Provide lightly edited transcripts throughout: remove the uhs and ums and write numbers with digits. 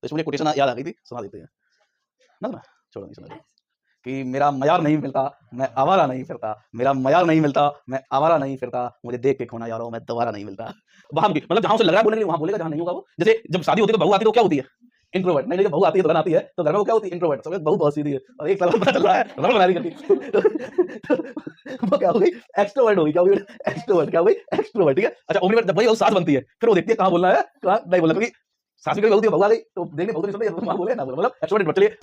तो इसमें कोटेशन याद आ गई थी, सुना देते हैं ना, छोड़ो नहीं सुना कि मेरा मयार नहीं मिलता मैं आवारा नहीं फिरता, मेरा मयार नहीं मिलता मैं आवारा नहीं फिरता, मुझे देख के खोना यारों मैं दोबारा नहीं मिलता। वहां मतलब जहां उसे लग रहा है बोलने के लिए वहां बोलेगा, जहां नहीं होगा वो, जैसे जब शादी होती है तो बहू आती है तो क्या होती है, इंट्रोवर्ट। नहीं, बहू आती है दुल्हन आती है तो घर में वो क्या होती है, इंट्रोवर्ट। सब बहू बहुत सीधी है और एक साल पता चल रहा है रमण बना रही करती वो क्या हो गई, एक्सट्रोवर्ट हो गई। क्या हो गई, एक्सट्रोवर्ट। क्या हो गई, एक्सट्रोवर्ट। ठीक है, अच्छा ओमनी बार जब भाई वो सास बनती है फिर वो देखती है कहां बोलना है कहां नहीं बोलना, क्योंकि सास भी कभी बहू आ गई तो देखने बहुत नहीं सुनते, वहां बोले ना बोले, मतलब एक्सट्रोवर्ट। चलिए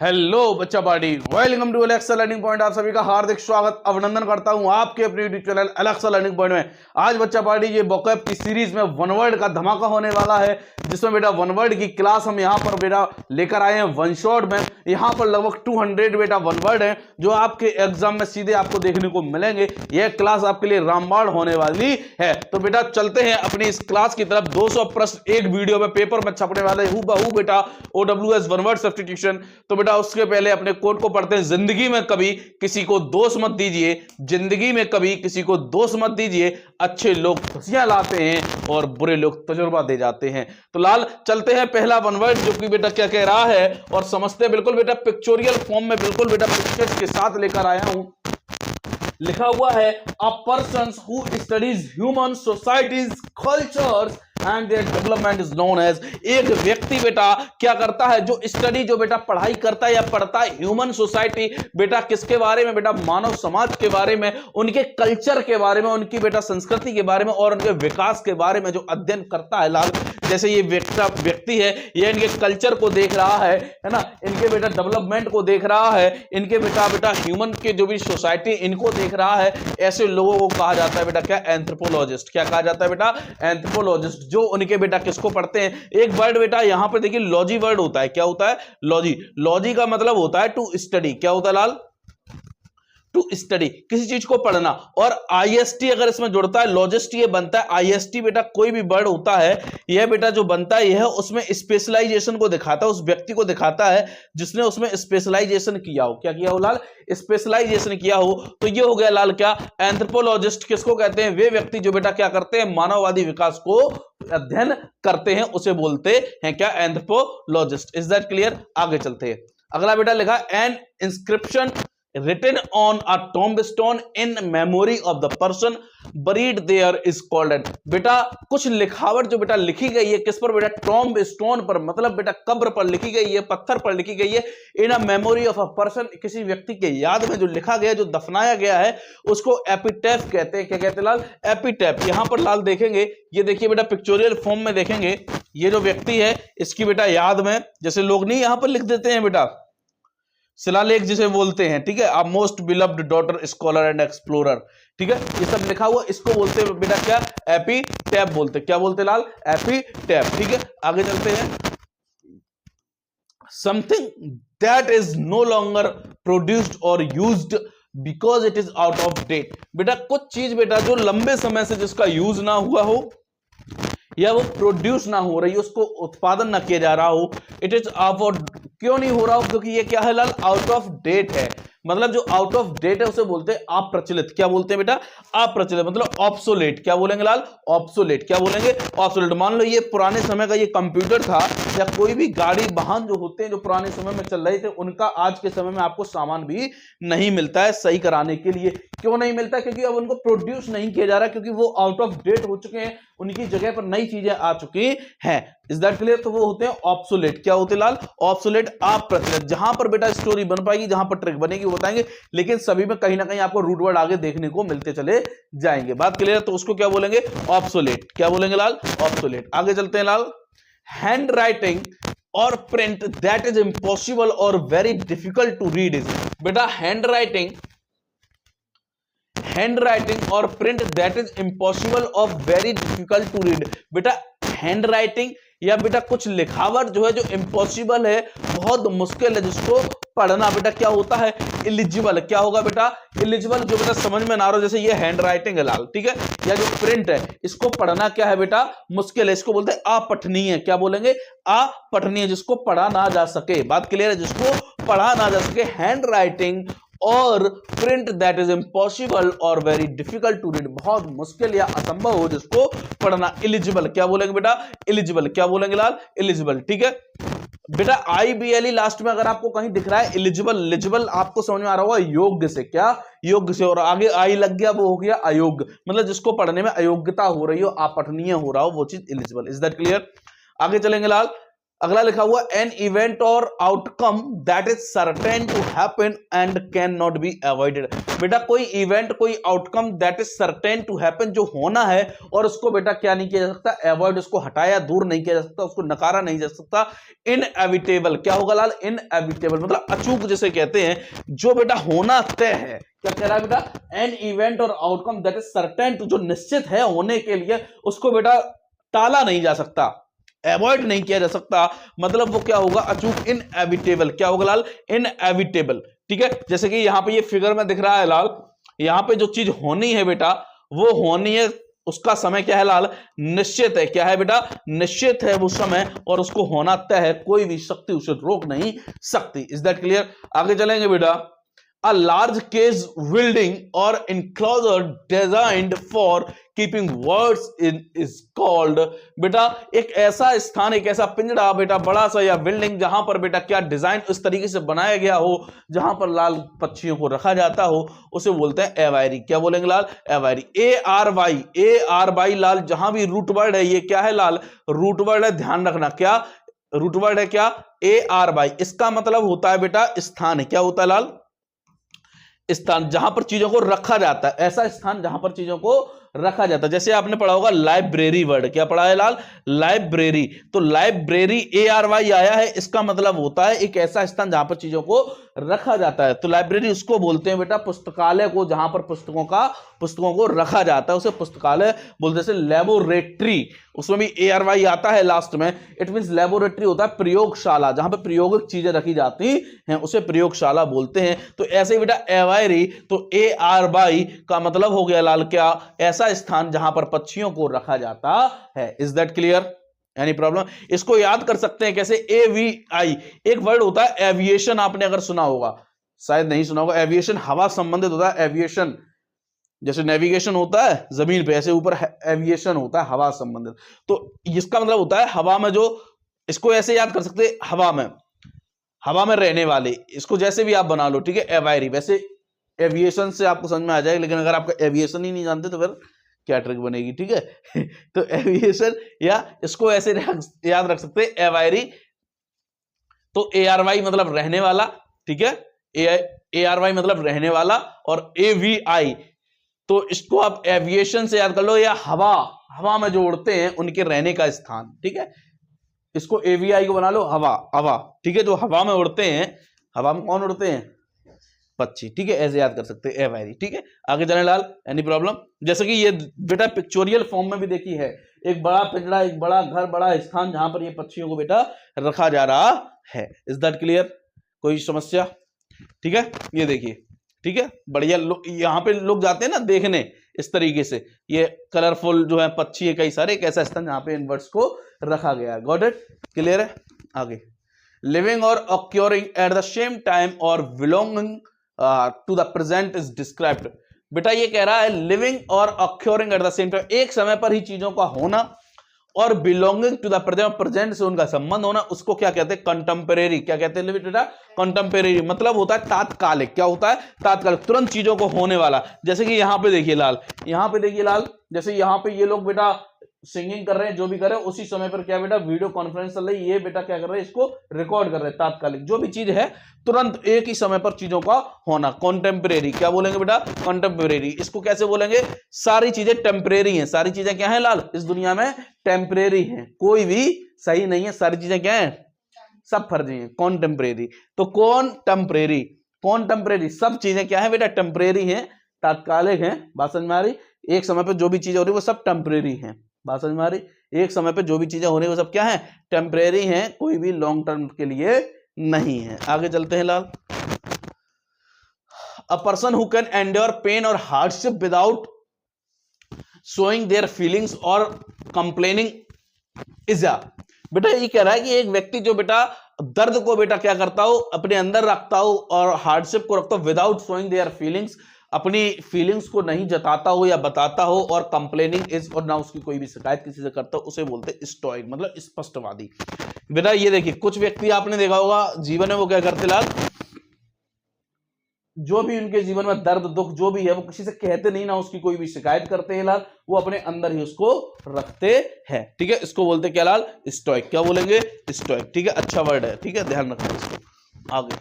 हेलो बच्चा party, welcome to Alexa learning point. आप सभी का हार्दिक स्वागत अभिनंदन करता हूं आपके अपने YouTube channel Alexa learning point में। आज बच्चा पार्टी ये वोकैब की सीरीज में वन वर्ड का धमाका होने वाला है, जिसमें बेटा वन वर्ड की क्लास हम यहां पर बेटा लेकर आए हैं वन शॉट में। यहां पर लगभग 200 बेटा वन वर्ड है जो आपके एग्जाम में सीधे आपको देखने को मिलेंगे। यह क्लास आपके लिए रामबाण होने वाली है। तो बेटा चलते हैं अपनी इस क्लास की तरफ। 200 प्रश्न एक वीडियो में पेपर में छपने वाले हूबहू बेटा OWS वन वर्ड सब्स्टिट्यूशन। तो बेटा उसके पहले अपने कोड को पढ़ते हैं। जिंदगी में कभी किसी को दोष मत दीजिए, जिंदगी में कभी किसी को दोष मत दीजिए। अच्छे लोग खुशियां लाते हैं और बुरे लोग तजुर्बा दे जाते हैं। तो लाल चलते हैं पहला वन वर्ड जो कि बेटा क्या कह रहा है और समझते हैं। बिल्कुल बेटा पिक्चोरियल फॉर्म में बिल्कुल बेटा पिक्चर्स के साथ लेकर आया हूं। लिखा हुआ है a person who studies human societies cultures and their development is known as. एक व्यक्ति बेटा क्या करता है, जो स्टडी जो बेटा पढ़ाई करता है या पढ़ता है ह्यूमन सोसाइटी, बेटा किसके बारे में, बेटा मानव समाज के बारे में, उनके कल्चर के बारे में, उनकी बेटा संस्कृति के बारे में और उनके विकास के बारे में जो अध्ययन करता है। लाल जैसे ये व्यक्ति है, ये इनके कल्चर को देख रहा है ना, इनके बेटा डेवलपमेंट को देख रहा है, इनके बेटा ह्यूमन के जो भी सोसाइटी इनको देख रहा है। ऐसे लोगों को कहा जाता है बेटा क्या, एंथ्रोपोलॉजिस्ट। क्या कहा जाता है बेटा, एंथ्रोपोलॉजिस्ट। जो उनके बेटा किसको पढ़ते हैं। एक वर्ड बेटा यहां पर देखिए लॉजी वर्ड होता है। क्या होता है, लॉजी। लॉजी का मतलब होता है टू स्टडी। क्या होता है लाल, टू स्टडी, किसी चीज को पढ़ना। और आईएसटी अगर इसमें जुड़ता है, लॉजिस्ट ये बनता है। आईएसटी बेटा कोई भी वर्ड होता है यह बेटा जो बनता है यह उसमें स्पेशलाइजेशन को दिखाता है, उस व्यक्ति को दिखाता है जिसने उसमें स्पेशलाइजेशन किया हो। क्या किया हो लाल, स्पेशलाइजेशन किया हो। तो ये हो गया लाल क्या, एंथ्रोपोलॉजिस्ट किसको कहते हैं, वे व्यक्ति जो बेटा क्या करते हैं, मानववादी विकास को अध्ययन करते हैं, उसे बोलते हैं क्या, एंथ्रोपोलॉजिस्ट। Is that clear. आगे चलते हैं। अगला बेटा लिखा N inscription written on a tombstone in memory of the person buried there is called an। बेटा कुछ लिखावट जो बेटा लिखी गई है किस पर बेटा, टॉम्ब स्टोन पर, मतलब बेटा कब्र पर लिखी गई है, पत्थर पर लिखी गई है। In a memory of a person, किसी व्यक्ति के याद में जो लिखा गया, जो दफनाया गया है, उसको एपिटैफ कहते हैं। क्या कहते हैं लाल, एपिटैफ। यहां पर लाल देखेंगे, ये देखिए बेटा पिक्चोरियल फॉर्म में देखेंगे, ये जो व्यक्ति है इसकी बेटा याद में, जैसे लोग नहीं यहां पर लिख देते हैं बेटा शिलालेख जिसे बोलते हैं, ठीक है, a most beloved daughter scholar and explorer, ठीक है, ये सब लिखा हुआ, इसको बोलते हैं बेटा क्या, एपिटैफ बोलते हैं। क्या बोलते हैं लाल, एपिटैफ। ठीक है, आगे चलते हैं। Something that is no longer produced और used because it is out of date. बेटा कुछ चीज बेटा जो लंबे समय से जिसका यूज ना हुआ हो या वो प्रोड्यूस ना हो रही है, उसको उत्पादन ना किया जा रहा हो, इट इज आउट। क्यों नहीं हो रहा हो, क्योंकि ये क्या है लाल, आउट ऑफ डेट है। मतलब जो आउट ऑफ डेट है उसे बोलते हैं अप्रचलित। क्या बोलते हैं बेटा, अप्रचलित, मतलब ऑब्सोलेट। क्या बोलेंगे लाल, ऑब्सोलेट। क्या बोलेंगे, ऑब्सोलेट। मान लो ये पुराने समय का ये कंप्यूटर था या कोई भी गाड़ी वाहन जो होते हैं जो पुराने समय में चल रहे थे, उनका आज के समय में आपको सामान भी नहीं मिलता है सही कराने के लिए। क्यों नहीं मिलता, क्योंकि अब उनको प्रोड्यूस नहीं किया जा रहा, क्योंकि वो आउट ऑफ डेट हो चुके हैं, उनकी जगह पर नई चीजें आ चुकी हैं। Is that clear. तो वो होते हैं ऑब्सोलेट। क्या होते हैं लाल, ऑब्सोलेट, अप्रचलित। जहां पर बेटा स्टोरी बन पाएगी, जहां पर ट्रिक बनेगी बताएंगे, लेकिन सभी में कहीं ना कहीं आपको रूट वर्ड आगे देखने को मिलते चले जाएंगे। बात क्लियर। तो उसको क्या बोलेंगे, ऑब्सोलेट। क्या बोलेंगे लाल, ऑब्सोलेट। आगे चलते हैं लाल। Hand writing or print that is impossible or very difficult to read is. बेटा hand writing or print that is impossible or very difficult to read. बेटा हैंड राइटिंग या बेटा कुछ लिखावट जो है जो इम्पॉसिबल है, बहुत मुश्किल है, जिसको पढ़ना बेटा क्या होता है, इलिजिबल। क्या होगा बेटा, इलिजिबल। जो बेटा समझ में ना आ रहा, जैसे ये हैंड राइटिंग है लाल, ठीक है, या जो प्रिंट है इसको पढ़ना क्या है बेटा, मुश्किल है, इसको बोलते हैं अपठनीय। क्या बोलेंगे, अपठनीय, जिसको पढ़ा ना जा सके। बात क्लियर है, जिसको पढ़ा ना जा सके। Hand writing or print that is impossible or very difficult to read, बहुत मुश्किल या असंभव हो जिसको पढ़ना। इलिजिबल। क्या बोलेंगे बेटा, इलिजिबल। क्या बोलेंगे लाल, इलिजिबल। ठीक है, बेटा IBLE लास्ट में अगर आपको कहीं दिख रहा है एलिजिबल, एलिजिबल आपको समझ में आ रहा होगा योग्य से, क्या योग्य से, और आगे आई लग गया वो हो गया अयोग्य, मतलब जिसको पढ़ने में अयोग्यता हो रही हो, अपठनीय हो रहा हो, वो चीज एलिजिबल। Is that clear? आगे चलेंगे लाल। अगला लिखा हुआ an event or outcome that is certain to happen and can not be avoided. बेटा कोई इवेंट, कोई outcome that is certain to happen, जो होना है और उसको बेटा क्या नहीं किया जा सकता, अवॉइड, उसको हटाया दूर नहीं किया जा सकता, उसको नकारा नहीं जा सकता। इनएविटेबल क्या होगा लाल? इनएविटेबल मतलब अचूक जिसे कहते हैं, जो बेटा होना तय है। क्या कह रहा है बेटा? An event or outcome that is certain to, जो निश्चित है होने के लिए, उसको बेटा टाला नहीं जा सकता, अवॉइड नहीं किया जा सकता, मतलब वो क्या होगा? अचूक, इनएविटेबल। क्या होगा लाल? इनएविटेबल। ठीक है, जैसे कि यहां पे ये फिगर में दिख रहा है लाल, यहां पे जो चीज होनी है बेटा वो होनी है, उसका समय क्या है लाल? निश्चित है। क्या है बेटा? निश्चित है वो समय, और उसको होना तय है, कोई भी शक्ति उसे रोक नहीं सकती। Is that clear? आगे चलेंगे बेटा। A large cage building or enclosure designed for keeping birds in is called, बेटा एक ऐसा स्थान, एक ऐसा पिंजड़ा बेटा बड़ा सा या बिल्डिंग जहां पर बेटा क्या डिजाइन इस तरीके से बनाया गया हो जहां पर लाल पक्षियों को रखा जाता हो, उसे बोलते हैं एवायरी। क्या बोलेंगे लाल? एवायरी। ARY लाल, जहां भी रूट वर्ड है, ये क्या है लाल? रूट वर्ड है, ध्यान रखना। क्या रूट वर्ड है? क्या? ARY। इसका मतलब होता है बेटा स्थान है। क्या होता है लाल? स्थान, जहां पर चीजों को रखा जाता है, ऐसा स्थान जहां पर चीजों को रखा जाता है। जैसे आपने पढ़ा होगा लाइब्रेरी वर्ड, क्या पढ़ा है लाल? लाइब्रेरी। तो लाइब्रेरी ARY आया है, इसका मतलब होता है एक ऐसा स्थान जहां पर चीजों को रखा जाता है। तो लाइब्रेरी उसको बोलते हैं बेटा, पुस्तकालय को, जहां पर पुस्तकों को रखा जाता है, उसे पुस्तकालय बोलते हैं। जैसे लेबोरेटरी, उसमें भी ARY आता है लास्ट में, इट मींस लेबोरेटरी होता है प्रयोगशाला, जहां पर प्रायोगिक चीजें रखी जाती हैं, उसे प्रयोगशाला बोलते हैं। तो ऐसे ही बेटा एवायरी, तो ARY का मतलब हो गया लाल क्या? ऐसा स्थान जहां पर पक्षियों को रखा जाता है। Is that clear? Any problem? इसको याद कर सकते हैं कैसे? AVI, एक वर्ड होता है एविएशन, आपने अगर सुना होगा, शायद नहीं सुना होगा। एविएशन हवा संबंधित होता है, एविएशन जैसे नेविगेशन होता है जमीन पे, ऐसे ऊपर एविएशन होता है हवा संबंधित। तो इसका मतलब होता है हवा में जो, इसको ऐसे याद कर सकते हैं, हवा में रहने वाले, इसको जैसे भी आप बना लो, ठीक है, एवायरी। वैसे एविएशन से आपको समझ में आ जाएगा, लेकिन अगर आपका एविएशन ही नहीं जानते तो फिर क्या ट्रिक बनेगी, ठीक है। तो एविएशन, या इसको ऐसे याद रख सकते हैं एवायरी। तो ARY मतलब रहने वाला, ठीक है, ARY मतलब रहने वाला, और AVI तो इसको आप एविएशन से याद कर लो, या हवा में जो उड़ते हैं उनके रहने का स्थान, ठीक है। इसको AVI को बना लो हवा, ठीक है, जो हवा में उड़ते हैं, हवा में कौन उड़ते हैं? पक्षी, ठीक है, ऐसे याद कर सकते हैं एवायरी, ठीक है। आगे चले लाल, एनी प्रॉब्लम? जैसे कि ये बेटा पिक्चोरियल फॉर्म में भी देखी है, एक बड़ा पिंजड़ा, एक बड़ा घर, बड़ा स्थान जहां पर ये पक्षियों को बेटा रखा जा रहा है। Is that clear? कोई समस्या? ठीक है, ये देखिए, ठीक है, बढ़िया। यहाँ पे लोग जाते हैं ना देखने, इस तरीके से ये कलरफुल जो है पक्षी है कई सारे, एक ऐसा स्थान जहां पे इन बर्ड्स को रखा गया है। Got it? क्लियर है? आगे, living or occurring at the same time और belonging to the present is described. बेटा ये कह रहा है living or occurring at the same time, एक समय पर ही चीजों का होना, और belonging to the present, present से उनका संबंध होना, उसको क्या कहते हैं? कंटेम्परेरी। क्या कहते हैं बेटा? कंटेम्परेरी मतलब होता है तात्कालिक। क्या होता है? तात्कालिक, तुरंत चीजों को होने वाला। जैसे कि यहाँ पे देखिए लाल, जैसे यहाँ पे ये लोग बेटा सिंगिंग कर रहे हैं, जो भी कर रहे हैं, उसी समय पर क्या बेटा वीडियो कॉन्फ्रेंस चल रही है, ये बेटा क्या कर रहे हैं? इसको रिकॉर्ड कर रहे हैं। तात्कालिक जो भी चीज है, तुरंत एक ही समय पर चीजों का होना, कॉन्टेम्परेरी। क्या बोलेंगे बेटा? कॉन्टेम्परेरी। इसको कैसे बोलेंगे? सारी चीजें टेम्परेरी हैं। सारी चीजें क्या है लाल? इस दुनिया में टेम्परेरी हैं, कोई भी सही नहीं है, सारी चीजें क्या है? सब फर्जी हैं। कॉन्टेम्परेरी, तो कॉन्टेम्परेरी सब चीजें क्या है बेटा? टेम्परेरी हैं, तात्कालिक हैं। बात समझ में आ रही? एक समय पर जो भी चीजें हो रही है वो सब टेम्परेरी हैं। बात समझ में आ रही? एक समय पे जो भी चीजें हो रही है वो सब क्या है? टेम्परेरी हैं, कोई भी लॉन्ग टर्म के लिए नहीं है। आगे चलते हैं लाल। A person who can endure pain और hardship without showing their feelings और कंप्लेनिंग इज अ, बेटा ये कह रहा है कि एक व्यक्ति जो बेटा दर्द को बेटा क्या करता हो, अपने अंदर रखता हो, और हार्डशिप को रखता हो, विदाउट शोइंग देयर फीलिंग्स, अपनी फीलिंग्स को नहीं जताता हो या बताता हो, और कंप्लेनिंग इज, और ना उसकी कोई भी शिकायत किसी से करता हो, उसे बोलते हैं स्टोइक, मतलब स्पष्टवादी। बेटा ये देखिए, कुछ व्यक्ति आपने देखा होगा जीवन में वो क्या करते लाल, जो भी उनके जीवन में दर्द दुख जो भी है वो किसी से कहते नहीं ना, उसकी कोई भी शिकायत करते हैं लाल, वो अपने अंदर ही उसको रखते हैं। ठीक है, इसको बोलते क्या लाल, स्टोइक। क्या बोलेंगे, स्टोइक। ठीक है, अच्छा वर्ड है। ठीक है, ध्यान रखना इसको। आगे,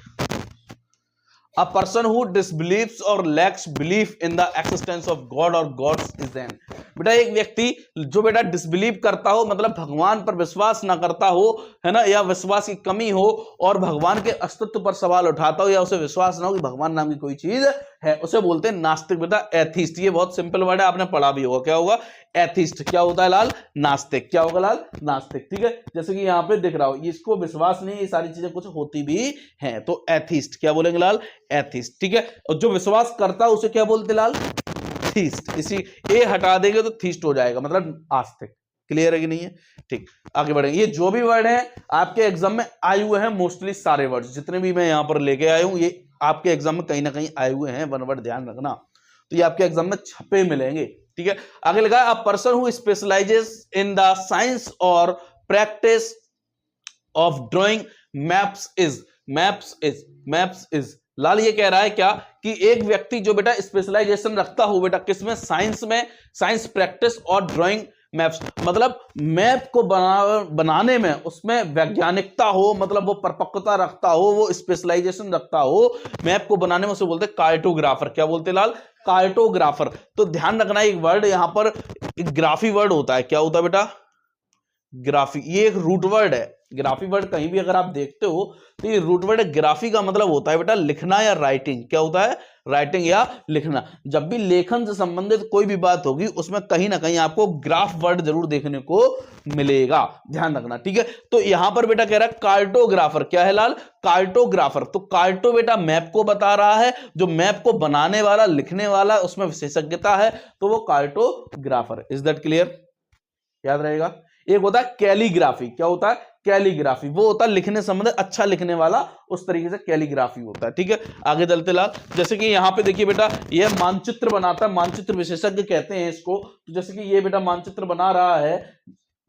A person who disbelieves or lacks belief in the existence of God or gods is an, बेटा एक व्यक्ति जो बेटा डिसबिलीव करता हो, मतलब भगवान पर विश्वास ना करता हो, है ना, या विश्वास की कमी हो और भगवान के अस्तित्व पर सवाल उठाता हो, या उसे विश्वास ना हो कि भगवान नाम की कोई चीज है, उसे बोलते हैं नास्तिक। बेटा एथीस्ट, ये बहुत सिंपल वर्ड है, आपने पढ़ा भी होगा। क्या होगा, एथीस्ट। क्या होता है लाल, नास्तिक। क्या होगा लाल, नास्तिक। ठीक है, जैसे कि यहाँ पे दिख रहा हो, इसको विश्वास नहीं, ये सारी चीजें कुछ होती भी हैं, तो एथीस्ट। क्या बोलेंगे लाल, एथीस्ट। ठीक है, और जो विश्वास करता है उसे क्या बोलते लाल, थीस्ट। इसी ए हटा देंगे तो थीस्ट हो जाएगा, मतलब आस्तिक। क्लियर है कि नहीं है? ठीक, आगे बढ़ेंगे। ये जो भी वर्ड है आपके एग्जाम में आए हुए हैं, मोस्टली सारे वर्ड जितने भी मैं यहां पर लेके आया हूं, ये आपके एग्जाम में कहीं ना कहीं आए हुए हैं। वन वर्ड ध्यान रखना, तो ये आपके एग्जाम में छपे मिलेंगे। ठीक है, आगे लगा, a person who specialises in the science और practice of drawing maps is लाल ये कह रहा है क्या कि एक व्यक्ति जो बेटा स्पेशलाइजेशन रखता हो बेटा किसमें, साइंस में, साइंस प्रैक्टिस और ड्राइंग मैप्स, मतलब मैप को बनाने में उसमें वैज्ञानिकता हो, मतलब वो परिपक्वता रखता हो, वो स्पेशलाइजेशन रखता हो मैप को बनाने में, उसे बोलते हैं कार्टोग्राफर। क्या बोलते हैं लाल, कार्टोग्राफर। तो ध्यान रखना एक वर्ड यहां पर ग्राफी वर्ड होता है। क्या होता है बेटा, ग्राफी। ये एक रूट वर्ड है। ग्राफी वर्ड कहीं भी अगर आप देखते हो तो ये रूट वर्ड है। ग्राफी का मतलब होता है बेटा लिखना या राइटिंग। क्या होता है, राइटिंग या लिखना। जब भी लेखन से संबंधित कोई भी बात होगी उसमें कहीं ना कहीं आपको ग्राफ वर्ड जरूर देखने को मिलेगा, ध्यान रखना। ठीक है, तो यहां पर बेटा कह रहा है कार्टोग्राफर। क्या है लाल, कार्टोग्राफर। तो कार्टो बेटा मैप को बता रहा है, जो मैप को बनाने वाला, लिखने वाला, उसमें विशेषज्ञता है, तो वो कार्टोग्राफर। Is that clear? याद रहेगा। एक होता है कैलीग्राफी। क्या होता है, कैलीग्राफी। वो होता है लिखने संबंधित अच्छा लिखने वाला, उस तरीके से कैलीग्राफी होता है। ठीक है, आगे चलते लाल। जैसे कि यहां पे देखिए बेटा, ये मानचित्र बनाता है, मानचित्र विशेषज्ञ कहते हैं इसको। तो जैसे कि ये बेटा मानचित्र बना रहा है।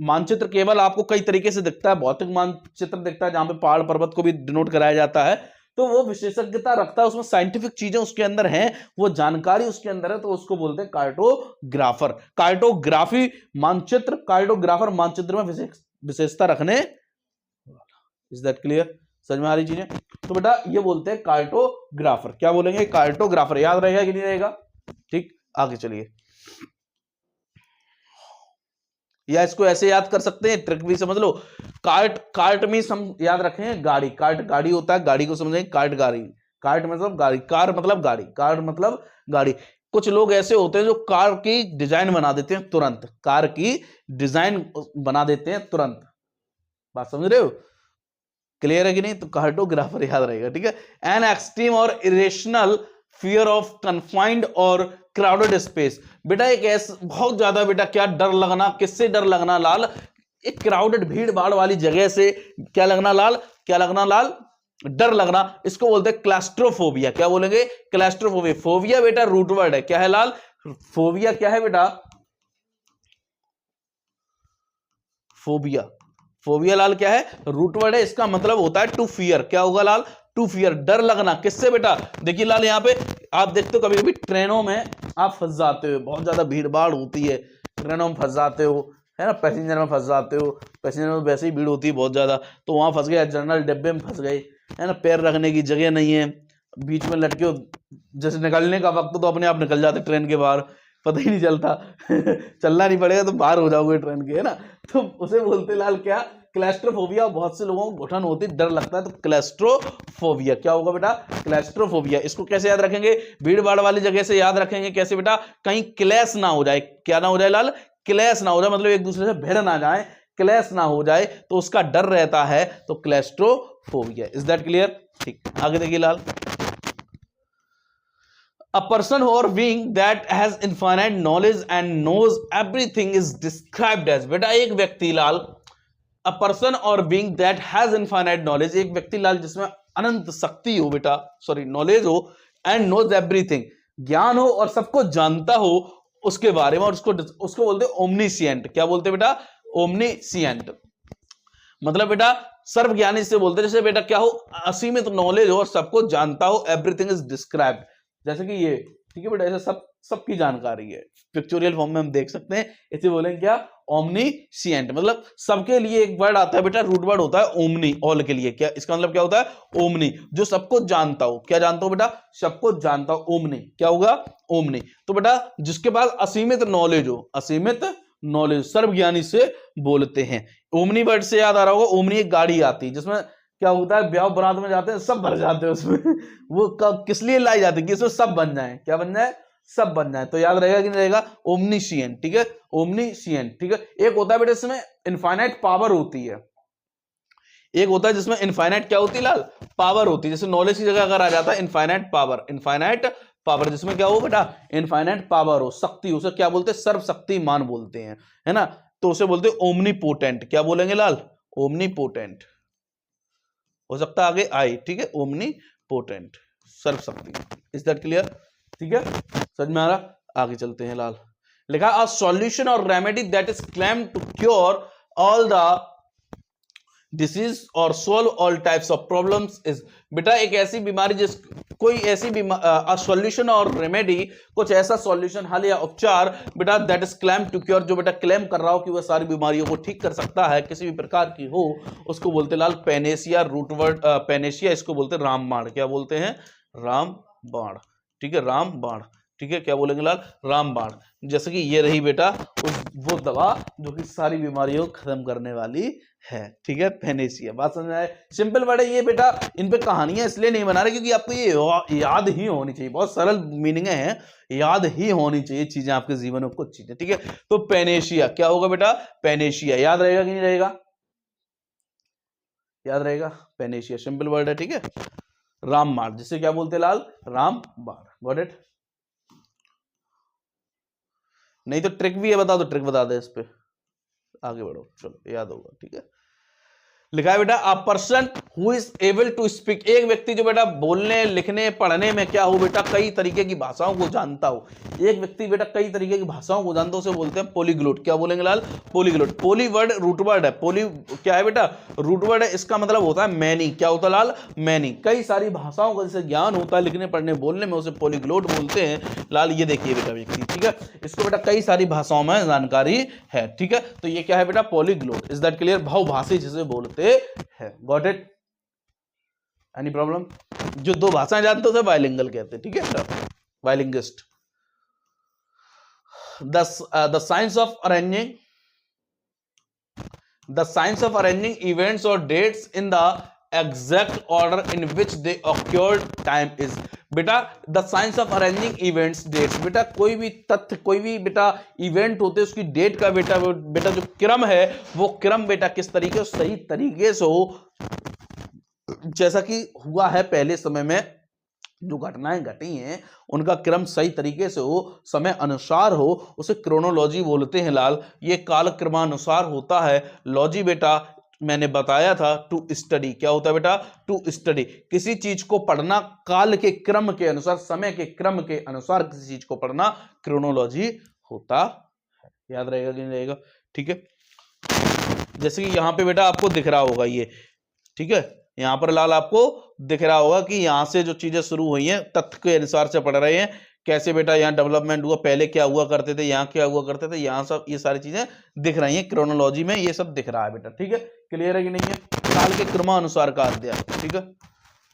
मानचित्र केवल आपको कई तरीके से दिखता है, भौतिक मानचित्र दिखता है जहां पे पहाड़ पर्वत को भी डिनोट कराया जाता है, तो वो विशेषज्ञता रखता है, उसमें साइंटिफिक चीजें उसके अंदर हैं, वो जानकारी उसके अंदर है, तो उसको बोलते हैं कार्टोग्राफर। कार्टोग्राफी मानचित्र, कार्टोग्राफर मानचित्र में विशेषता रखने। Is that clear? समझ में आ रही चीजें? तो बेटा ये बोलते हैं कार्टोग्राफर। क्या बोलेंगे, कार्टोग्राफर। याद रहेगा कि नहीं रहेगा? ठीक, आगे चलिए। या इसको ऐसे याद कर सकते हैं, ट्रिक भी समझ लो। कार्ट में याद रखें गाड़ी। कार्ट गाड़ी होता है, गाड़ी को समझेंगे कार्ट गाड़ी। कार्ट मतलब गाड़ी, कार मतलब गाड़ी, कार मतलब गाड़ी। कुछ लोग ऐसे होते हैं जो कार की डिजाइन बना देते हैं तुरंत, कार की डिजाइन बना देते हैं तुरंत। बात समझ रहे हो? क्लियर है कि नहीं? तो कार्टोग्राफर याद रहेगा। ठीक है, एन एक्सट्रीम और इरेशनल फियर ऑफ कन्फाइंड और क्राउडेड स्पेस। बेटा एक ऐसा बहुत ज्यादा बेटा क्या डर लगना, किससे डर लगना लाल, एक क्राउडेड भीड़ भाड़ वाली जगह से क्या लगना लाल, क्या लगना लाल, डर लगना। इसको बोलते हैं क्लैस्ट्रोफोबिया। क्या बोलेंगे, क्लैस्ट्रोफोबिया। फोबिया बेटा रूट वर्ड है। क्या है लाल, फोबिया क्या है बेटा, फोबिया। फोबिया लाल क्या है, रूट वर्ड है, इसका मतलब होता है टू फियर। क्या होगा लाल, टू फियर, डर लगना। किससे बेटा, देखिए लाल यहाँ पे आप देखते हो कभी कभी ट्रेनों में आप फंस जाते हो, बहुत ज्यादा भीड़ भाड़ होती है, ट्रेनों में फंस जाते हो, है ना, पैसेंजर में फंस जाते हो, पैसेंजर में वैसे ही भीड़ होती है बहुत ज्यादा, तो वहां फंस गए, जनरल डिब्बे में फंस गए, है ना, पैर रखने की जगह नहीं है, बीच में लटके हो, जैसे निकलने का वक्त तो अपने आप निकल जाते ट्रेन के बाहर, पता ही नहीं चलता चलना नहीं पड़ेगा तो बाहर हो जाओगे ट्रेन के, है ना, तो उसे बोलते लाल क्या, क्लैस्ट्रोफोबिया। बहुत से लोगों को घुटन होती, डर लगता है, तो क्लैस्ट्रोफोबिया। क्या होगा बेटा, क्लैस्ट्रोफोबिया। इसको कैसे याद रखेंगे, भीड़ भाड़ वाली जगह से याद रखेंगे। कैसे बेटा, कहीं क्लैश ना हो जाए। क्या ना हो जाए लाल, क्लैश ना हो जाए, मतलब एक दूसरे से भिड़ ना जाए, क्लैश ना हो जाए, तो उसका डर रहता है, तो क्लैस्ट्रोफोबिया। Is that clear? ठीक, आगे देखिए लाल। A person or being that has infinite knowledge and knows everything is described as, बेटा एक व्यक्ति लाल, a person or being that has infinite knowledge, एक व्यक्ति लाल जिसमें अनंत शक्ति हो बेटा, सॉरी नॉलेज हो, and knows everything, ज्ञान हो और सबको जानता हो उसके बारे में, और उसको बोलते हैं ओमनीसिएंट। क्या बोलते हैं बेटा, ओमनीसिएंट। मतलब बेटा सर्वज्ञानी से बोलते हैं, जैसे बेटा क्या हो, असीमित नॉलेज हो और सबको जानता हो, एवरीथिंग इज डिस्क्राइब्ड, जैसे कि ये, ठीक है बेटा, ऐसे सबकी जानकारी है, पिक्चोरियल फॉर्म में हम देख सकते हैं, इसे बोलेंगे क्या, ओमनीशिएंट। मतलब सबके लिए एक वर्ड आता है बेटा, रूट वर्ड होता है ओमनी, ऑल के लिए, क्या इसका मतलब क्या होता है, ओमनी, जो सबको जानता हो, क्या जानता हो बेटा, सबको जानता हो, ओमनी क्या होगा, ओमनी। तो बेटा जिसके पास असीमित नॉलेज हो, असीमित नॉलेज, सर्वज्ञानी से बोलते हैं। ओमनी वर्ड से याद आ रहा होगा, ओमनी एक गाड़ी आती है जिसमें क्या होता है, ब्याह बारात में जाते हैं सब भर जाते हैं उसमें वो किस लिए लाई जाती है कि इसमें सब बन जाए, क्या बन जाए, सब बन जाए। तो याद रहेगा कि नहीं रहेगा, ओमनीशिएंट, ठीक है, ओमनीशिएंट, ठीक है। एक होता है बेटा इसमें इनफाइनाइट पावर होती है, एक होता है जिसमें इनफाइनाइट क्या होती है लाल, पावर होती है, जैसे नॉलेज की जगह अगर आ जाता है इनफाइनाइट पावर, इनफाइनाइट पावर, जिसमें क्या हो बेटा, इनफाइनाइट पावर हो, शक्ति, उसे क्या बोलते हैं, सर्वशक्तिमान बोलते हैं, है ना। तो उसे बोलते हैं ओमनीपोटेंट, क्या बोलेंगे लाल, ओमनीपोटेंट, हो सकता है आगे आई, ठीक है, ओमनीपोटेंट, सर्वशक्ति। इज दैट क्लियर, ठीक है, समझ में आ रहा। आगे चलते हैं लाल, लिखा अ सॉल्यूशन और remedy that is claim to cure all the disease और solve all types of problems is, बेटा एक ऐसी बीमारी जिस, कोई ऐसी सॉल्यूशन और रेमेडी, कुछ ऐसा सॉल्यूशन, हल या उपचार बेटा, that is claim to cure, जो बेटा क्लेम कर रहा हो कि वह सारी बीमारियों को ठीक कर सकता है, किसी भी प्रकार की हो, उसको बोलते लाल पेनेशिया, रूट वर्ड पेनेशिया, इसको बोलते रामबाण, क्या बोलते हैं, रामबाण, ठीक है, रामबाण, ठीक है, क्या बोलेंगे लाल, रामबाण। जैसे कि ये रही बेटा वो दवा जो कि सारी बीमारियों को खत्म करने वाली है, ठीक है, पेनेशिया। बात समझ में आए, सिंपल वर्ड है ये बेटा, इन पे कहानियां इसलिए नहीं बना रहे क्योंकि आपको ये याद ही होनी चाहिए, बहुत सरल मीनिंग है, याद ही होनी चाहिए चीजें आपके जीवन में, कुछ चीजें, ठीक है। तो पेनेशिया क्या होगा बेटा, पेनेशिया, याद रहेगा कि नहीं रहेगा, याद रहेगा, पेनेशिया सिंपल वर्ड है, ठीक है। रामबाण, जिसे क्या बोलते लाल, रामबाण, गॉट इट। नहीं तो ट्रिक भी है, बता दो, ट्रिक बता दे इस पे, आगे बढ़ो, चलो याद होगा, ठीक है। लिखा है बेटा a person who is able to speak, एक व्यक्ति जो बेटा बोलने लिखने पढ़ने में क्या हो बेटा, कई तरीके की भाषाओं को जानता हो, एक व्यक्ति बेटा कई तरीके की भाषाओं को जानता हो, उसे बोलते हैं पॉलीग्लोट, क्या बोलेंगे लाल, पॉलीग्लोट। पॉली वर्ड रूट वर्ड है, पॉली क्या है बेटा, रूट वर्ड है, इसका मतलब होता है मैनी, क्या होता है लाल, मैनी, कई सारी भाषाओं का जैसे ज्ञान होता है लिखने पढ़ने बोलने में, उसे पॉलीग्लोट बोलते हैं लाल। ये देखिए बेटा व्यक्ति, ठीक है, इसको बेटा कई सारी भाषाओं में जानकारी है, ठीक है, तो ये क्या है बेटा, पॉलीग्लोट। इज दैट क्लियर, बहुभाषी जिसे बोलते है, गॉट इट, एनी प्रॉब्लम। जो दो भाषाएं जानते हो उसे बाइलिंगुअल कहते हैं, ठीक है, bilinguist. The science of arranging, the science of arranging events और dates in the exact order in which they occurred time is, बेटा the science of arranging events dates, बेटा कोई भी तथ्य, कोई भी बेटा इवेंट होते हैं उसकी डेट का बेटा जो क्रम है, वो क्रम बेटा किस तरीके से, सही तरीके से हो, जैसा कि हुआ है पहले समय में जो घटनाएं घटी हैं उनका क्रम सही तरीके से हो, समय अनुसार हो, उसे क्रोनोलॉजी बोलते हैं लाल। ये काल क्रमानुसार होता है। लॉजी बेटा मैंने बताया था टू स्टडी, क्या होता है बेटा, टू स्टडी, किसी चीज को पढ़ना काल के क्रम के अनुसार, समय के क्रम के अनुसार किसी चीज को पढ़ना क्रोनोलॉजी होता है। याद रहेगा कि नहीं रहेगा, ठीक है। जैसे कि यहाँ पे बेटा आपको दिख रहा होगा ये, ठीक है, यहाँ पर लाल आपको दिख रहा होगा कि यहाँ से जो चीजें शुरू हुई हैं तथ्य के अनुसार से पढ़ रहे हैं, कैसे बेटा यहाँ डेवलपमेंट हुआ, पहले क्या हुआ करते थे, यहाँ क्या हुआ करते थे, यहाँ सब ये सारी चीजें दिख रही हैं क्रोनोलॉजी में, ये सब दिख रहा है बेटा, ठीक है। क्लियर है कि नहीं है, काल के क्रमानुसार का अध्ययन, ठीक है।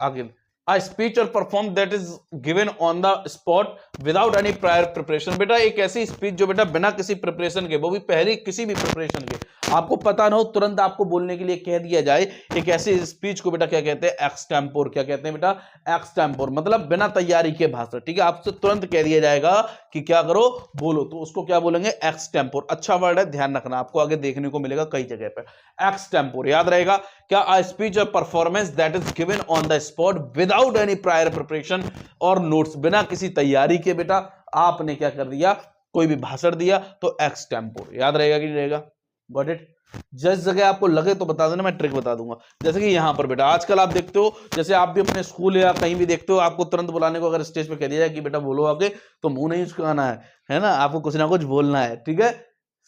आगे A speech or perform that is given on the spot without any prior preparation, बेटा एक ऐसी स्पीच जो बेटा बिना किसी प्रिपरेशन के, वो भी पहले किसी भी प्रिपरेशन के, आपको पता ना हो तुरंत आपको बोलने के लिए कह दिया जाए, एक ऐसी स्पीच को बेटा क्या कहते हैं, एक्सटेम्पोर। क्या कहते हैं बेटा, एक्सटेम्पोर, मतलब बिना तैयारी के भाषण, ठीक है, आपसे तुरंत कह दिया जाएगा कि क्या करो, बोलो, तो उसको क्या बोलेंगे, एक्सटेम्पोर। अच्छा वर्ड है, ध्यान रखना, आपको आगे देखने को मिलेगा कई जगह पर, एक्सटेम्पोर याद रहेगा। क्या a speech or performance that is given on the spot without any prior preparation और notes, बिना किसी तैयारी के बेटा आपने क्या कर दिया, कोई भी भाषण दिया, तो एक्सटेम्पोर। याद रहेगा कि नहीं रहेगा, गॉट इट। जिस जगह आपको लगे तो बता देना, मैं ट्रिक बता दूंगा। जैसे कि यहाँ पर बेटा आजकल आप देखते हो, जैसे आप भी अपने स्कूल या कहीं भी देखते हो, आपको तुरंत बुलाने को अगर स्टेज पे कह दिया जाए कि बेटा बोलो आगे, तो मुंह नहीं चुकाना है ना, आपको कुछ ना कुछ बोलना है, ठीक है।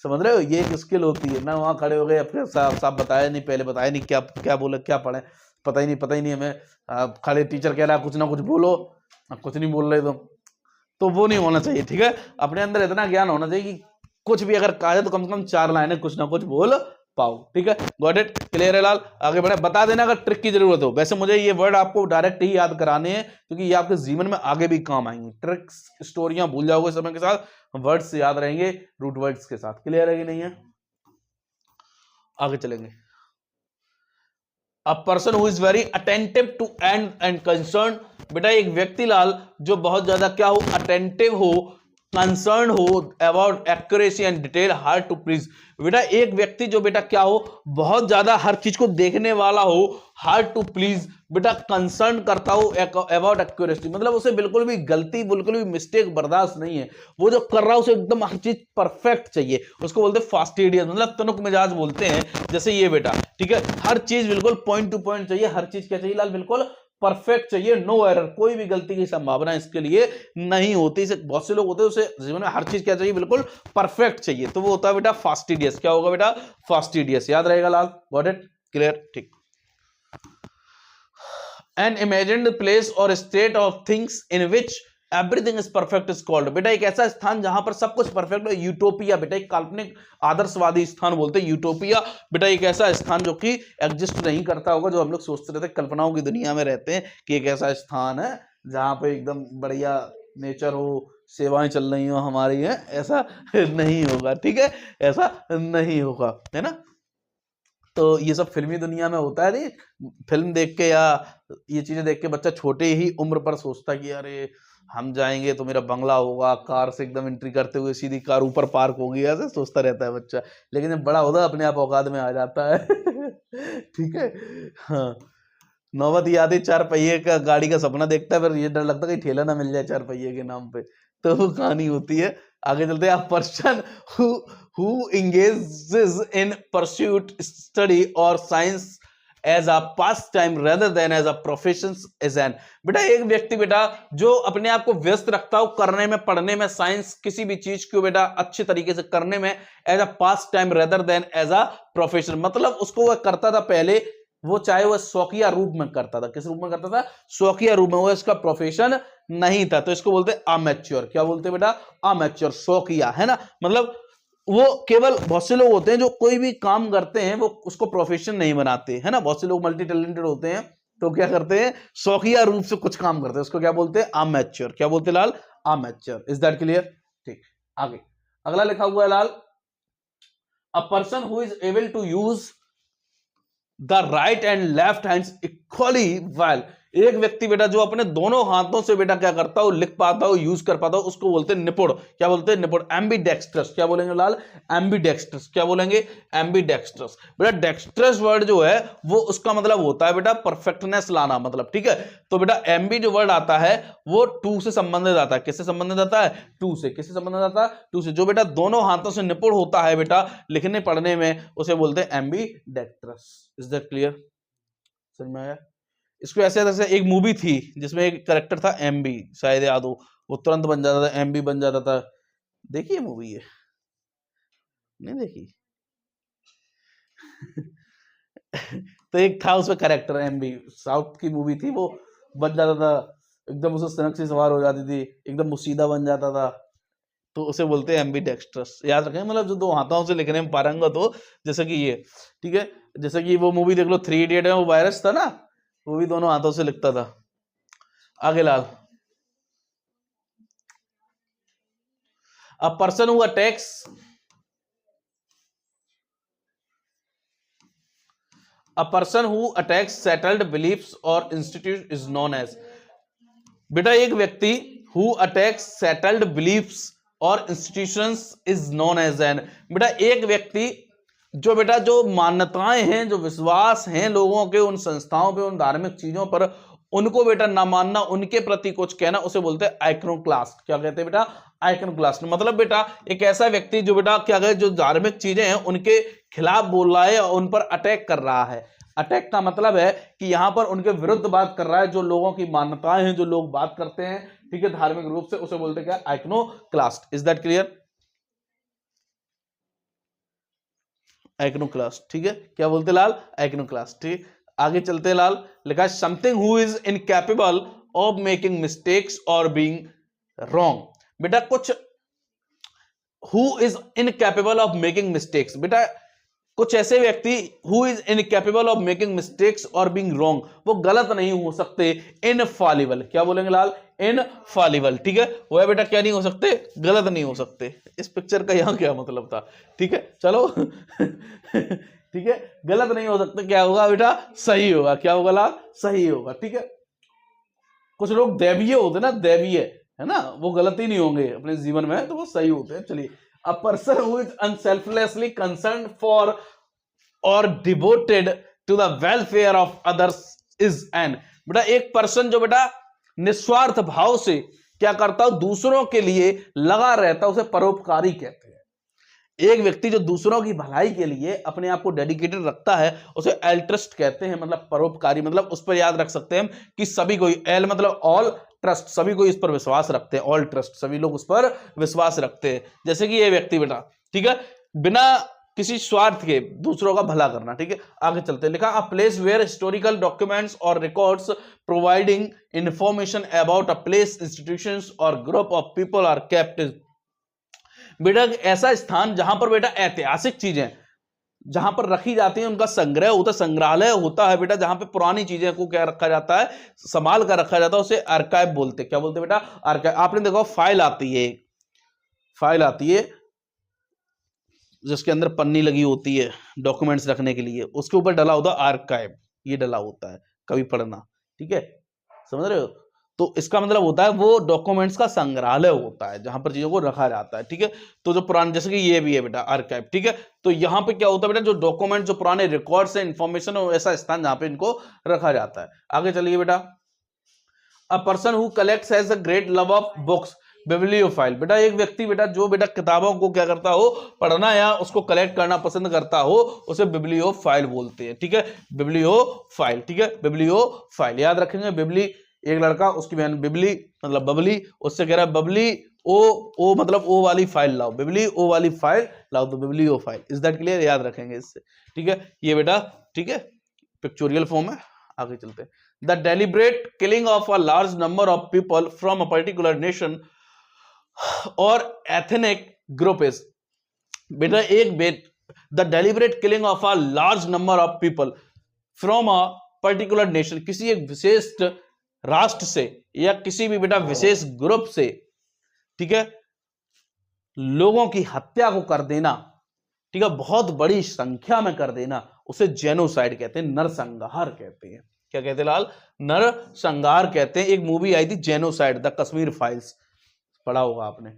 समझ रहे हो, ये एक स्किल होती है ना। वहाँ खड़े हो गए, अपने साहब बताया नहीं, पहले बताया नहीं, क्या क्या बोले, क्या पढ़े, पता ही नहीं हमें। खड़े टीचर कह रहा है कुछ ना कुछ बोलो, कुछ नहीं बोल रहे तो वो नहीं होना चाहिए। ठीक है, अपने अंदर इतना ज्ञान होना चाहिए कि कुछ भी अगर कहा जाए तो कम से कम 4 लाइनें कुछ ना कुछ बोल पाओ। ठीक है, गॉट इट, क्लियर है लाल। आगे बढ़े, बता देना अगर ट्रिक की जरूरत हो। वैसे मुझे ये वर्ड आपको डायरेक्ट ही याद कराने हैं क्योंकि ये आपके जीवन में आगे भी काम आएंगे। ट्रिक्स स्टोरियां भूल जाओगे समय के साथ, वर्ड्स याद रहेंगे रूट वर्ड्स के साथ। क्लियर है कि नहीं है? आगे चलेंगे। A person who is very attentive to and concern. बेटा एक व्यक्ति लाल जो बहुत ज्यादा क्या हो, अटेंटिव हो, कंसर्न हो about accuracy and detail, hard to please. बेटा एक व्यक्ति जो बेटा क्या हो, बहुत ज्यादा हर चीज को देखने वाला हो, हार्ड टू प्लीज, बेटा कंसर्न करता हो अबाउट एक्यूरेसी, मतलब उसे बिल्कुल भी गलती, बिल्कुल भी मिस्टेक बर्दाश्त नहीं है। वो जो कर रहा है उसे एकदम हर चीज परफेक्ट चाहिए। उसको बोलते हैं फास्टिडियस, मतलब तनुक मिजाज बोलते हैं। जैसे ये बेटा, ठीक है, हर चीज बिल्कुल पॉइंट टू पॉइंट चाहिए, हर चीज क्या चाहिए लाल, बिल्कुल परफेक्ट चाहिए, नो एरर, कोई भी गलती की संभावना इसके लिए नहीं होती। इसे बहुत से लोग होते हैं, उसे जीवन में हर चीज क्या चाहिए, बिल्कुल परफेक्ट चाहिए, तो वो होता है बेटा फास्टिडियस। क्या होगा बेटा? फास्टिडियस। याद रहेगा लाल, गॉट इट, क्लियर, ठीक। एन इमेजिन्ड प्लेस और state of things in which everything is perfect is called. बेटा एक ऐसा स्थान जहां पर सब कुछ परफेक्ट है, यूटोपिया। बेटा एक काल्पनिक आदर्शवादी स्थान बोलते हैं यूटोपिया। बेटा एक ऐसा स्थान जो कि एग्जिस्ट नहीं करता होगा, जो हम लोग सोचते रहते हैं, कल्पनाओं की दुनिया में रहते हैं कि एक ऐसा स्थान है जहां पे एकदम बढ़िया नेचर हो, सेवाएं चल रही हो हमारी, है, ऐसा नहीं होगा। ठीक है, ऐसा नहीं होगा, है ना। तो ये सब फिल्मी दुनिया में होता है। नहीं, फिल्म देख के या ये चीजें देख के बच्चा छोटे ही उम्र पर सोचता कि अरे हम जाएंगे तो मेरा बंगला होगा, कार से एकदम एंट्री करते हुए सीधी कार ऊपर पार्क होगी, ऐसे सोचता रहता है बच्चा। लेकिन जब बड़ा होता है अपने आप औकात में आ जाता है। ठीक है, हाँ, नौबत ये आती 4 पहिए का गाड़ी का सपना देखता है, फिर ये डर लगता है कि ठेला ना मिल जाए 4 पहिए के नाम पे। तो वो कहानी होती है। आगे चलते हैं। Person who engages in pursuit, study or science as a pastime rather than as a profession is an। बेटा एक व्यक्ति बेटा जो अपने आप को व्यस्त रखता हो करने में, पढ़ने में, साइंस किसी भी चीज को बेटा अच्छे तरीके से करने में, as a pastime rather than as a profession, मतलब उसको वह करता था पहले, वो चाहे वह शौकिया रूप में करता था। किस रूप में करता था? शौकिया रूप में, वो इसका प्रोफेशन नहीं था, तो इसको बोलते हैं अमैच्योर। क्या बोलते हैं बेटा? अमैच्योर, शौकिया, है ना। मतलब वो केवल, बहुत से लोग होते हैं जो कोई भी काम करते हैं वो उसको प्रोफेशन नहीं बनाते, है ना। बहुत से लोग मल्टी टैलेंटेड होते हैं तो क्या करते हैं, शौकिया रूप से कुछ काम करते हैं, उसको क्या बोलते हैं? अमैच्योर। क्या बोलते हैं लाल? अमैच्योर। Is that clear? ठीक, आगे अगला लिखा हुआ है लाल, a person who is able to use the right and left hands equally well. एक व्यक्ति बेटा जो अपने दोनों हाथों से बेटा क्या करता हो, लिख पाता हो, यूज कर पाता हो, उसको बोलते हैं निपुण। क्या बोलते हैं? निपुण। एम्बीडेक्स्ट्रस। क्या बोलेंगे लाल? एम्बीडेक्स्ट्रस। क्या बोलेंगे? एम्बीडेक्स्ट्रस। बेटा डेक्स्ट्रस वर्ड जो है वो उसका मतलब होता है बेटा परफेक्टनेस लाना, मतलब, ठीक है। तो बेटा एम्बी जो वर्ड आता है वो टू से संबंधित आता है। किससे संबंधित आता है? टू से। किससे संबंधित आता है? टू से। जो बेटा दोनों हाथों से निपुण होता है बेटा लिखने पढ़ने में, उसे बोलते हैं एम्बीडेक्स्ट्रस। Is that clear? समझ में आया? इसको ऐसे एक मूवी थी जिसमें एक करेक्टर था एमबी, शायद याद हो, वो तुरंत बन जाता था, एमबी बन जाता था। देखिए मूवी है, नहीं देखी? तो एक था उसमें करेक्टर एमबी, साउथ की मूवी थी, वो बन जाता था एकदम, उसे सनक से सवार हो जाती थी, एकदम वो सीधा बन जाता था, तो उसे बोलते हैं एम्बी डेक्स्ट्रस। याद रखें, मतलब जो दो हाथों से लिखने में पारंगत हो, जैसे कि ये, ठीक है। जैसे कि वो मूवी देख लो 3 इडियट में, वो वायरस था ना, वो भी दोनों हाथों से लिखता था। आगे लाल, a person who attacks A person who attacks settled beliefs or institutions is known as। बेटा एक व्यक्ति who attacks settled beliefs और institutions is known as an। बेटा एक व्यक्ति जो बेटा जो मान्यताएं हैं, जो विश्वास हैं लोगों के उन संस्थाओं पे, उन धार्मिक चीजों पर, उनको बेटा ना मानना, उनके प्रति कुछ कहना, उसे बोलते हैं आइकनोक्लास्ट। क्या कहते हैं बेटा? आइकनोक्लास्ट। मतलब बेटा एक ऐसा व्यक्ति जो बेटा क्या कहते, जो धार्मिक चीजें हैं उनके खिलाफ बोल रहा है और उन पर अटैक कर रहा है। अटैक का मतलब है कि यहां पर उनके विरुद्ध बात कर रहा है, जो लोगों की मान्यताएं हैं, जो लोग बात करते हैं, ठीक है, धार्मिक रूप से, उसे बोलते हैं क्या? Iconoclast. Is that clear? Iconoclast, ठीक है, क्या बोलते लाल, आइकनोक्लास्ट, ठीक। आगे चलते लाल, लिखा है something who is incapable of making mistakes और बीइंग रॉन्ग। बेटा कुछ who is incapable of making mistakes, बेटा कुछ ऐसे व्यक्ति who is incapable of making mistakes और बीइंग रॉन्ग, वो गलत नहीं हो सकते, इनफॉलिबल, क्या बोलेंगे लाल, इनफॉलिबल, ठीक है, वो है बेटा क्या नहीं हो सकते, गलत नहीं हो सकते। इस पिक्चर का यहां क्या मतलब था, ठीक है, चलो ठीक है, गलत नहीं हो सकते, क्या होगा बेटा, सही होगा, क्या होगा लाल, सही होगा, ठीक है। कुछ लोग दैवीय होते ना, दैवीय है ना, वो गलत ही नहीं होंगे अपने जीवन में, तो वो सही होते हैं। चलिए, a person who is unselfishly concerned for or devoted to the welfare of others is an, बेटा एक पर्सन जो बेटा निस्वार्थ भाव से क्या करता हो, दूसरों के लिए लगा रहता है, उसे परोपकारी कहते हैं। एक व्यक्ति जो दूसरों की भलाई के लिए अपने आप को डेडिकेटेड रखता है, उसे एल्ट्रस्ट कहते हैं, मतलब परोपकारी। मतलब उस पर याद रख सकते हैं कि सभी कोई, एल मतलब ऑल, ट्रस्ट सभी कोई इस पर विश्वास रखते हैं, ऑल ट्रस्ट सभी लोग उस पर विश्वास रखते हैं। जैसे कि ये व्यक्ति बेटा, ठीक है, बिना किसी स्वार्थ के दूसरों का भला करना, ठीक है। आगे चलते हैं, लिखा a place where historical documents और records providing information about a place, institutions और group of people are kept. बेटा ऐसा स्थान जहां पर बेटा ऐतिहासिक चीजें जहां पर रखी जाती है, उनका संग्रह होता है, संग्रहालय होता है बेटा, जहां पे पुरानी चीजें को क्या रखा जाता है, संभाल कर रखा जाता है, उसे आर्काइव बोलते हैं। क्या बोलते हैं बेटा, आर्काइव। आपने देखो फाइल आती है, फाइल आती है जिसके अंदर पन्नी लगी होती है डॉक्यूमेंट्स रखने के लिए, उसके ऊपर डला होता है आर्काइव, ये डला होता है, कभी पढ़ना, ठीक है, समझ रहे हो। तो इसका मतलब होता है वो डॉक्यूमेंट्स का संग्रहालय होता है जहां पर चीजों को रखा जाता है, ठीक है। तो जो पुराने, जैसे कि ये भी है बेटा आर्काइव, ठीक है। तो यहाँ पे क्या होता है बेटा, जो डॉक्यूमेंट, जो पुराने रिकॉर्ड्स है, इंफॉर्मेशन है, ऐसा स्थान जहां पे इनको रखा जाता है। आगे चलिए बेटा, a person who collects has a great love of books, bibliophile. बेटा एक व्यक्ति बेटा जो बेटा किताबों को क्या करता हो, पढ़ना या उसको कलेक्ट करना पसंद करता हो, उसे बिब्लियोफाइल बोलते हैं, ठीक है, बिब्लियोफाइल, ठीक है, बिब्लियोफाइल याद रखेंगे। बिब्ली एक लड़का, उसकी बहन बिबली मतलब बबली, उससे कह रहा है बबली ओ मतलब ओ वाली फाइल लाओ, बिबली ओ वाली फाइल लाओ, तो बिब्लियोफाइल। इज दैट क्लियर, याद रखेंगे इससे, ठीक है। ये बेटा ठीक है पिक्चोरियल फॉर्म है। आगे चलते हैं, the deliberate killing of a large number of people from a particular nation और एथनिक ग्रुप इज, बेटा the deliberate killing of a large number of people from a particular nation, किसी एक विशेष राष्ट्र से या किसी भी बेटा विशेष ग्रुप से, ठीक है, लोगों की हत्या को कर देना, ठीक है, बहुत बड़ी संख्या में कर देना, उसे जेनोसाइड कहते हैं, नरसंहार कहते हैं। क्या कहते हैं लाल, नरसंहार कहते हैं। एक मूवी आई थी जेनोसाइड, द कश्मीर फाइल्स, पढ़ा होगा आपने,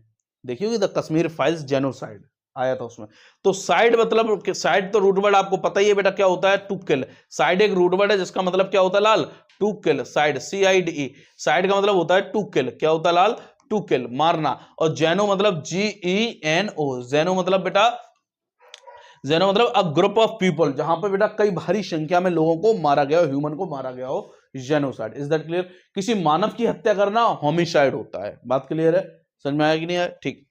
देखी होगी द कश्मीर फाइल्स, जेनोसाइड आया था उसमें। तो साइड मतलब, साइड तो रूट वर्ड आपको पता ही है बेटा क्या होता है, टू किल। साइड एक रूट वर्ड है जिसका मतलब क्या होता है लाल, to kill. Cide CIDE, cide का मतलब होता है टू किल। क्या होता है लाल, टू किल, मारना। और जेनो मतलब GENO, जेनो मतलब बेटा, जेनो मतलब अ ग्रुप ऑफ पीपल, जहां पर बेटा कई भारी संख्या में लोगों को मारा गया हो, ह्यूमन को मारा गया हो, जेनोसाइड। Is that clear. किसी मानव की हत्या करना होमिसाइड होता है। बात क्लियर है, समझ में आया कि नहीं आया, ठीक।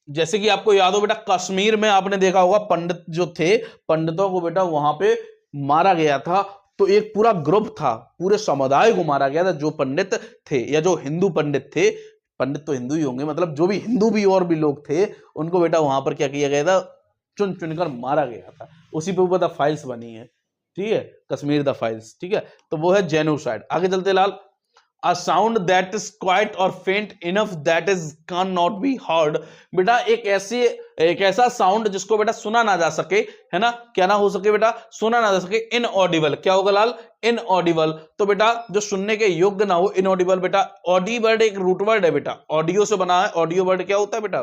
जैसे कि आपको याद हो बेटा, कश्मीर में आपने देखा होगा पंडित जो थे, पंडितों को बेटा वहां पे मारा गया था। तो एक पूरा ग्रुप था, पूरे समुदाय को मारा गया था, जो पंडित थे या जो हिंदू पंडित थे, पंडित तो हिंदू ही होंगे, मतलब जो भी हिंदू भी और भी लोग थे, उनको बेटा वहां पर क्या किया गया था, चुन चुनकर मारा गया था। उसी पे ऊपर द फाइल्स बनी है, ठीक है, कश्मीर द फाइल्स, ठीक है। तो वो है जेनोसाइड। आगे चलते लाल, a sound that is quiet or faint enough that is cannot be heard, बेटा एक ऐसा साउंड जिसको बेटा सुना ना जा सके, है ना, क्या ना हो सके बेटा, सुना ना जा सके, इनऑडिबल। क्या होगा लाल, इनऑडिबल। तो बेटा जो सुनने के योग्य ना हो, इनऑडिबल। बेटा ऑडी वर्ड एक रूट वर्ड है बेटा, ऑडियो से बना है। ऑडियो वर्ड क्या होता है बेटा,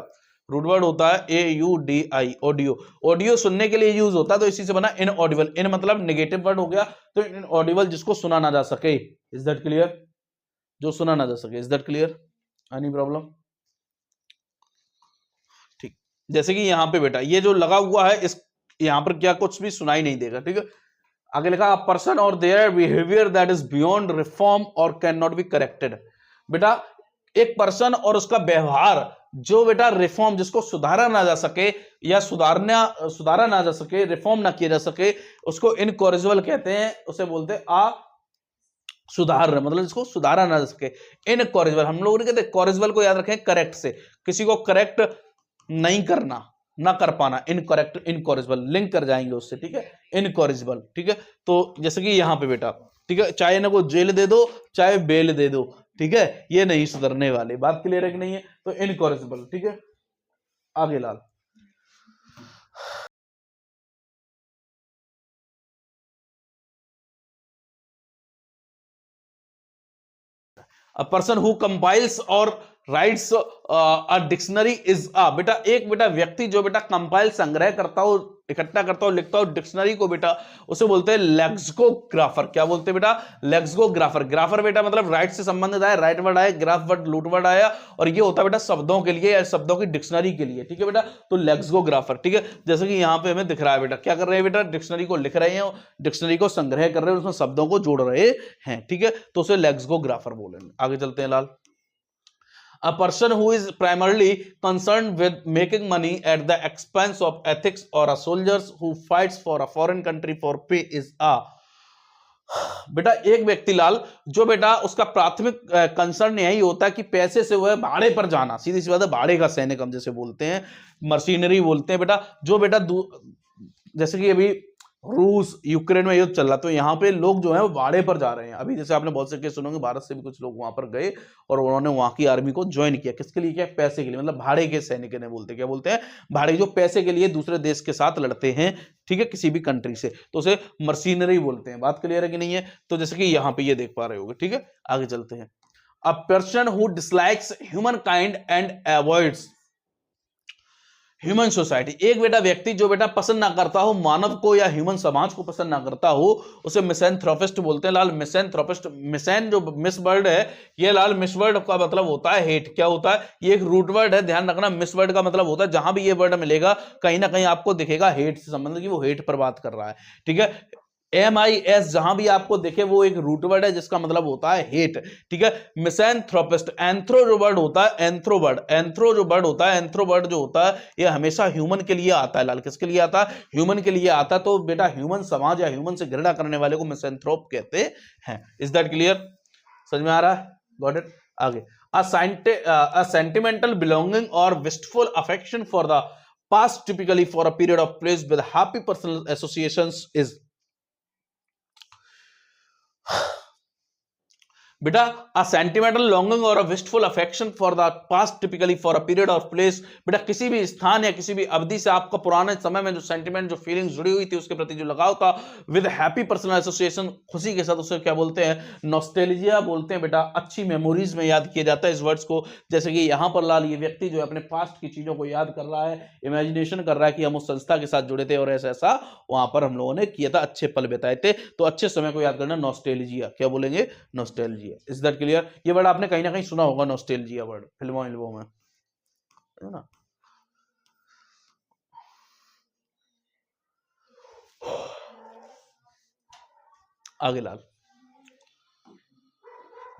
रूट वर्ड होता है AUDI, ऑडियो। ऑडियो सुनने के लिए यूज होता है, तो इसी से बना इनऑडिबल। इन मतलब नेगेटिव वर्ड हो गया, तो इनऑडिबल जिसको सुना ना जा सके। इज दैट क्लियर, जो सुना ना जा सके। Is that clear, any problem, ठीक। जैसे कि यहां पे बेटा ये जो लगा हुआ है, इस यहां पर क्या कुछ भी सुनाई नहीं देगा, ठीक है। आगे लिखा, अ पर्सन और their behaviour that is beyond reform और कैन नॉट बी करेक्टेड। बेटा एक पर्सन और उसका व्यवहार जो बेटा रिफॉर्म, जिसको सुधारा ना जा सके या सुधारा ना जा सके, रिफॉर्म ना किया जा सके, उसको इनकॉरिजिबल कहते हैं, उसे बोलते हैं सुधार, मतलब जिसको सुधारा ना जा सके, इनकॉरिजिबल। हम लोग नहीं कहते कॉरिजिबल को याद रखें करेक्ट से, किसी को करेक्ट नहीं करना, ना कर पाना, इनकरेक्ट, इनकॉरिजिबल, लिंक कर जाएंगे उससे, ठीक है, इनकॉरिजिबल, ठीक है। तो जैसे कि यहां पे बेटा, ठीक है, चाहे ना को जेल दे दो चाहे बेल दे दो, ठीक है, ये नहीं सुधरने वाले, बात क्लियर है कि नहीं है, तो इनकॉरिजिबल, ठीक है। आगे लाल, a person who compiles or writes a dictionary is a, बेटा एक बेटा व्यक्ति जो बेटा कंपाइल, संग्रह करता हो, इकट्ठा करता हो, लिखता हो डिक्शनरी को, बेटा उसे बोलते हैं लेक्सिकोग्राफर। क्या बोलते हैं बेटा? लेक्सिकोग्राफर। ग्राफर बेटा मतलब राइट से संबंधित आया, राइट वर्ड आया, ग्राफ वर्ड लूट वर्ड आया, और ये होता है बेटा शब्दों के लिए या शब्दों की डिक्शनरी के लिए, ठीक है बेटा, तो लेक्सिकोग्राफर, ठीक है। जैसे कि यहाँ पे हमें दिख रहा है बेटा, क्या कर रहे हैं बेटा, डिक्शनरी को लिख रहे हैं, डिक्शनरी को संग्रह कर रहे हैं, उसमें शब्दों को जोड़ रहे हैं, ठीक है, तो उसे लेक्सिकोग्राफर बोलेंगे। आगे चलते हैं लाल, a person who is primarily concerned with making money at the expense of ethics, or a soldier who fights for a foreign country for pay is a, बेटा एक व्यक्ति लाल जो बेटा उसका प्राथमिक कंसर्न यही होता है कि पैसे से वह भाड़े पर जाना, सीधी सी बात है, भाड़े का सैनिक हम जैसे बोलते हैं, मशीनरी बोलते हैं बेटा, जो बेटा जैसे कि अभी रूस यूक्रेन में युद्ध चल रहा, तो यहाँ पे लोग जो है वो भाड़े पर जा रहे हैं। अभी जैसे आपने बहुत से केस सुनोगे, भारत से भी कुछ लोग वहां पर गए और उन्होंने वहां की आर्मी को ज्वाइन किया, किसके लिए किया? पैसे के लिए, मतलब भाड़े के सैनिक ने बोलते, क्या बोलते हैं? भाड़े, जो पैसे के लिए दूसरे देश के साथ लड़ते हैं, ठीक है, किसी भी कंट्री से, तो उसे मशीनरी बोलते हैं। बात क्लियर है कि नहीं है? तो जैसे कि यहाँ पे ये देख पा रहे होगे, ठीक है। आगे चलते हैं, a person who dislikes human kind and avoids human society, एक बेटा व्यक्ति जो बेटा पसंद ना करता हो मानव को या ह्यूमन समाज को पसंद ना करता हो, उसे मिसैंथ्रोपिस्ट बोलते हैं लाल। मिसैंथ्रोपिस्ट, मिसैन जो मिस वर्ड है, ये लाल मिस वर्ड का मतलब होता है हेट। क्या होता है? ये एक रूट वर्ड है, ध्यान रखना। मिस वर्ड का मतलब होता है जहां भी ये वर्ड मिलेगा कहीं ना कहीं आपको दिखेगा हेट से संबंधित, कि वो हेट पर बात कर रहा है, ठीक है। MIS जहां भी आपको दिखे वो एक रूट वर्ड है जिसका मतलब होता है हेट, ठीक है। मिसैंथ्रोपिस्ट, एंथ्रो जो वर्ड होता है, एंथ्रो वर्ड, एंथ्रो जो वर्ड होता है, एंथ्रो वर्ड जो होता है, ये हमेशा ह्यूमन के लिए आता है लाल। किसके लिए आता है? ह्यूमन के लिए आता है। तो बेटा ह्यूमन समाज या ह्यूमन से घृणा करने वाले को मिसैंथ्रोप कहते हैं। Is that clear? समझ में आ रहा है? Got it? आगे, a sentimental belonging or wistful affection for the past, typically for a period of place with happy personal associations is, बेटा अ सेंटिमेंटल लॉन्गिंग और a wistful affection for the past, typically for a period of place, बेटा किसी भी स्थान या किसी भी अवधि से आपका पुराने समय में जो सेंटिमेंट, जो फीलिंग्स जुड़ी हुई थी, उसके प्रति जो लगाव था, विद हैप्पी पर्सनल एसोसिएशन, खुशी के साथ, उसे क्या बोलते हैं? नॉस्टैल्जिया बोलते हैं बेटा। अच्छी मेमोरीज में याद किया जाता है इस वर्ड्स को। जैसे कि यहां पर लाल ये व्यक्ति जो है अपने पास्ट की चीजों को याद कर रहा है, इमेजिनेशन कर रहा है कि हम उस संस्था के साथ जुड़े थे और ऐसा ऐसा वहां पर हम लोगों ने किया था, अच्छे पल बिताए थे। तो अच्छे समय को याद करना, नॉस्टैल्जिया। क्या बोलेंगे? नॉस्टैल्जिया। Is that clear? ये वर्ड आपने कहीं ना कहीं सुना होगा, नॉस्टैल्जिया वर्ड, फिल्मों में, है ना। आगे लाल,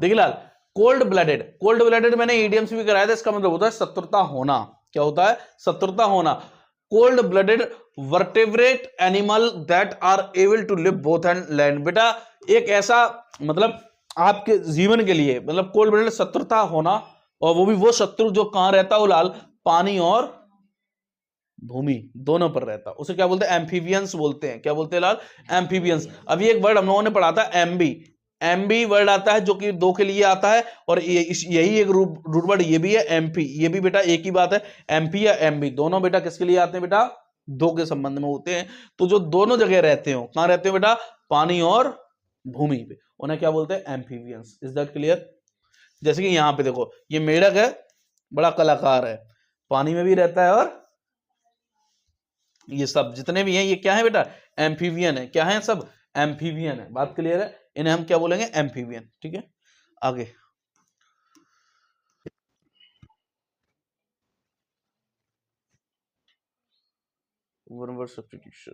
देखिए लाल, कोल्ड ब्लडेड, कोल्ड ब्लडेड मैंने ईडीएम से भी कराया था, इसका मतलब होता है शत्रुता होना। क्या होता है? शत्रुता होना। Cold blooded vertebrate animal that are able to live both and land, बेटा एक ऐसा मतलब आपके जीवन के लिए, मतलब कोल्ड ब्लडेड शत्रुता होना, और वो भी वो शत्रु जो कहां रहता हो लाल? पानी और भूमि दोनों पर रहता, उसे क्या बोलते हैं? एम्फीबियंस बोलते हैं। क्या बोलते हैं लाल? एम्फीबियंस। अभी एक वर्ड हम लोगों ने पढ़ा था, एमबी, एमबी वर्ड आता है जो कि दो के लिए आता है, और यही एक रूट वर्ड ये भी है, एमपी, ये भी बेटा एक ही बात है, एमपी या एमबी दोनों बेटा किसके लिए आते हैं? बेटा दो के संबंध में होते हैं। तो जो दोनों जगह रहते हो, कहां रहते हो बेटा? पानी और भूमि पे, उन्हें क्या बोलते हैं? एम्फीबियंस। Is that clear? जैसे कि यहां पे देखो, ये मेढक है, बड़ा कलाकार है, पानी में भी रहता है, और ये सब जितने भी हैं ये क्या है बेटा? एम्फीबियन है। क्या है? सब एम्फीबियन है। बात क्लियर है? इन्हें हम क्या बोलेंगे? एम्फीबियन, ठीक है। आगे, वन वर्ड सब्स्टिट्यूशन,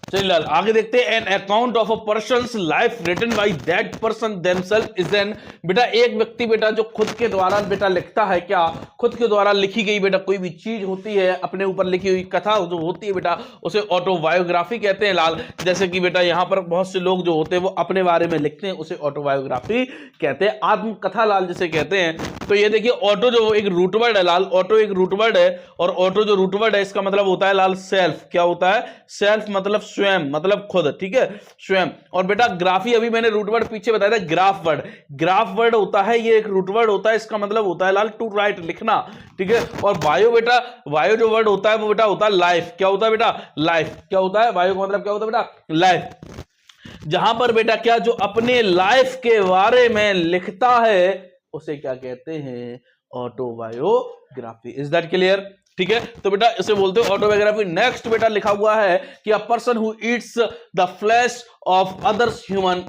चलिए लाल आगे देखते हैं। An account of a person's life written by that person themselves is an, बेटा एक व्यक्ति बेटा जो खुद के द्वारा बेटा लिखता है, क्या खुद के द्वारा लिखी गई बेटा कोई भी चीज होती है, अपने ऊपर लिखी हुई कथा जो होती है बेटा उसे ऑटोबायोग्राफी कहते हैं लाल। जैसे कि बेटा यहाँ पर बहुत से लोग जो होते हैं वो अपने बारे में लिखते हैं, उसे ऑटोबायोग्राफी कहते हैं, आत्मकथा लाल जिसे कहते हैं। तो ये देखिए ऑटो जो एक रूट वर्ड है लाल, ऑटो एक रूट वर्ड है, और ऑटो जो रूट वर्ड है इसका मतलब होता है लाल सेल्फ। क्या होता है? सेल्फ मतलब स्वयं, मतलब खुद, ठीक है, स्वयं। और बेटा ग्राफी अभी मैंने रूट वर्ड पीछे बताया था, ग्राफ वर्ड, ग्राफ वर्ड होता है, ये एक रूट वर्ड होता है, इसका मतलब होता है लाल टू राइट, लिखना, ठीक है। और बायो बेटा, बायो जो वर्ड होता है वो बेटा होता है लाइफ। क्या होता है बेटा? लाइफ। क्या होता है? बायो का मतलब क्या होता है बेटा? लाइफ। जहां पर बेटा क्या जो अपने लाइफ के बारे में लिखता है उसे क्या कहते हैं? ऑटोबायोग्राफी। Is that clear? ठीक है, तो बेटा इसे बोलते हैं ऑटोबायोग्राफी। नेक्स्ट बेटा लिखा हुआ है कि अ person who eats the flash of others human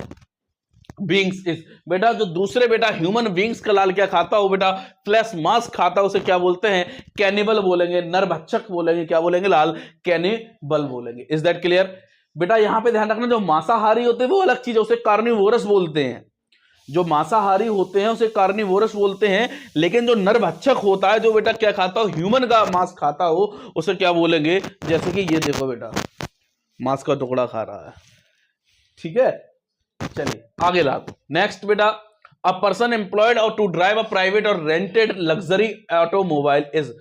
beings is, बेटा जो दूसरे बेटा ह्यूमन बींग्स का लाल क्या खाता हो बेटा? फ्लैश मांस खाता हो, उसे क्या बोलते हैं? कैनिबल बोलेंगे, नरभक्षक बोलेंगे, क्या बोलेंगे लाल? कैनिबल बोलेंगे। Is that clear? बेटा यहां पे ध्यान रखना, जो मांसाहारी होते हैं वो अलग चीज है, उसे कार्निवोरस बोलते हैं। जो मांसाहारी होते हैं उसे कार्निवोरस बोलते हैं, लेकिन जो नरभक्षक होता है, जो बेटा क्या खाता हो? ह्यूमन का मांस खाता हो, उसे क्या बोलेंगे? जैसे कि ये देखो बेटा मांस का टुकड़ा खा रहा है, ठीक है। चलिए आगे ला। नेक्स्ट बेटा, अ पर्सन एम्प्लॉयड और टू ड्राइव अ प्राइवेट और रेंटेड लग्जरी ऑटोमोबाइल इज,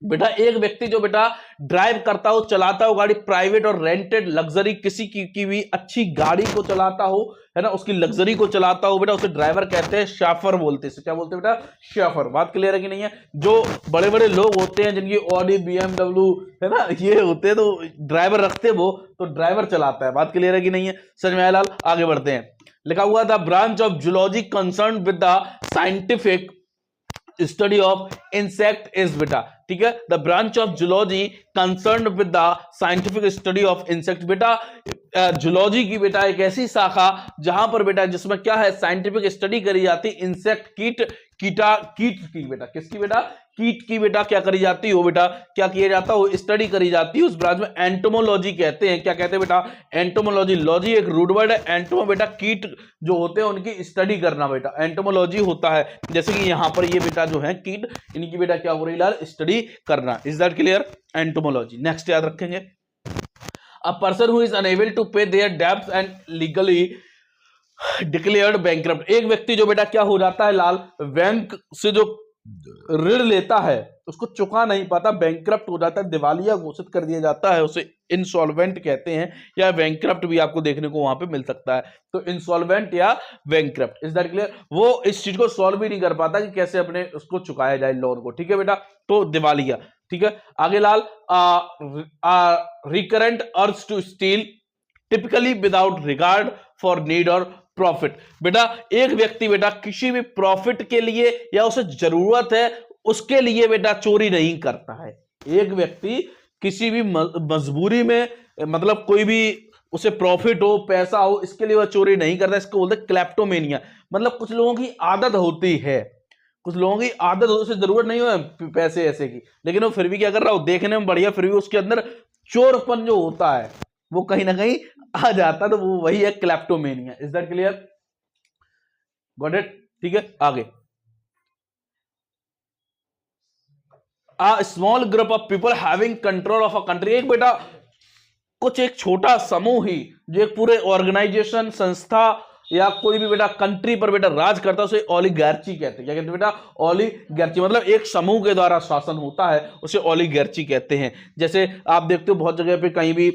बेटा एक व्यक्ति जो बेटा ड्राइव करता हो, चलाता हो गाड़ी, प्राइवेट और रेंटेड लग्जरी किसी की भी अच्छी गाड़ी को चलाता हो, है ना, उसकी लग्जरी को चलाता हो बेटा, उसे ड्राइवर कहते हैं, शाफर बोलते हैं। क्या बोलते हैं बेटा? शाफर। बात क्लियर है कि नहीं है? जो बड़े बड़े लोग होते हैं जिनकी ऑडी BMW है ना ये होते हैं, तो ड्राइवर रखते हैं वो, तो ड्राइवर चलाता है। बात क्लियर है कि नहीं है? समझ में आया लाल? आगे बढ़ते हैं। लिखा हुआ था branch of zoology concern with the scientific study of insect is, बेटा ठीक है, the branch of zoology concern with the scientific study of insect. बेटा जूलॉजी की बेटा एक ऐसी शाखा जहां पर बेटा जिसमें क्या है? साइंटिफिक स्टडी करी जाती, इंसेक्ट कीट की बेटा, किसकी बेटा? कीट की बेटा क्या करी जाती हो बेटा? क्या किया जाता हो? स्टडी करी जाती है। उस ब्रांच में एंटोमोलॉजी कहते हैं। क्या कहते हैं बेटा? एंटोमोलॉजी। लॉजी एक रूट वर्ड है, एंटोमो बेटा कीट जो होते हैं उनकी स्टडी करना बेटा, एंटोमोलॉजी होता है। जैसे कि यहां पर ये बेटा जो है कीट, इनकी बेटा क्या हो रही है? स्टडी करना। Is that clear? Entomology. Next याद रखेंगे, a person who is unable to pay their debts and legally declared bankrupt. एक व्यक्ति जो बेटा क्या हो जाता है लाल? बैंक से जो ऋण लेता है उसको चुका नहीं पाता, बैंकक्रप्ट हो जाता है, दिवालिया घोषित कर दिया जाता है, उसे इंसॉल्वेंट कहते हैं, या बैंकक्रप्ट भी आपको देखने को वहां पे मिल सकता है। तो इंसॉल्वेंट या बैंकक्रप्ट। Is that clear? वो इस चीज को सॉल्व भी नहीं कर पाता कि कैसे अपने उसको चुकाया जाए लोन को, ठीक है बेटा, तो दिवालिया। ठीक है, आगे लाल, recurrent urge to steal typically without regard for need और प्रॉफिट। बेटा एक व्यक्ति बेटा किसी भी प्रॉफिट के लिए या उसे जरूरत है उसके लिए बेटा चोरी नहीं करता है। एक व्यक्ति किसी भी मजबूरी में, मतलब कोई भी उसे प्रॉफिट हो, पैसा हो, इसके लिए वह चोरी नहीं करता, इसको बोलते हैं क्लेप्टोमेनिया। मतलब कुछ लोगों की आदत होती है, कुछ लोगों की आदत होती है, उसे जरूरत नहीं हो पैसे ऐसे की, लेकिन वो फिर भी क्या कर रहा हो? देखने में बढ़िया, फिर भी उसके अंदर चोरपन जो होता है वो कहीं ना कहीं आ जाता है, तो वो वही है kleptomania. Is that clear? Got it? ठीक है, आगे, a small group of people having control of a country। एक बेटा कुछ एक छोटा समूह ही जो एक पूरे ऑर्गेनाइजेशन, संस्था या कोई भी बेटा कंट्री पर बेटा राज करता है उसे ओलिगार्ची कहते हैं। क्या कहते हैं बेटा? ओलिगार्ची। मतलब एक समूह के द्वारा शासन होता है उसे ओलिगार्ची कहते हैं। जैसे आप देखते हो बहुत जगह पे कहीं भी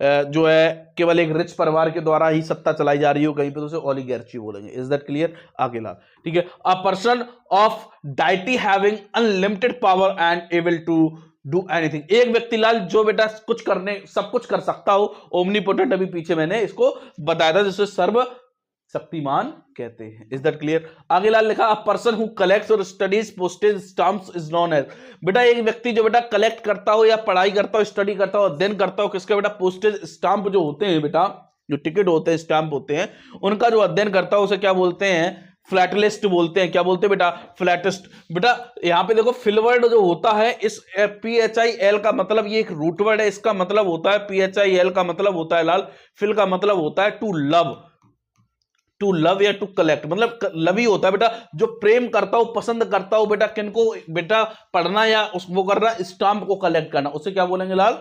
जो है केवल एक रिच परिवार के द्वारा ही सत्ता चलाई जा रही हो कहीं पे, तो उसे ओलिगार्ची बोलेंगे। Is that clear? आगे ला। ठीक है, a person of deity having unlimited power and able to do anything. एक व्यक्ति लाल जो बेटा कुछ करने, सब कुछ कर सकता हो, ओमनीपोटेंट, अभी पीछे मैंने इसको बताया था, जिसे सर्व शक्तिमान कहते हैं। Is that clear? आगे लाल लिखा, a person who collects or studies postage stamps is known as. बेटा एक व्यक्ति जो बेटा कलेक्ट करता हो या पढ़ाई करता हो, स्टडी करता हो, अध्ययन करता हो, किसका बेटा? पोस्टेज स्टैम्प जो होते हैं बेटा, जो टिकट होते हैं, स्टैम्प होते हैं, उनका जो अध्ययन करता हो उसे क्या बोलते हैं? फ्लैटलिस्ट बोलते हैं। क्या बोलते हैं बेटा? फ्लैटिस्ट। बेटा यहां पे देखो फिल वर्ड जो होता है, इस PHIL का मतलब, ये एक रूट वर्ड है, इसका मतलब होता है PHIL का मतलब होता है लाल, फिल का मतलब होता है टू लव, टू लव या टू कलेक्ट, मतलब लव ही होता है बेटा, जो प्रेम करता हो, पसंद करता हो बेटा, किनको बेटा पढ़ना या वो करना, स्टाम्प को कलेक्ट करना, उसे क्या बोलेंगे लाल?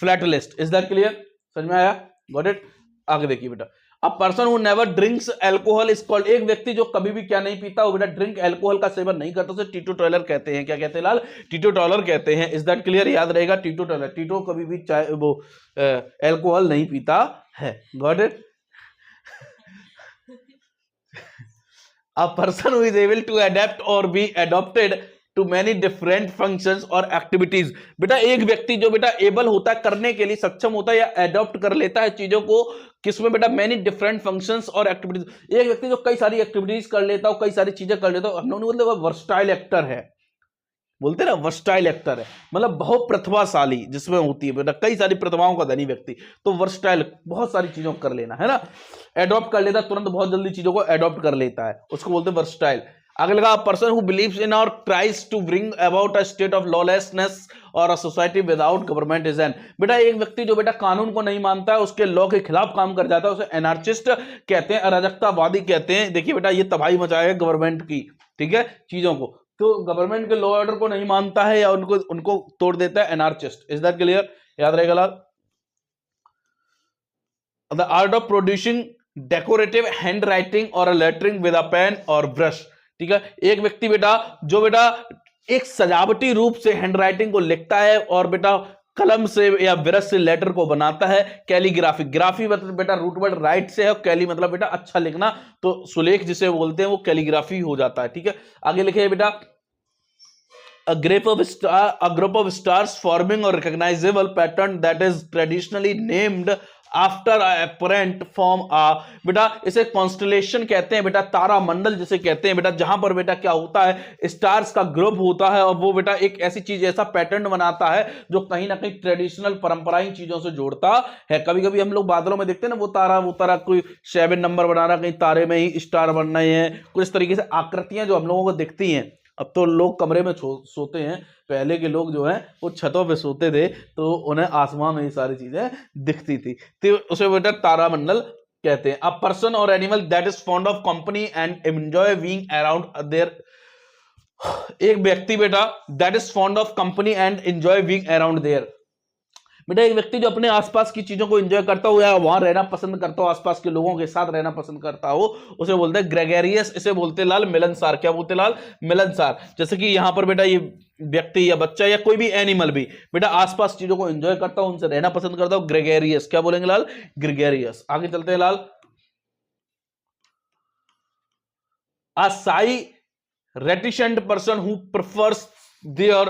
फ्लैटलिस्ट। Is that clear? समझ में आया? Got it? आगे देखिए बेटा, a person who never drinks alcohol is called, एक व्यक्ति जो कभी भी क्या नहीं पीता, वो बेटा ड्रिंक अल्कोहल का सेवन नहीं करता, उसे टीटो टॉयलर कहते हैं। क्या कहते हैं लाल? टीटो टॉयलर कहते हैं। Is that clear? याद रहेगा, टीटो टॉयलर, टीटो कभी भी चाय वो अल्कोहल नहीं पीता है। Got it? A person who is able to adapt or be adopted to many different functions or activities, बेटा एक व्यक्ति जो बेटा एबल होता है, करने के लिए सक्षम होता है या एडॉप्ट कर लेता है चीजों को, किसमें बेटा? मैनी डिफरेंट फंक्शंस और एक्टिविटीज। एक व्यक्ति जो कई सारी एक्टिविटीज कर लेता हो, कई सारी चीजें कर लेता हो, हम लोग नहीं बोलते वो वर्सटाइल एक्टर है, बोलते ना वर्सटाइल एक्टर है, मतलब बहुत प्रतिभाशाली जिसमें होती है बेटा, कई सारी प्रतिभाओं का धनी व्यक्ति, तो वर्सटाइल, बहुत सारी चीजों को कर लेना है ना, एडॉप्ट कर लेता, तुरंत बहुत जल्दी चीजों को एडॉप्ट कर लेता है, उसको बोलते हैं वर्सटाइल। आगे लगा, पर्सन हु बिलीव्स इन और tries to bring about a state of lawlessness और a society without government is an, बेटा एक व्यक्ति जो बेटा कानून को नहीं मानता है, उसके लॉ के खिलाफ काम कर जाता है, उसे एनार्चिस्ट कहते हैं, अराजकतावादी कहते हैं। देखिए बेटा ये तबाही मचाएगा गवर्नमेंट की, ठीक है, चीजों को, तो गवर्नमेंट के लॉ ऑर्डर को नहीं मानता है या उनको तोड़ देता है, एनार्चिस्ट। Is that clear? याद रहेगा लाल। The art of producing decorative hand writing और लेटरिंग विद अ पेन और ब्रश, ठीक है, एक व्यक्ति बेटा जो बेटा एक सजावटी रूप से हैंड राइटिंग को लिखता है और बेटा कलम से या ब्रश से लेटर को बनाता है। कैलीग्राफी, ग्राफी मतलब बेटा रूट वर्ड राइट से है, और कैली मतलब बेटा अच्छा लिखना, तो सुलेख जिसे बोलते हैं वो कैलीग्राफी हो जाता है, ठीक है। आगे लिखे बेटा, a group of stars forming a recognizable pattern that is traditionally named after apparent form बेटा इसे कॉन्स्टलेशन कहते हैं बेटा, तारा मंडल जिसे कहते हैं बेटा, जहां पर बेटा क्या होता है, स्टार्स का ग्रुप होता है और वो बेटा एक ऐसी चीज, ऐसा पैटर्न बनाता है जो कहीं ना कहीं ट्रेडिशनल परंपराई चीजों से जोड़ता है। कभी कभी हम लोग बादलों में देखते हैं ना, वो तारा कोई 7 नंबर बना रहा, कहीं तारे में ही स्टार बन रहे हैं, कुछ इस तरीके से आकृतियां जो हम लोगों को दिखती हैं। अब तो लोग कमरे में सोते हैं, पहले के लोग जो हैं वो छतों पे सोते थे, तो उन्हें आसमान में ये सारी चीजें दिखती थी, तो उसे बेटा तारामंडल कहते हैं। A person or animal that is fond of company and enjoy being around their, एक व्यक्ति बेटा that is fond of company and enjoy being around their, बेटा एक व्यक्ति जो अपने आसपास की चीजों को एंजॉय करता हो या वहां रहना पसंद करता हो, आसपास के लोगों के साथ रहना पसंद करता हो, उसे बोलते हैं ग्रेगेरियस, इसे बोलते हैं लाल मिलनसार। क्या बोलते हैं लाल? मिलनसार। जैसे कि यहां पर बेटा ये व्यक्ति या बच्चा या कोई भी एनिमल भी बेटा आसपास चीजों को एंजॉय करता हो, उनसे रहना पसंद करता हो, ग्रेगेरियस। क्या बोलेंगे लाल? ग्रेगेरियस। आगे चलते हैं लाल। A shy, reticent person who prefers their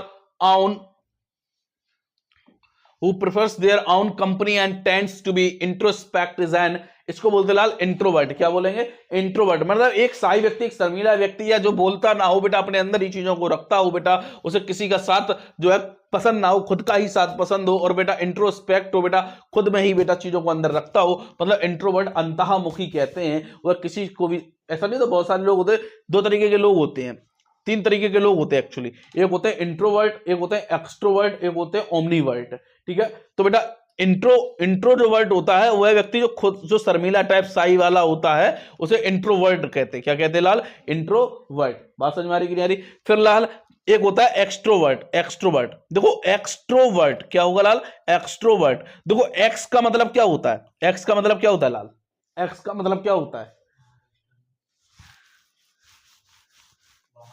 own company and tends to be introspect is an, इसको बोलते लाल इंट्रोवर्ट। क्या बोलेंगे? इंट्रोवर्ट मतलब एक साई व्यक्ति, एक शर्मीला व्यक्ति या जो बोलता ना हो बेटा, अपने अंदर ही चीजों को रखता हो बेटा, उसे किसी का साथ जो है पसंद ना हो, खुद का ही साथ पसंद हो, और बेटा इंट्रोस्पेक्ट हो बेटा, खुद में ही बेटा चीजों को अंदर रखता हो, मतलब इंट्रोवर्ट अंतःमुखी कहते हैं। वह किसी को भी ऐसा नहीं, तो बहुत सारे लोग होते हैं, 2 तरीके के लोग होते हैं, 3 तरीके के लोग होते हैं एक्चुअली, एक होते हैं इंट्रोवर्ट, एक होते हैं एक्सट्रोवर्ट, एक होते हैं ओमनीवर्ट, ठीक है। तो बेटा इंट्रोवर्ट होता है वह व्यक्ति जो खुद जो शर्मीला टाइप साई वाला होता है, उसे इंट्रोवर्ट कहते हैं। क्या कहते हैं लाल? इंट्रोवर्ट। बात समझ में आ रही कि नहीं आ रही? फिर लाल एक होता है एक्सट्रोवर्ट। एक्सट्रोवर्ट देखो, एक्सट्रोवर्ट क्या होगा लाल? एक्सट्रोवर्ट। देखो एक्स का मतलब क्या होता है? एक्स का मतलब क्या होता है लाल? एक्स का मतलब क्या होता है?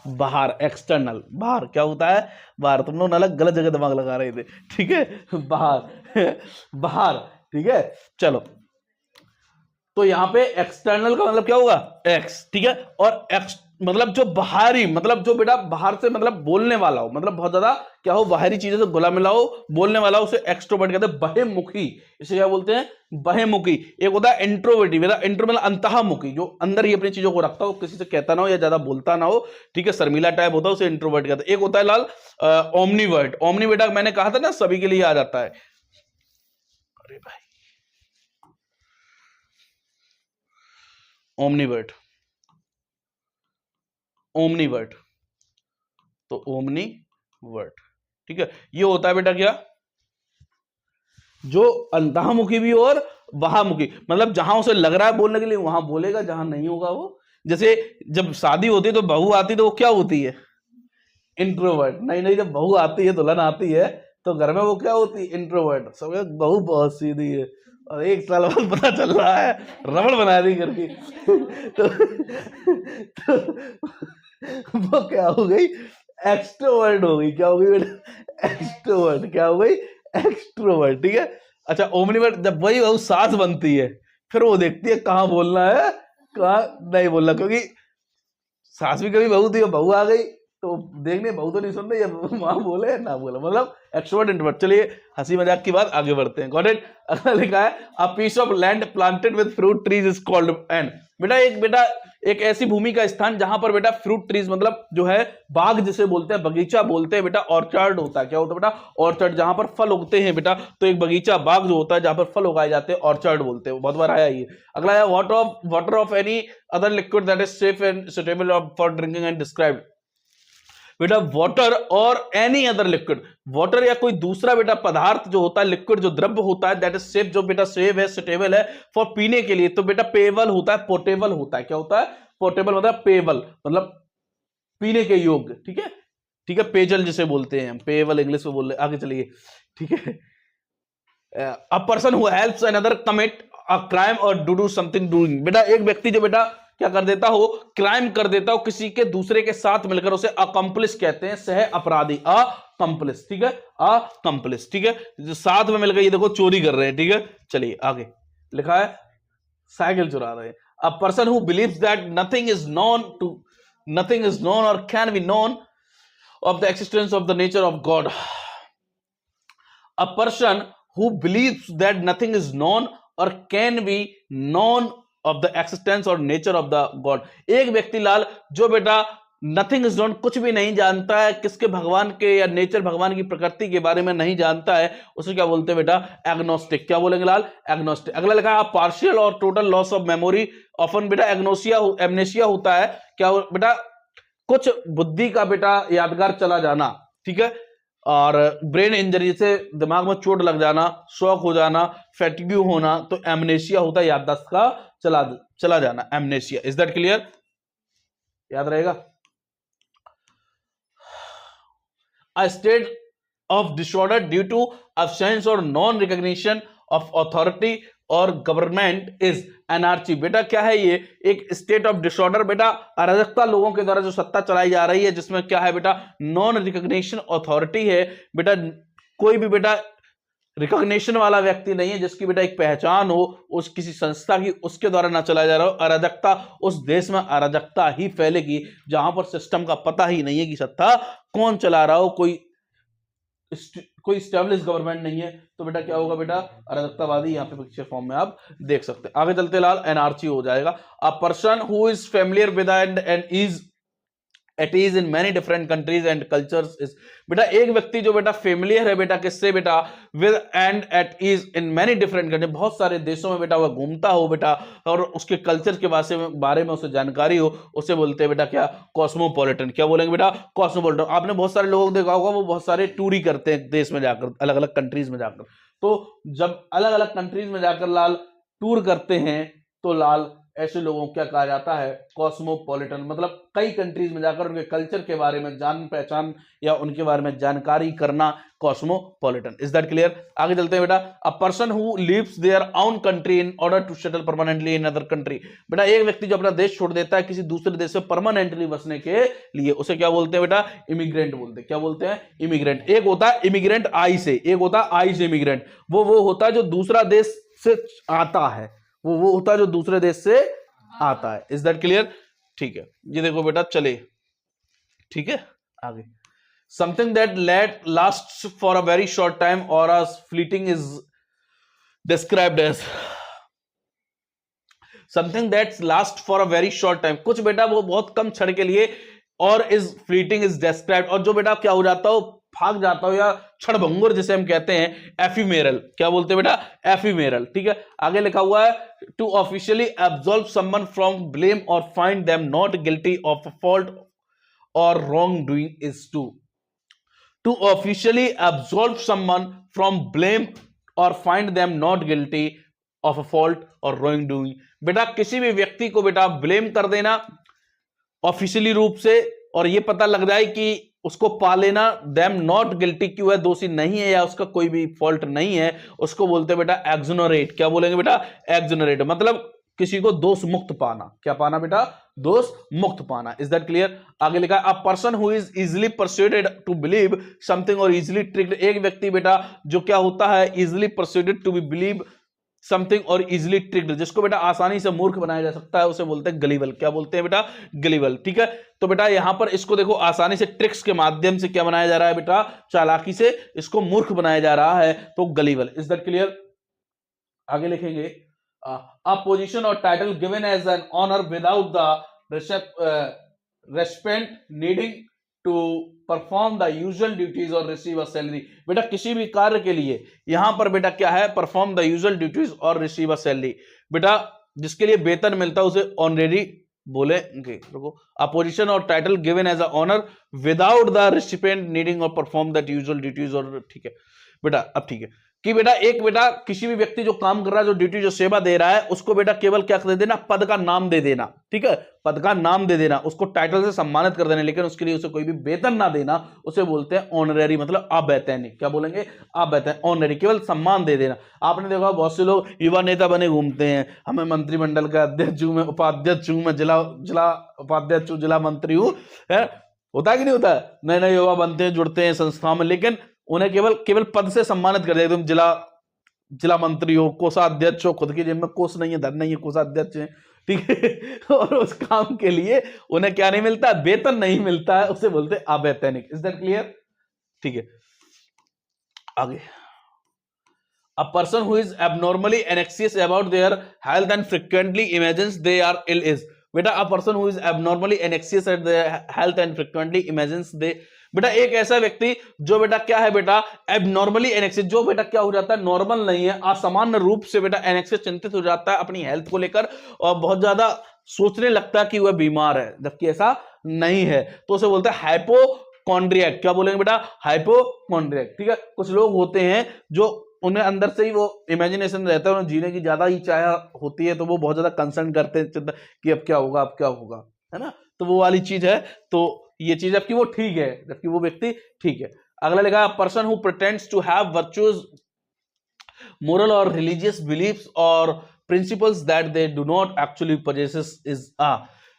बाहर, एक्सटर्नल, बाहर। क्या होता है? बाहर। तुम लोग अलग गलत जगह दिमाग लगा रहे थे, ठीक है, बाहर बाहर, ठीक है। चलो, तो यहां पे एक्सटर्नल का मतलब क्या होगा? एक्स, ठीक है। और एक्स मतलब जो बाहरी, मतलब जो बेटा बाहर से मतलब बोलने वाला हो, मतलब बहुत ज्यादा क्या हो, बाहरी चीजों से घुला मिला हो, बोलने वाला हो, उसे एक्सट्रोवर्ट कहते हैं। बहिर्मुखी, इसे क्या बोलते हैं? बहिर्मुखी। एक होता है इंट्रोवर्टी, इंट्रो मतलब अंतःमुखी, जो अंदर ही अपनी चीजों को रखता हो, किसी से कहता ना हो या ज्यादा बोलता ना हो, ठीक है, शर्मीला टाइप होता है, उसे इंट्रोवर्ट कहते हैं। एक होता है लाल ओमनीवर्ट। ओमनी बेटा मैंने कहा था ना सभी के लिए आ जाता है। अरे भाई ओमनीवर्ड, ओमनीवर्ड, तो ओमनीवर्ड, ठीक है। ये होता है बेटा क्या, जो अंतःमुखी भी और बाह्यमुखी, मतलब जहां उसे लग रहा है बोलने के लिए वहां बोलेगा, जहां नहीं होगा वो, जैसे जब शादी होती है तो बहू आती है तो वो क्या होती है, इंट्रोवर्ट। नहीं नहीं, जब बहू आती है, दुल्हन आती है, तो घर में वो क्या होती है, इंट्रोवर्ट। सब बहू बहुत सीधी है, और 1 साल बाद पता चल रहा है रबड़ बना दी घर की। तो वो क्या हो गई, एक्सट्रोवर्ट हो गई। क्या हो गई बेटा, एक्सट्रोवर्ट। क्या हो गई, एक्सट्रोवर्ट, ठीक है। अच्छा, ओमनीवर्ट, जब वही बहू सास बनती है, फिर वो देखती है कहाँ बोलना है कहाँ नहीं बोलना, क्योंकि सास भी कभी बहू थी, बहू आ गई तो देखने बहू तो नहीं सुन रही है, माँ बोले या ना बोले, मतलब एक्सट्रोवर्ट इंट्रोवर्ट। चलिए हंसी मजाक की बात आगे बढ़ते हैं। Got it. अगला लिखा है a piece of land planted with fruit trees is called and. बेटा एक ऐसी भूमि का स्थान जहां पर बेटा फ्रूट ट्रीज, मतलब जो है बाग जिसे बोलते हैं, बगीचा बोलते हैं बेटा, ऑर्चर्ड होता है। क्या होता है बेटा, ऑर्चर्ड, जहां पर फल उगते हैं बेटा, तो एक बगीचा बाग जो होता है जहां पर फल उगाए जाते हैं, ऑर्चर्ड बोलते हैं। बहुत बार आया ये। अगला है water of any other liquid that is safe and suitable for drinking and described. बेटा वाटर और एनी अदर लिक्विड, वाटर या कोई दूसरा बेटा पदार्थ जो होता है, लिक्विड जो द्रव्य होता है, दैट इज सेफ, जो बेटा सेफ है, सुटेबल है फॉर पीने के लिए, तो बेटा पेबल होता है, पोर्टेबल होता है। क्या होता है, पोर्टेबल, मतलब पेबल, मतलब पीने के योग्य, ठीक है। ठीक है, पेजल जिसे बोलते हैं हम, पेबल इंग्लिश में बोल रहे। आगे चलिए, ठीक है। A person who helps another commit a crime और डू समथिंग डूइंग। बेटा एक व्यक्ति जो बेटा क्या कर देता हो, क्राइम कर देता हो किसी के दूसरे के साथ मिलकर, उसे अकम्प्लिस कहते हैं, सह अपराधी, अकम्प्लिस, ठीक है, अकम्प्लिस, ठीक है, जो साथ में मिलकर ये देखो चोरी कर रहे हैं, ठीक है। चलिए आगे लिखा है साइकिल चुरा रहे हैं। A person who believes that nothing is known और can be known of the existence of the nature of God. A person who believes that nothing is known or can be known of the existence or nature of the God. एक व्यक्ति लाल जो बेटा nothing is known, कुछ भी नहीं जानता है, किसके, भगवान के या नेचर, भगवान की प्रकृति के बारे में नहीं जानता है, उसे क्या बोलते हैं बेटा, एग्नोस्टिक। क्या बोलेंगे लाल, एग्नोस्टिक। अगला लिखा है पार्शियल और total loss of memory often. बेटा एमनेसिया होता है, क्या बेटा, कुछ बुद्धि का बेटा यादगार चला जाना, ठीक है, और ब्रेन इंजरी से दिमाग में चोट लग जाना, शॉक हो जाना, फैटिग्यू होना, तो एमनेसिया होता है, याददाश्त का चला जाना, एमनेसिया। इज दैट क्लियर, याद रहेगा। A state of disorder due to absence or non recognition of authority or government is anarchy. बेटा क्या है ये, एक स्टेट ऑफ डिसऑर्डर, बेटा अराजकता, लोगों के द्वारा जो सत्ता चलाई जा रही है, जिसमें क्या है बेटा, नॉन रिकॉग्निशन अथॉरिटी है। बेटा कोई भी बेटा रिकॉग्निशन वाला व्यक्ति नहीं है, जिसकी बेटा एक पहचान हो उस किसी संस्था की, उसके द्वारा ना चलाया जा रहा हो। अराजकता, उस देश में अराजकता ही फैलेगी जहां पर सिस्टम का पता ही नहीं है कि सत्ता कौन चला रहा हो, कोई स्टेब्लिश गवर्नमेंट नहीं है, तो बेटा क्या होगा बेटा, अराजकतावादी। यहाँ पे पिक्चर फॉर्म में आप देख सकते हैं। आगे चलते लाल, एनआरची हो जाएगा। A person who is familiar with and is at ease in many different countries and cultures is. बेटा एक व्यक्ति जो बेटा फेमिलियर है बेटा किससे, बेटा with and at ease in many different country, बहुत सारे देशों में बेटा वह घूमता हो बेटा, और उसके कल्चर के बारे में उसे जानकारी हो, उसे बोलते हैं बेटा क्या, कॉस्मोपॉलिटन। क्या बोलेंगे बेटा, कॉस्मोपॉलिटन। आपने बहुत सारे लोगों को देखा होगा, वो बहुत सारे टूर ही करते हैं देश में जाकर, अलग अलग कंट्रीज में जाकर। तो जब अलग अलग कंट्रीज में जाकर लाल टूर करते हैं, तो लाल ऐसे लोगों को क्या कहा जाता है, कॉस्मोपॉलिटन। मतलब कई कंट्रीज में जाकर उनके कल्चर के बारे में जान पहचान या उनके बारे में जानकारी करना, कॉस्मोपॉलिटन। Is that clear. आगे चलते हैं बेटा। A person who lives their own country in order to settle permanently in other country. बेटा एक व्यक्ति जो अपना देश छोड़ देता है किसी दूसरे देश में परमानेंटली बसने के लिए, उसे क्या बोलते हैं बेटा, इमिग्रेंट बोलते हैं। क्या बोलते हैं, इमिग्रेंट। एक होता है इमिग्रेंट आई से, एक होता है आई से इमिग्रेंट। वो होता है जो दूसरा देश से आता है, वो होता है जो दूसरे देश से आता है। इज दैट क्लियर, ठीक है। ये देखो बेटा, चले ठीक है आगे। Something that last for a very short time और a fleeting is described as something that last for a very short time. कुछ बेटा वो बहुत कम क्षण के लिए, और इज फ्लीटिंग इज डिस्क्राइब्ड, और जो बेटा क्या हो जाता हो, भाग जाता हो, या क्षणभंगुर जिसे हम कहते हैं, एफिमेरल। क्या बोलते हैं बेटा? एफिमेरल। ठीक है, आगे लिखा हुआ है to officially absolve someone from blame और find them not guilty of a fault और wrongdoing is to officially absolve someone from blame or find them not guilty of a fault or wrongdoing। बेटा किसी भी व्यक्ति को बेटा blame कर देना ऑफिशियली रूप से, और ये पता लग जाए कि उसको पा लेना देम नॉट गिल्टी, क्यों है, दोषी नहीं है या उसका कोई भी फॉल्ट नहीं है, उसको बोलते हैं बेटा एक्सोनरेट। क्या बोलेंगे बेटा? एक्सोनरेट। मतलब किसी को दोष मुक्त पाना। क्या पाना बेटा? दोष मुक्त पाना। Is that clear? आगे लिखा है a person who is easily persuaded to believe something और इजिली ट्रिक्ड। एक व्यक्ति बेटा जो क्या होता है, easily persuaded to be believe something और इजिली ट्रिक्ड, जिसको बेटा आसानी से मूर्ख बनाया जा सकता है, उसे बोलते हैं गलीवल। क्या बोलते हैं बेटा? गलीवल। ठीक है, तो बेटा यहां पर इसको देखो, आसानी से ट्रिक्स के माध्यम से क्या बनाया जा रहा है बेटा? चालाकी से इसको मूर्ख बनाया जा रहा है, तो गलीवल। Is that clear? आगे लिखेंगे a position or title given as an honor without the recipient needing to perform the usual duties or receive a salary। बेटा किसी भी कार्य के लिए यहां पर बेटा क्या है? perform the usual duties or receive a salary। बेटा जिसके लिए वेतन मिलता है उसे ऑनरेरी बोलेंगे। रुको, a position or title given as an honor without the recipient needing or perform that usual duties और, ठीक है बेटा। अब ठीक है कि बेटा एक बेटा किसी भी व्यक्ति जो काम कर रहा है, जो ड्यूटी, जो सेवा दे रहा है, उसको बेटा केवल क्या दे देना? पद का नाम दे देना। ठीक है, पद का नाम दे देना, उसको टाइटल से सम्मानित कर देना, लेकिन उसके लिए उसे कोई भी वेतन ना देना, उसे बोलते हैं ऑनरेरी, मतलब अवैतनिक। क्या बोलेंगे? अवैतनिक, ऑनरेरी, केवल सम्मान दे देना। आपने देखा बहुत से लोग युवा नेता बने घूमते हैं, हमें मंत्रिमंडल का अध्यक्ष हूं मैं, उपाध्यक्ष हूं मैं, जिला उपाध्यक्ष हूं, जिला मंत्री हूं, है, होता कि नहीं होता? नए नए युवा बनते हैं, जुड़ते हैं संस्थाओं में, लेकिन उन्हें केवल पद से सम्मानित कर दिया। तुम जिला मंत्री हो, कोषाध्यक्ष हो, खुद की जेब में कोष नहीं है, धन नहीं है, कोषाध्यक्ष है। ठीक है, और उस काम के लिए उन्हें क्या नहीं मिलता? वेतन नहीं मिलता है, उसे बोलते हैं अवैतनिक। Is that clear? ठीक है, आगे A person who is abnormally anxious about their health and frequently imagines they are ill is। बेटा a person who is abnormally anxious at their health and frequently imagines they, बेटा एक ऐसा व्यक्ति जो बेटा क्या है बेटा? एबनॉर्मली एनेक्सियस, जो बेटा क्या हो जाता है? नॉर्मल नहीं है, असामान्य रूप से बेटा एनेक्सियस, चिंतित हो जाता है अपनी हेल्थ को लेकर और बहुत ज्यादा सोचने लगता है कि वह बीमार है, जबकि ऐसा नहीं है, तो उसे बोलते हैं हाइपोकॉन्ड्रियक। क्या बोलेंगे बेटा? हाइपोकॉन्ड्रियक। ठीक है, कुछ लोग होते हैं जो उन्हें अंदर से ही वो इमेजिनेशन रहता है, उन्हें जीने की ज्यादा ही चाह होती है, तो वो बहुत ज्यादा कंसर्न करते हैं कि अब क्या होगा, अब क्या होगा, है ना? तो वो वाली चीज है, तो ये चीज जबकि वो ठीक है, जबकि वो व्यक्ति ठीक है। अगला लिखा person who pretends to have virtuous moral और रिलीजियस बिलीफ्स और principles that they do not actually possesses is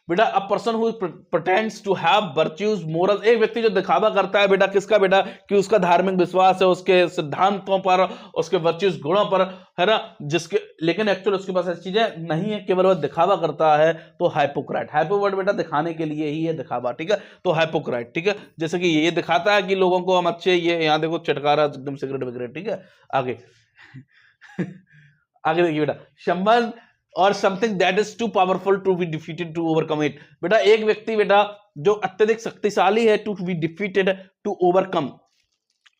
बेटा a person who pretends to have virtues moral, एक व्यक्ति जो दिखावा करता है बेटा किसका बेटा? कि उसका धार्मिक विश्वास है, उसके सिद्धांतों पर, उसके वर्च्यूज गुणों पर, है ना, जिसके, लेकिन एक्चुअली उसके पास ऐसी चीजें नहीं है, केवल वह दिखावा करता है, तो हाइपोक्राइट। हाइपोवर्ड बेटा दिखाने के लिए ही है, दिखावा। ठीक है, तो हाइपोक्राइट। ठीक है, जैसे कि ये दिखाता है कि लोगों को हम अच्छे, ये यहाँ देखो चटकारा एकदम सिगरेट विगरेट। ठीक है, आगे आगे देखिए बेटा, शंबन और something that is too powerful to be defeated to overcome it. बेटा एक व्यक्ति बेटा जो अत्यधिक शक्तिशाली है, to be defeated to overcome.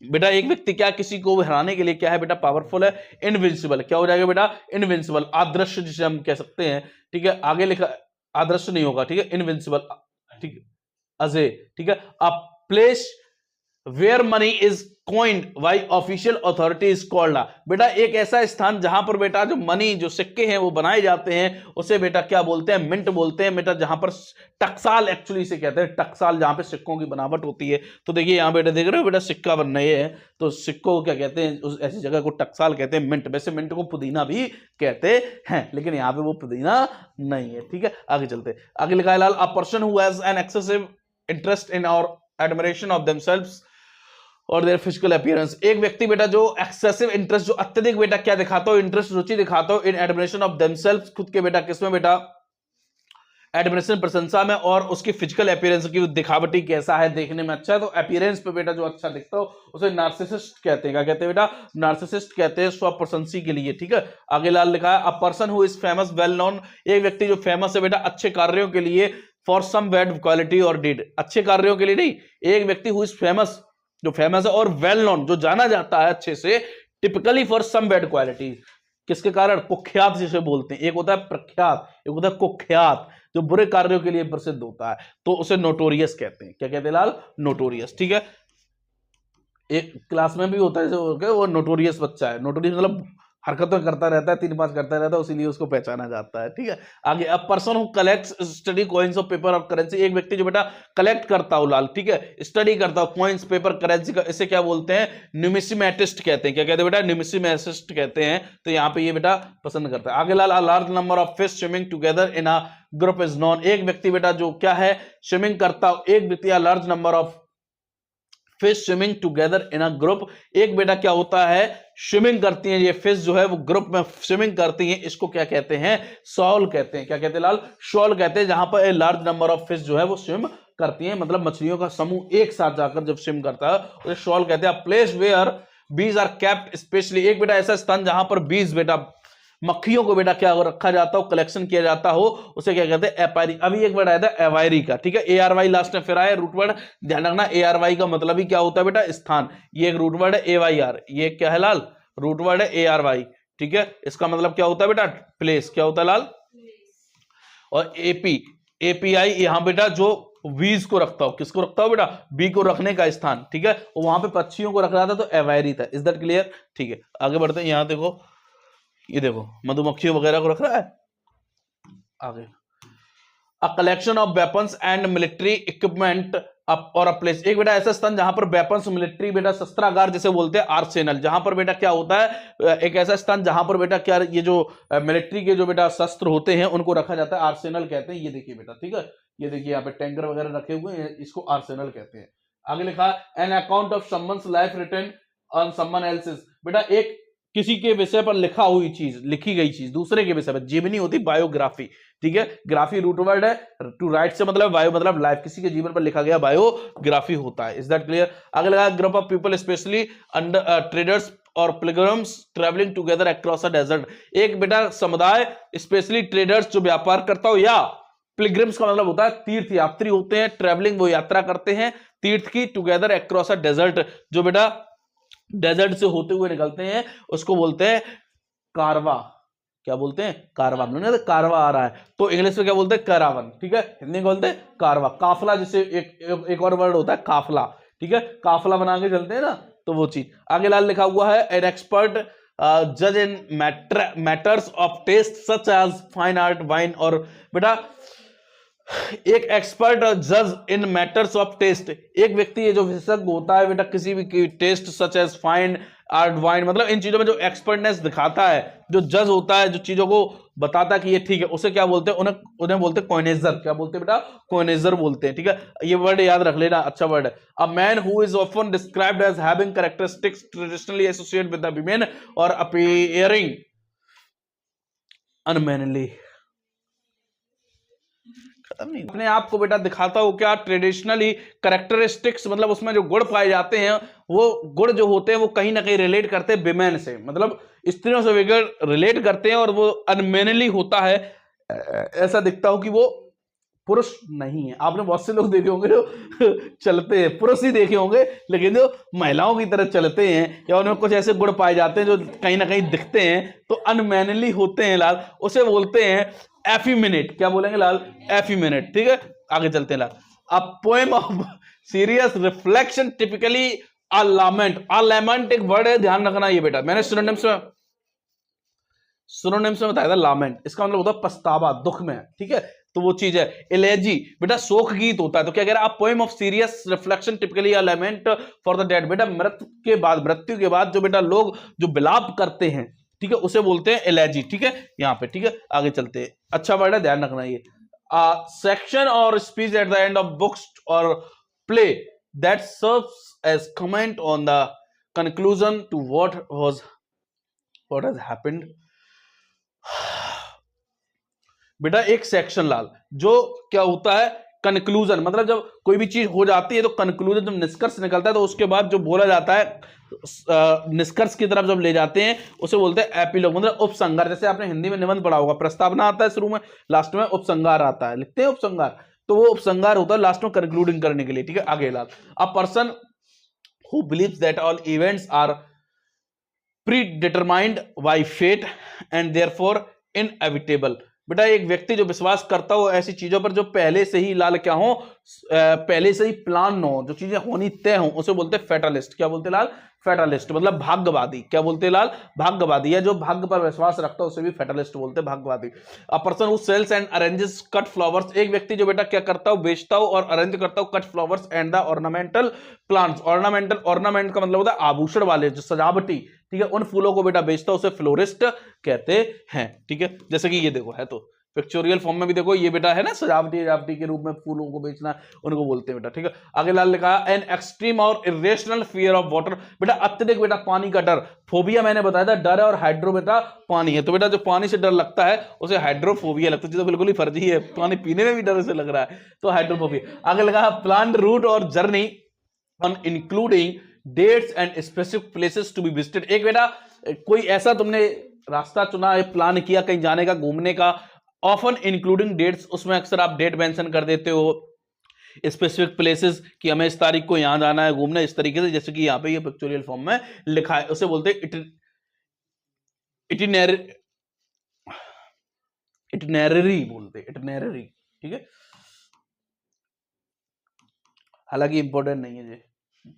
बेटा एक व्यक्ति क्या किसी को हराने के लिए क्या है बेटा? पावरफुल है, इनविंसिबल। क्या हो जाएगा बेटा? इनविंसिबल, अदृश्य जिसे हम कह सकते हैं। ठीक है, आगे लिखा अदृश्य नहीं होगा। ठीक है, इनविंसिबल। ठीक है, अजय। ठीक है, a place where money is coined by official authority is called. बेटा एक ऐसा स्थान जहां पर बेटा जो मनी, जो सिक्के हैं वो बनाए जाते हैं, उसे बेटा क्या बोलते हैं? मिंट बोलते हैं बेटा। जहां पर टकसाल एक्चुअली इसे कहते हैं, टकसाल, जहां पे सिक्कों की बनावट होती है। तो देखिए यहां बेटा देख रहे हो बेटा सिक्का बन रहे हैं, तो सिक्कों को क्या कहते हैं? उस ऐसी जगह को टकसाल कहते हैं, मिंट। वैसे मिंट को पुदीना भी कहते हैं, लेकिन यहाँ पे वो पुदीना नहीं है। ठीक है, आगे चलते। आगे लिखा है लाल, a person who has an excessive interest in और एडमिरेशन ऑफ देमसेल्व्स और देयर फिजिकल अपीयरेंस। एक व्यक्ति बेटा जो एक्सेसिव इंटरेस्ट, जो अत्यधिक बेटा क्या दिखाता हो? इंटरेस्ट, रुचि दिखाता हो इन एडमिरेशन ऑफ देमसेल्व्स, खुद के बेटा किसमें बेटा? एडमिरेशन, प्रशंसा में, और उसकी फिजिकल अपीयरेंस की दिखावटी कैसा है, देखने में अच्छा है, तो अपीयरेंस पे बेटा जो अच्छा दिखता हो उसे नार्सिसिस्ट कहते हैं। क्या कहते हैं बेटा? नार्सिसिस्ट कहते हैं, स्व प्रशंसी के लिए। ठीक है, आगे लाल लिखा है, a person who is famous well known. एक व्यक्ति जो फेमस है बेटा अच्छे कार्यों के लिए, फॉर सम बैड क्वालिटी और डीड। अच्छे कार्यों के लिए नहीं, एक व्यक्ति हु इज फेमस जो फेमस है और वेल नोन, जो जाना जाता है अच्छे से, typically for some bad quality, किसके कारण, कुख्यात जिसे बोलते हैं, एक होता है प्रख्यात, एक होता है कुख्यात, जो बुरे कार्यों के लिए प्रसिद्ध होता है, तो उसे नोटोरियस कहते हैं। क्या कहते हैं लाल, नोटोरियस। ठीक है, एक क्लास में भी होता है जो वो नोटोरियस बच्चा है, नोटोरियस मतलब हरकतें करता रहता है, 3-5 करता रहता है, इसीलिए उसको पहचाना जाता है। ठीक है, आगे, a person who collects study coins of paper और करेंसी, एक व्यक्ति जो बेटा कलेक्ट करता हो लाल, ठीक है, स्टडी करता हो कॉइन्स पेपर करेंसी का, इसे क्या बोलते हैं, न्यूमिस्मेटिस्ट कहते हैं। क्या कहते हैं बेटा, न्यूमिस्मेटिस्ट कहते हैं। तो यहाँ पे ये बेटा पसंद करता है। आगे लाल, a large number of fish swimming together in a group is known, एक व्यक्ति बेटा जो क्या है, स्विमिंग करता हो, एक व्यक्ति, अ large number of fish swimming together in a group, एक बेटा क्या होता है, स्विमिंग करती हैं ये फिश जो है वो ग्रुप में स्विमिंग करती हैं, इसको क्या कहते हैं, शॉल कहते हैं। क्या कहते हैं लाल, शॉल कहते हैं, जहां पर a large number of fish जो है वो स्विम करती हैं, मतलब मछलियों का समूह एक साथ जाकर जब स्विम करता है उसे शॉल कहते हैं। Place where bees are kept specially, एक बेटा ऐसा स्थान जहां पर बीज बेटा मक्खियों को बेटा क्या रखा जाता हो, कलेक्शन किया जाता हो, उसे क्या कहते हैं, एपायरी। अभी एक वर्ड आया था एवायरी का, ठीक है, ARY लास्ट में फिर आया रूट वर्ड, ध्यान रखना ARY का मतलब ही क्या होता है बेटा, स्थान। ये एक रूट वर्ड है AYR, ये क्या है लाल, रूट वर्ड है ARY, ठीक है, इसका मतलब क्या होता है बेटा, प्लेस। क्या होता है लाल, और API यहां बेटा जो बीज को रखता हो, किसको रखता हो बेटा, बी को रखने का स्थान, ठीक है, वहां पे पक्षियों को रख रहा था तो एवायरी था। Is that clear? ठीक है, आगे बढ़ते हैं। यहां देखो, ये देखो मधुमक्खियों वगैरह को रख रहा है। आगे, a collection of weapons and military equipment और अ प्लेस, एक बेटा ऐसा स्थान जहां पर वेपन्स, मिलिट्री बेटा शस्त्रागार जिसे बोलते हैं, आर्सेनल, जहां पर बेटा क्या होता है, एक ऐसा स्थान जहां पर बेटा क्या, ये जो मिलिट्री के जो बेटा शस्त्र होते हैं उनको रखा जाता है, आर्सेनल कहते हैं। ये देखिए बेटा, ठीक है, ये देखिए यहाँ पे टैंकर वगैरह रखे हुए हैं, इसको आर्सेनल कहते हैं। आगे लिखा, an account of someone's life written on someone else's, बेटा एक किसी के विषय पर लिखा हुई चीज, लिखी गई चीज दूसरे के विषय पर, जीवनी होती बायोग्राफी, ठीक है, ग्राफी रूट वर्ड है, टू राइट से मतलब बायो मतलब लाइफ, किसी के जीवन पर लिखा गया बायोग्राफी होता है। Is that clear? आगे लगा, group of people specially under traders और pilgrims travelling together across a desert, एक बेटा समुदाय स्पेशली ट्रेडर्स जो व्यापार करता हो, या पिलग्रिम्स का मतलब होता है तीर्थ यात्री होते हैं, ट्रेवलिंग वो यात्रा करते हैं तीर्थ की, टुगेदर अक्रॉस अ डेजर्ट जो बेटा डेजर्ट से होते हुए निकलते हैं, उसको बोलते हैं कारवा। क्या बोलते हैं? कारवा। कारवा आ रहा है तो इंग्लिश में क्या बोलते हैं? करावन, ठीक है, हिंदी में बोलते हैं कारवा। काफला जिसे एक और वर्ड होता है काफला, ठीक है, काफला बना के चलते हैं ना, तो वो चीज। आगे लाल लिखा हुआ है, एन एक्सपर्ट जज in matters of taste such as fine art wine, और बेटा एक एक्सपर्ट जज इन मैटर्स ऑफ टेस्ट, एक व्यक्ति है जो विशेषज्ञ होता है बेटा किसी भी taste such as fine art wine, मतलब इन चीजों में जो एक्सपर्टनेस दिखाता है, जो जज होता है, जो चीजों को बताता है कि ये ठीक है, उसे क्या बोलते हैं? उन्हें बोलते हैं कॉइनेजर। क्या बोलते हैं बेटा? कॉइनेजर बोलते हैं, ठीक है, ये वर्ड याद रख लेना, अच्छा वर्ड है। A man who is often described as having characteristics traditionally associated with the women और अपीयरिंग अनमैनली, अपने आप को बेटा दिखाता हो क्या? ट्रेडिशनली कैरेक्टरिस्टिक्स, मतलब उसमें जो गुण पाए जाते हैं, वो गुण जो होते हैं वो कहीं ना कहीं रिलेट करते हैं विमेन से, मतलब स्त्रियों से रिलेट करते हैं, और वो अनमेनली होता है, ऐसा दिखता हो कि वो पुरुष नहीं है। आपने बहुत से लोग देखे होंगे जो चलते हैं, पुरुष ही देखे होंगे, लेकिन जो महिलाओं की तरह चलते हैं या उनमें कुछ ऐसे गुण पाए जाते हैं जो कहीं ना कहीं दिखते हैं, तो अनमैनली होते हैं लाल, उसे बोलते हैं एफिमिनेट। क्या बोलेंगे लाल? एफिमिनेट, ठीक है, आगे चलते हैं लाल। A poem of serious reflection typically a lament, a lament एक वर्ड है, ध्यान रखना ये बेटा, मैंने सिनोनिम्स में बताया था लैमेंट, इसका मतलब होता है पछतावा, दुख में, ठीक है, तो वो चीज है। एलेजी बेटा शोक गीत होता है, तो क्या कह रहा है? अ poem of serious reflection typically a lament for the dead, बेटा मृत्यु के बाद जो बेटा लोग जो विलाप करते हैं, ठीक है, उसे बोलते हैं एलेजी, ठीक है, यहाँ पे, ठीक है, आगे चलते हैं, अच्छा वर्ड है, ध्यान रखना ये। सेक्शन और speech at the end of books और play that serves as comment on the conclusion to what has happened, बेटा एक सेक्शन लाल जो क्या होता है? कंक्लूजन, मतलब जब कोई भी चीज हो जाती है तो कंक्लूजन, जब निष्कर्ष निकलता है तो उसके बाद जो बोला जाता है, निष्कर्ष की तरफ जब ले जाते हैं उसे बोलते हैं एपिलॉग, मतलब उपसंहार। जैसे आपने हिंदी में निबंध पढ़ा होगा, प्रस्तावना आता है शुरू में, लास्ट में उपसंहार आता है, लिखते हैं उपसंहार, तो वो उपसंहार होता है लास्ट में कंक्लूडिंग करने के लिए, ठीक है, आगे लाल। A person who believes that all events are predetermined by fate and therefore inevitable। बेटा एक व्यक्ति जो विश्वास करता हो ऐसी चीजों पर जो पहले से ही लाल क्या हो, पहले से ही प्लान हो, जो चीजें होनी तय हो, उसे बोलते हैं फैटलिस्ट। क्या बोलते हैं लाल? फैटलिस्ट मतलब भाग्यवादी। क्या बोलते हैं लाल? भाग्यवादी। या जो भाग्य पर विश्वास रखता है उसे भी फैटलिस्ट बोलते हैं, भाग्यवादी। A person who sells and arranges cut flowers, एक व्यक्ति जो बेटा क्या करता हो, बेचता हो और अरेंज करता हो cut flowers and the ornamental plants. Ornamental, ornament का मतलब होता है आभूषण वाले, जो सजावटी, ठीक है, उन फूलों को बेटा बेचता है, उसे फ्लोरिस्ट कहते हैं। ठीक है, जैसे कि ये देखो है तो पिक्चोरियल फॉर्म में भी देखो ये बेटा है ना, सजावटी के रूप में फूलों को बेचना, उनको बोलते हैं बेटा। ठीक है, आगे लाल लिखा एन एक्सट्रीम और इरेशनल फियर ऑफ वाटर, बेटा अत्यधिक बेटा पानी का डर। फोबिया मैंने बताया था डर है, और हाइड्रो बेटा पानी है। तो बेटा जो पानी से डर लगता है उसे हाइड्रोफोबिया लगता है, तो बिल्कुल ही फर्जी है, पानी पीने में भी डर से लग रहा है, तो हाइड्रोफोबिया। आगे लगा प्लान रूट और journey on including dates and specific places to be visited, एक बेटा कोई ऐसा तुमने रास्ता चुना, प्लान किया कहीं जाने का, घूमने का, ऑफन इंक्लूडिंग डेट्स, उसमें अक्सर आप डेट मेंशन कर देते हो, स्पेसिफिक प्लेसेस कि हमें इस तारीख को यहां जाना है घूमने, इस तरीके से, जैसे कि यहां पे ये पिक्चोरियल फॉर्म में लिखा है, उसे बोलते हैं इटिनररी बोलते हैं, इटिनररी। ठीक है, हालांकि इंपॉर्टेंट नहीं है, ये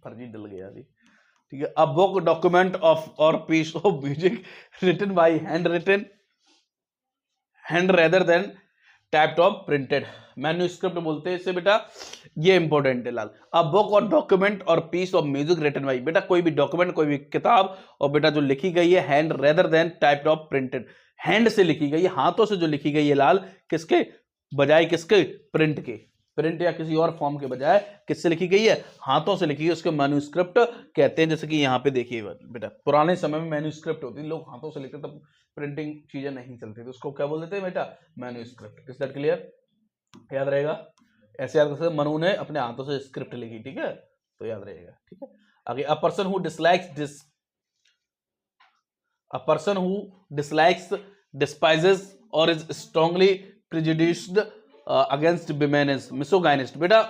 फर्जी डल गया अभी। ठीक है, अ बुक डॉक्यूमेंट ऑफ और piece of music written by hand rather than typed of printed, manuscript बोलते हैं इसे बेटा, ये इंपॉर्टेंट है लाल। अ बुक और डॉक्यूमेंट और piece of music written by, बेटा कोई भी डॉक्यूमेंट, कोई भी किताब, और बेटा जो लिखी गई है hand rather than typed of printed, hand से लिखी गई है, हाथों से जो लिखी गई है लाल, किसके बजाय, किसके? प्रिंट के, प्रिंट या किसी और फॉर्म के बजाय किससे लिखी गई है? हाथों से लिखी गई, उसके मैन्यूस्क्रिप्ट कहते हैं। जैसे कि यहाँ पे देखिए बेटा, पुराने समय में मैन्यूस्क्रिप्ट होती थी, लोग हाथों से लिखते, तब प्रिंटिंग चीजें नहीं चलती थी, उसको क्या बोल देते हैं बेटा? मैन्यूस्क्रिप्ट। Is that clear? याद रहेगा, ऐसे याद कर, मनु ने अपने हाथों से स्क्रिप्ट लिखी, ठीक है, तो याद रहेगा। ठीक है, आगे a person who dislikes despises or is strongly prejudiced against women is misogynist. बेटा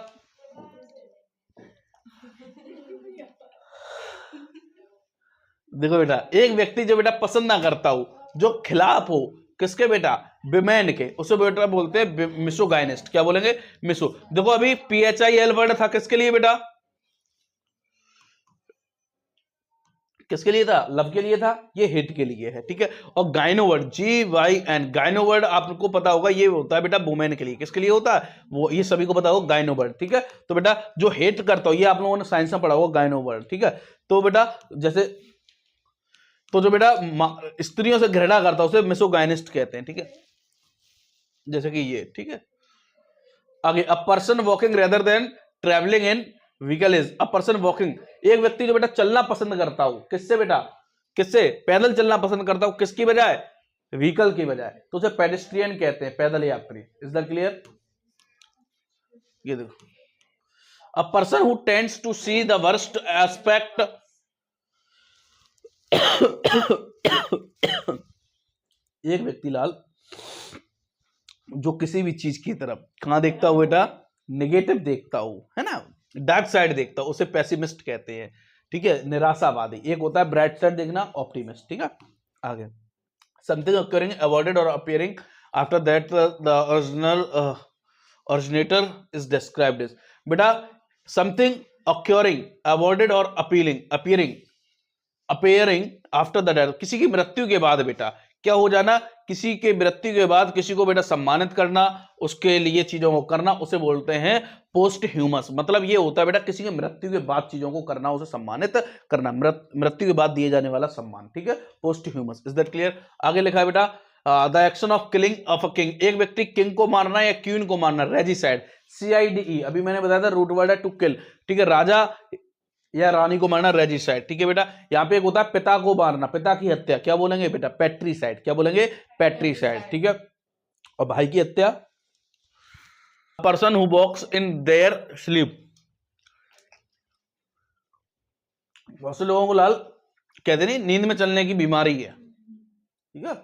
देखो बेटा, एक व्यक्ति जो बेटा पसंद ना करता हो, जो खिलाफ हो, किसके बेटा? विमेन के, उसे बेटा बोलते हैं मिसोगाइनिस्ट। क्या बोलेंगे? मिसो। देखो अभी PHIL वर्ड था किसके लिए बेटा? किसके लिए था? लव के लिए था, ये हेट के लिए है। ठीक है, और gyno word GYN, gyno word आपको पता होगा, ये होता है बेटा वुमेन के लिए। किसके लिए होता है वो? ये सभी को पता होगा, गाइनो वर्ड। ठीक है, तो बेटा जो हेट करता हो, ये आप लोगों ने साइंस में पढ़ा होगा, गाइनो वर्ड। ठीक है, तो बेटा जैसे, तो जो बेटा स्त्रियों से घृणा करता है उसे मिसोगाइनिस्ट कहते हैं। ठीक है, जैसे कि ये। ठीक है, आगे a person walking rather than travelling in vehicle is, a person walking, एक व्यक्ति जो बेटा चलना पसंद करता हो, किससे बेटा? किससे? पैदल चलना पसंद करता हो, किसकी बजाय? व्हीकल की बजाय, तो उसे पेडेस्ट्रियन कहते हैं, पैदल यात्री। Is that clear? ये देखो, a person who tends to see the worst aspect, एक व्यक्ति लाल जो किसी भी चीज की तरफ कहां देखता हो बेटा? नेगेटिव देखता हो, है ना, डार्क साइड देखता हो, उसे पेसिमिस्ट कहते हैं। ठीक है, निराशावादी। एक होता है ब्राइट साइड देखना, ऑप्टिमिस्ट। ठीक है, आगे समथिंग अकरिंग अवॉइडेड और appearing after that the originator is described as, बेटा समथिंग अक्योरिंग अवॉइडेड और अपीयरिंग आफ्टर द डेथ, किसी की मृत्यु के बाद बेटा क्या हो जाना? किसी के मृत्यु के बाद किसी को बेटा सम्मानित करना, उसके लिए चीजों को करना, उसे बोलते हैं पोस्ट ह्यूमस। मतलब ये होता है बेटा किसी की मृत्यु के बाद चीजों को करना, उसे सम्मानित करना, मृत्यु के बाद दिए जाने वाला सम्मान। ठीक है, post humus. Is that clear? आगे लिखा है बेटा the action of killing of a king, एक व्यक्ति किंग को मारना या क्वीन को मारना, रेजिसाइड, CIDE। अभी मैंने बताया था रूट वर्ड है टू किल। ठीक है, राजा या रानी को मारना, रेजिसाइड। ठीक है बेटा, यहां पे एक होता है पिता को मारना, पिता की हत्या, क्या बोलेंगे बेटा? पैट्रीसाइड। क्या बोलेंगे? पैट्रीसाइड। ठीक है, और भाई की हत्या, person who walks in their sleep, बहुत से लोगों को लाल कहते नहीं नींद में चलने की बीमारी है। ठीक है,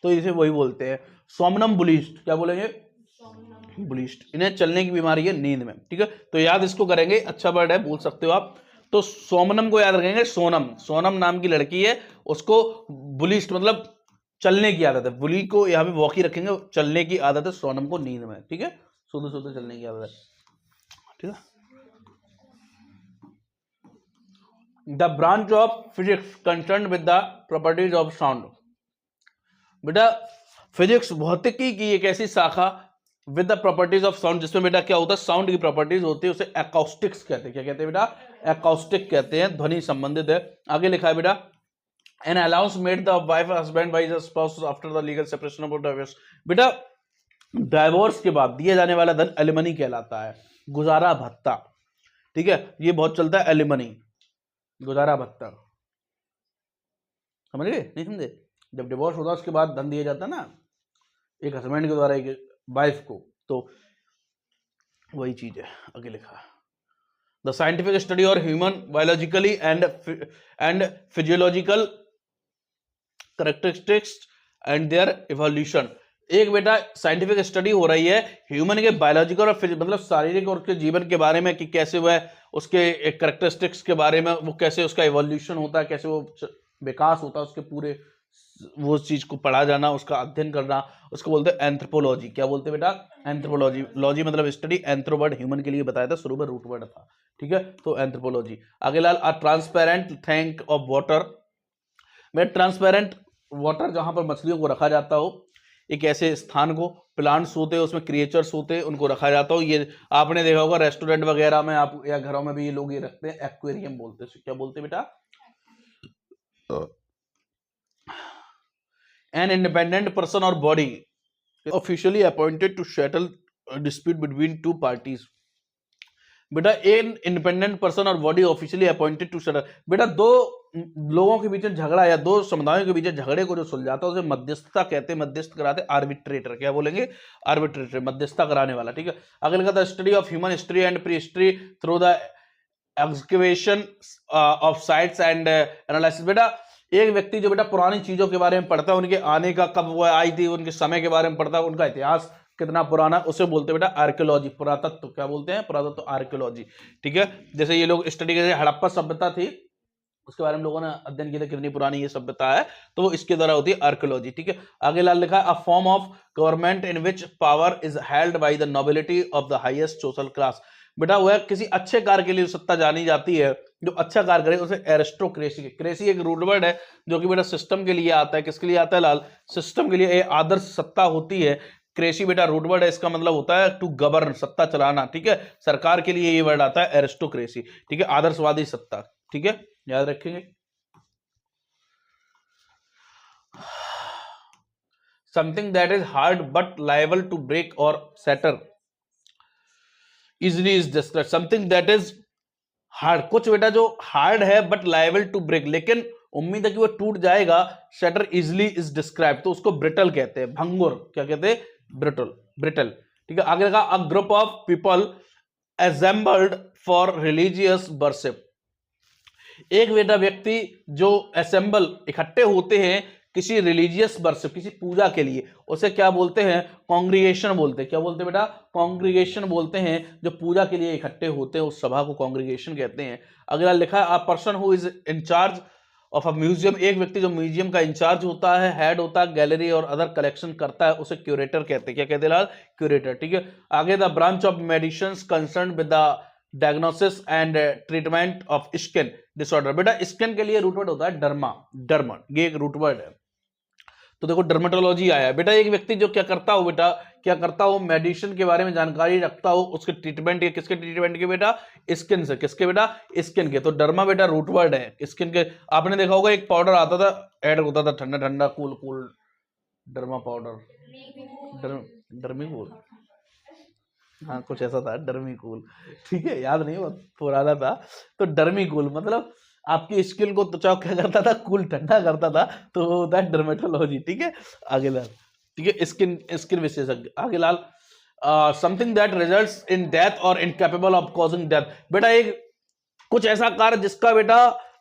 तो इसे वही बोलते हैं सोमनम्बुलिस्ट। क्या बोलेंगे? बुलिस्ट। इन्हें चलने की बीमारी है नींद में। ठीक है, तो याद इसको करेंगे, अच्छा वर्ड है, बोल सकते हो आप। तो सोमनम को याद रखेंगे, सोनम, सोनम नाम की लड़की है, उसको बुलिस्ट मतलब चलने की आदत है, बुली को यहाँ पे वॉकी रखेंगे, चलने की आदत है सोनम को नींद में, ठीक है, सोते सोते चलने की आदत है, ठीक है। The branch of physics concern with the properties of sound. बेटा फिजिक्स भौतिकी की एक ऐसी शाखा with the properties of sound जिसमें बेटा क्या होता है, साउंड की प्रॉपर्टीज होती है, उसे एकॉस्टिक्स कहते हैं। क्या कहते हैं बेटा? एकॉस्टिक कहते हैं, ध्वनि संबंधित है। आगे लिखा है बेटा, an allowance made the wife husband by the spouse after the legal separation of divorce. बेटा डाइवोर्स के बाद दिया जाने वाला धन एलिमनी कहलाता है, गुजारा भत्ता, ठीक है, ये बहुत चलता है एलिमनी, गुजारा भत्ता, समझ गए? नहीं समझे? जब डिवोर्स होता है उसके बाद धन दिया जाता है ना एक हस्बैंड के द्वारा एक वाइफ को, तो वही चीज है। आगे लिखा, द साइंटिफिक स्टडी और human biologically and physiological characteristics and their evolution. एक बेटा साइंटिफिक स्टडी हो रही है ह्यूमन के बायोलॉजिकल और मतलब शारीरिक और उसके जीवन के बारे में कि कैसे वह उसके कैरेक्टरिस्टिक्स के बारे में, वो कैसे उसका इवोल्यूशन होता है, कैसे वो विकास होता है उसके पूरे, वो चीज को पढ़ा जाना, उसका अध्ययन करना, उसको बोलते हैं एंथ्रोपोलॉजी। क्या बोलते हैं बेटा? एंथ्रोपोलॉजी। लॉजी मतलब स्टडी, एंथ्रो वर्ड ह्यूमन के लिए बताया था, शुरू में रूट वर्ड था, ठीक है, तो एंथ्रोपोलॉजी। आगे लाल, a transparent tank of water. में ट्रांसपेरेंट वाटर जहां पर मछलियों को रखा जाता हो, एक ऐसे स्थान को, प्लांट्स होते हैं उसमें, क्रिएचर्स होते हैं, उनको रखा जाता हो। ये आपने देखा होगा रेस्टोरेंट वगैरह में आप या घरों में भी ये लोग ये रखते हैं, एक्वेरियम बोलते हैं। क्या बोलते हैं बेटा? An independent person or body officially appointed to settle a dispute between two parties। बेटा एक इंडिपेंडेंट पर्सन और body officially appointed to settle. बेटा दो लोगों के बीच झगड़ा या दो समुदायों के बीच झगड़े को जो सुलझाता है उसे मध्यस्थता कहते हैं, मध्यस्थ कराते हैं, आर्बिट्रेटर। क्या बोलेंगे? आर्बिट्रेटर, मध्यस्थता कराने वाला, ठीक है। अगर लिखा था study of human history and pre history through the excavation of sites and analysis. बेटा एक व्यक्ति जो बेटा पुरानी चीजों के बारे में पढ़ता है, उनके आने का कब वो आई थी, उनके समय के बारे में पढ़ता है, उनका इतिहास कितना पुराना, उसे बोलते हैं बेटा आर्कियोलॉजी, पुरातत्व। क्या बोलते हैं? पुरातत्व, आर्कियोलॉजी, ठीक है। जैसे ये लोग स्टडी करते, हड़प्पा सभ्यता थी, उसके बारे में लोगों ने अध्ययन किया था कितनी पुरानी ये सभ्यता है, तो वो इसके द्वारा होती है आर्कियोलॉजी, ठीक है। आगे लाल लिखा, a form of government in which power is held by the nobility of the highest social class. बेटा वह किसी अच्छे कार्य के लिए सत्ता जानी जाती है, जो अच्छा कार्य करे उसे एरिस्टोक्रेसी। क्रेसी एक रूट वर्ड है जो कि बेटा सिस्टम के लिए आता है। किसके लिए आता है लाल? सिस्टम के लिए। ये आदर्श सत्ता होती है, क्रेसी बेटा रूट वर्ड है, इसका मतलब होता है टू गवर्न, सत्ता चलाना, ठीक है। सरकार के लिए ये वर्ड आता है एरिस्टोक्रेसी, ठीक है, आदर्शवादी सत्ता, ठीक है, याद रखेंगे। Something that is hard but liable to break or shatter easily is describe. Something that is hard, कुछ बेटा जो हार्ड है बट लायबल टू ब्रेक, लेकिन उम्मीद है कि वो टूट जाएगा। शटर इजली इज डिस्क्राइब, तो उसको ब्रिटल कहते हैं, भंगुर। क्या कहते हैं? ब्रिटल, ब्रिटल, ठीक है। आगे लगा, a group of people assembled for religious worship. एक बेटा व्यक्ति जो असेंबल, इकट्ठे होते हैं किसी रिलीजियस वर्शिप, किसी पूजा के लिए, उसे क्या बोलते हैं? कांग्रीगेशन बोलते हैं। क्या बोलते हैं बेटा? कांग्रीगेशन बोलते हैं। जो पूजा के लिए इकट्ठे होते हैं उस सभा को कांग्रीगेशन कहते हैं। अगला लिखा है, a person who is in charge of a museum. एक व्यक्ति जो म्यूजियम का इंचार्ज होता है, हेड होता है, गैलरी और अदर कलेक्शन करता है, उसे क्यूरेटर कहते हैं। क्या कहते हैं लाल? क्यूरेटर, ठीक है। आगे, the branch of medicine concern with the diagnosis and treatment of skin disorder. बेटा स्किन के लिए रूट वर्ड होता है डर्मा, डर्मन, ये एक रूट वर्ड है। तो देखो डर्मेटोलॉजी आया बेटा, एक व्यक्ति जो क्या करता हो बेटा, क्या करता हो, मेडिसिन के बारे में जानकारी रखता हो, उसके ट्रीटमेंट के, किसके ट्रीटमेंट के बेटा? स्किन से। किसके बेटा? स्किन के। तो डर्मा बेटा रूट वर्ड है स्किन के। आपने देखा होगा एक पाउडर आता था, ऐड होता था, ठंडा ठंडा cool cool, derma powder, Dermi cool, हाँ कुछ ऐसा था, डर्मी कूल, ठीक है, याद नहीं, बहुत पुराना था। तो डर्मी कूल मतलब आपकी स्किन को त्वचा क्या करता था? कूल, ठंडा करता था, तो वो होता है डर्मेटोलॉजी, ठीक है। आगे लाल, ठीक है, स्किन विशेषज्ञ। आगे लाल, something that results in death or incapable of causing death. बेटा एक कुछ ऐसा कार्य जिसका बेटा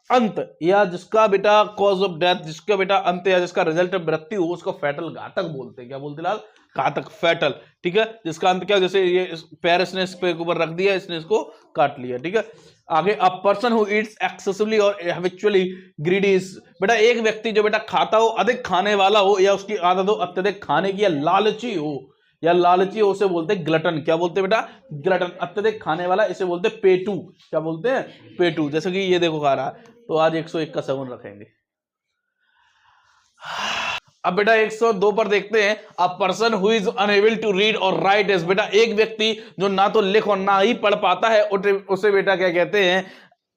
अंत, या जिसका बेटा कॉज ऑफ डेथ, जिसका बेटा अंत या जिसका रिजल्ट मृत्यु हो, उसको फैटल घातक बोलते हैं। क्या बोलते लाल? घातक, फैटल। ठीक है, जिसका अंत क्या, जैसे ये पैर इसने इस पे ऊपर रख दिया, इसने इसको काट लिया। ठीक है, आगे, a person who Yeats excessively और हैबिचुअली ग्रीडी इज, बेटा एक व्यक्ति जो बेटा खाता हो, अधिक खाने वाला हो, या उसकी आदत हो अत्यधिक खाने की, या लालची हो, उसे बोलते हैं ग्लटन। क्या बोलते हैं बेटा? ग्लटन, अत्यधिक खाने वाला, इसे बोलते हैं पेटू। क्या बोलते हैं? पेटू। जैसे कि ये देखो खा रहा है, तो आज 101 का सगुन रखेंगे। अब बेटा 102 पर देखते हैं, a person who is unable to read और राइट इज, बेटा एक व्यक्ति जो ना तो लिख और ना ही पढ़ पाता है, उसे बेटा क्या कहते हैं?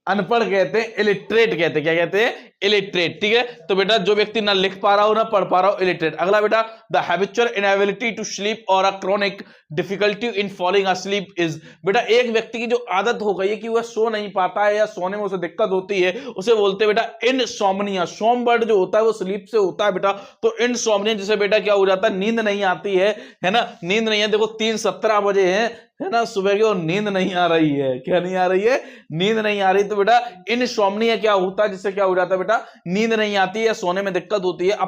अनपढ़ कहते हैं, इलिटरेट कहते हैं। क्या कहते हैं? इलिटरेट। ठीक है, तो बेटा जो व्यक्ति ना लिख पा रहा हो ना पढ़ पा रहा हो, इलिटरेट। अगला बेटा, the habitual inability to sleep or a chronic difficulty in falling asleep is, बेटा एक व्यक्ति की जो आदत हो गई है कि वह सो नहीं पाता है या सोने में उसे दिक्कत होती है, उसे बोलते हैं बेटा इनसोम्निया। सोम वर्ड जो होता है वो स्लीप से होता है बेटा, तो इनसोम्निया जिसे बेटा क्या हो जाता है? नींद नहीं आती है ना, नींद नहीं है। देखो 3:17 बजे है ना सुबह की, और नींद नहीं आ रही है। क्या नहीं आ रही है? नींद नहीं आ रही। तो बेटा इनसोम्निया क्या होता है? जिससे क्या हो जाता है बेटा? नींद नहीं आती है, सोने में दिक्कत होती है। A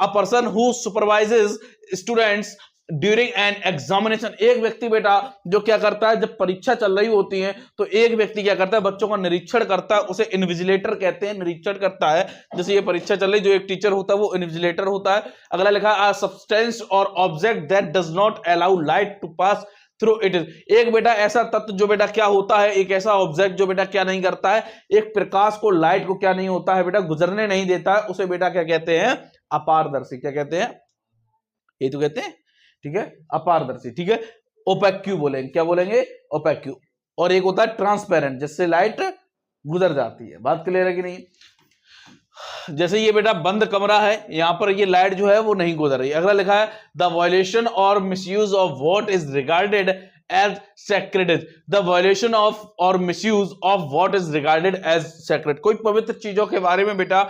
person who supervises students during an examination, एक व्यक्ति बेटा जो क्या करता है, जब परीक्षा चल रही होती है तो एक व्यक्ति क्या करता है? बच्चों का निरीक्षण करता है, उसे इन्विजिलेटर कहते हैं, निरीक्षण करता है। जैसे ये परीक्षा चल रही, जो एक टीचर होता है वो इन्विजिलेटर होता है। अगला लिखा, अ सब्सटेंस और object that does not allow light to pass through it is, एक बेटा ऐसा तत्व जो बेटा क्या होता है? एक ऐसा ऑब्जेक्ट जो बेटा क्या नहीं करता है? एक प्रकाश को, लाइट को क्या नहीं होता है बेटा? गुजरने नहीं देता है, उसे बेटा क्या कहते हैं? अपारदर्शी। क्या कहते हैं? ये तो कहते हैं। ठीक है, अपारदर्शी। ठीक है, ओपेक्यू बोलेंगे। क्या बोलेंगे? ओपेक्यू। और एक होता है ट्रांसपेरेंट, जिससे लाइट गुजर जाती है। बात क्लियर है कि नहीं? जैसे ये बेटा बंद कमरा है, यहां पर ये लाइट जो है वो नहीं गुजर रही। अगला लिखा है, the violation or misuse of what is regarded as sacred is, the violation of or misuse of what is regarded as sacred, कोई पवित्र चीजों के बारे में बेटा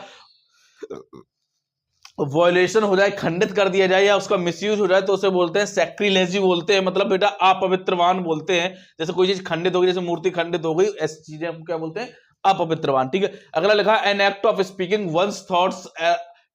वायलेशन हो जाए, खंडित कर दिया जाए, या उसका मिसयूज हो जाए, तो उसे बोलते हैं सैक्रिलेजी बोलते हैं, मतलब बेटा अपवित्रवान बोलते हैं। जैसे कोई चीज खंडित हो गई, जैसे मूर्ति खंडित हो गई, ऐसी चीजें हम क्या बोलते हैं? अपवित्रवान। ठीक है, अगला लिखा, an act of speaking one's thoughts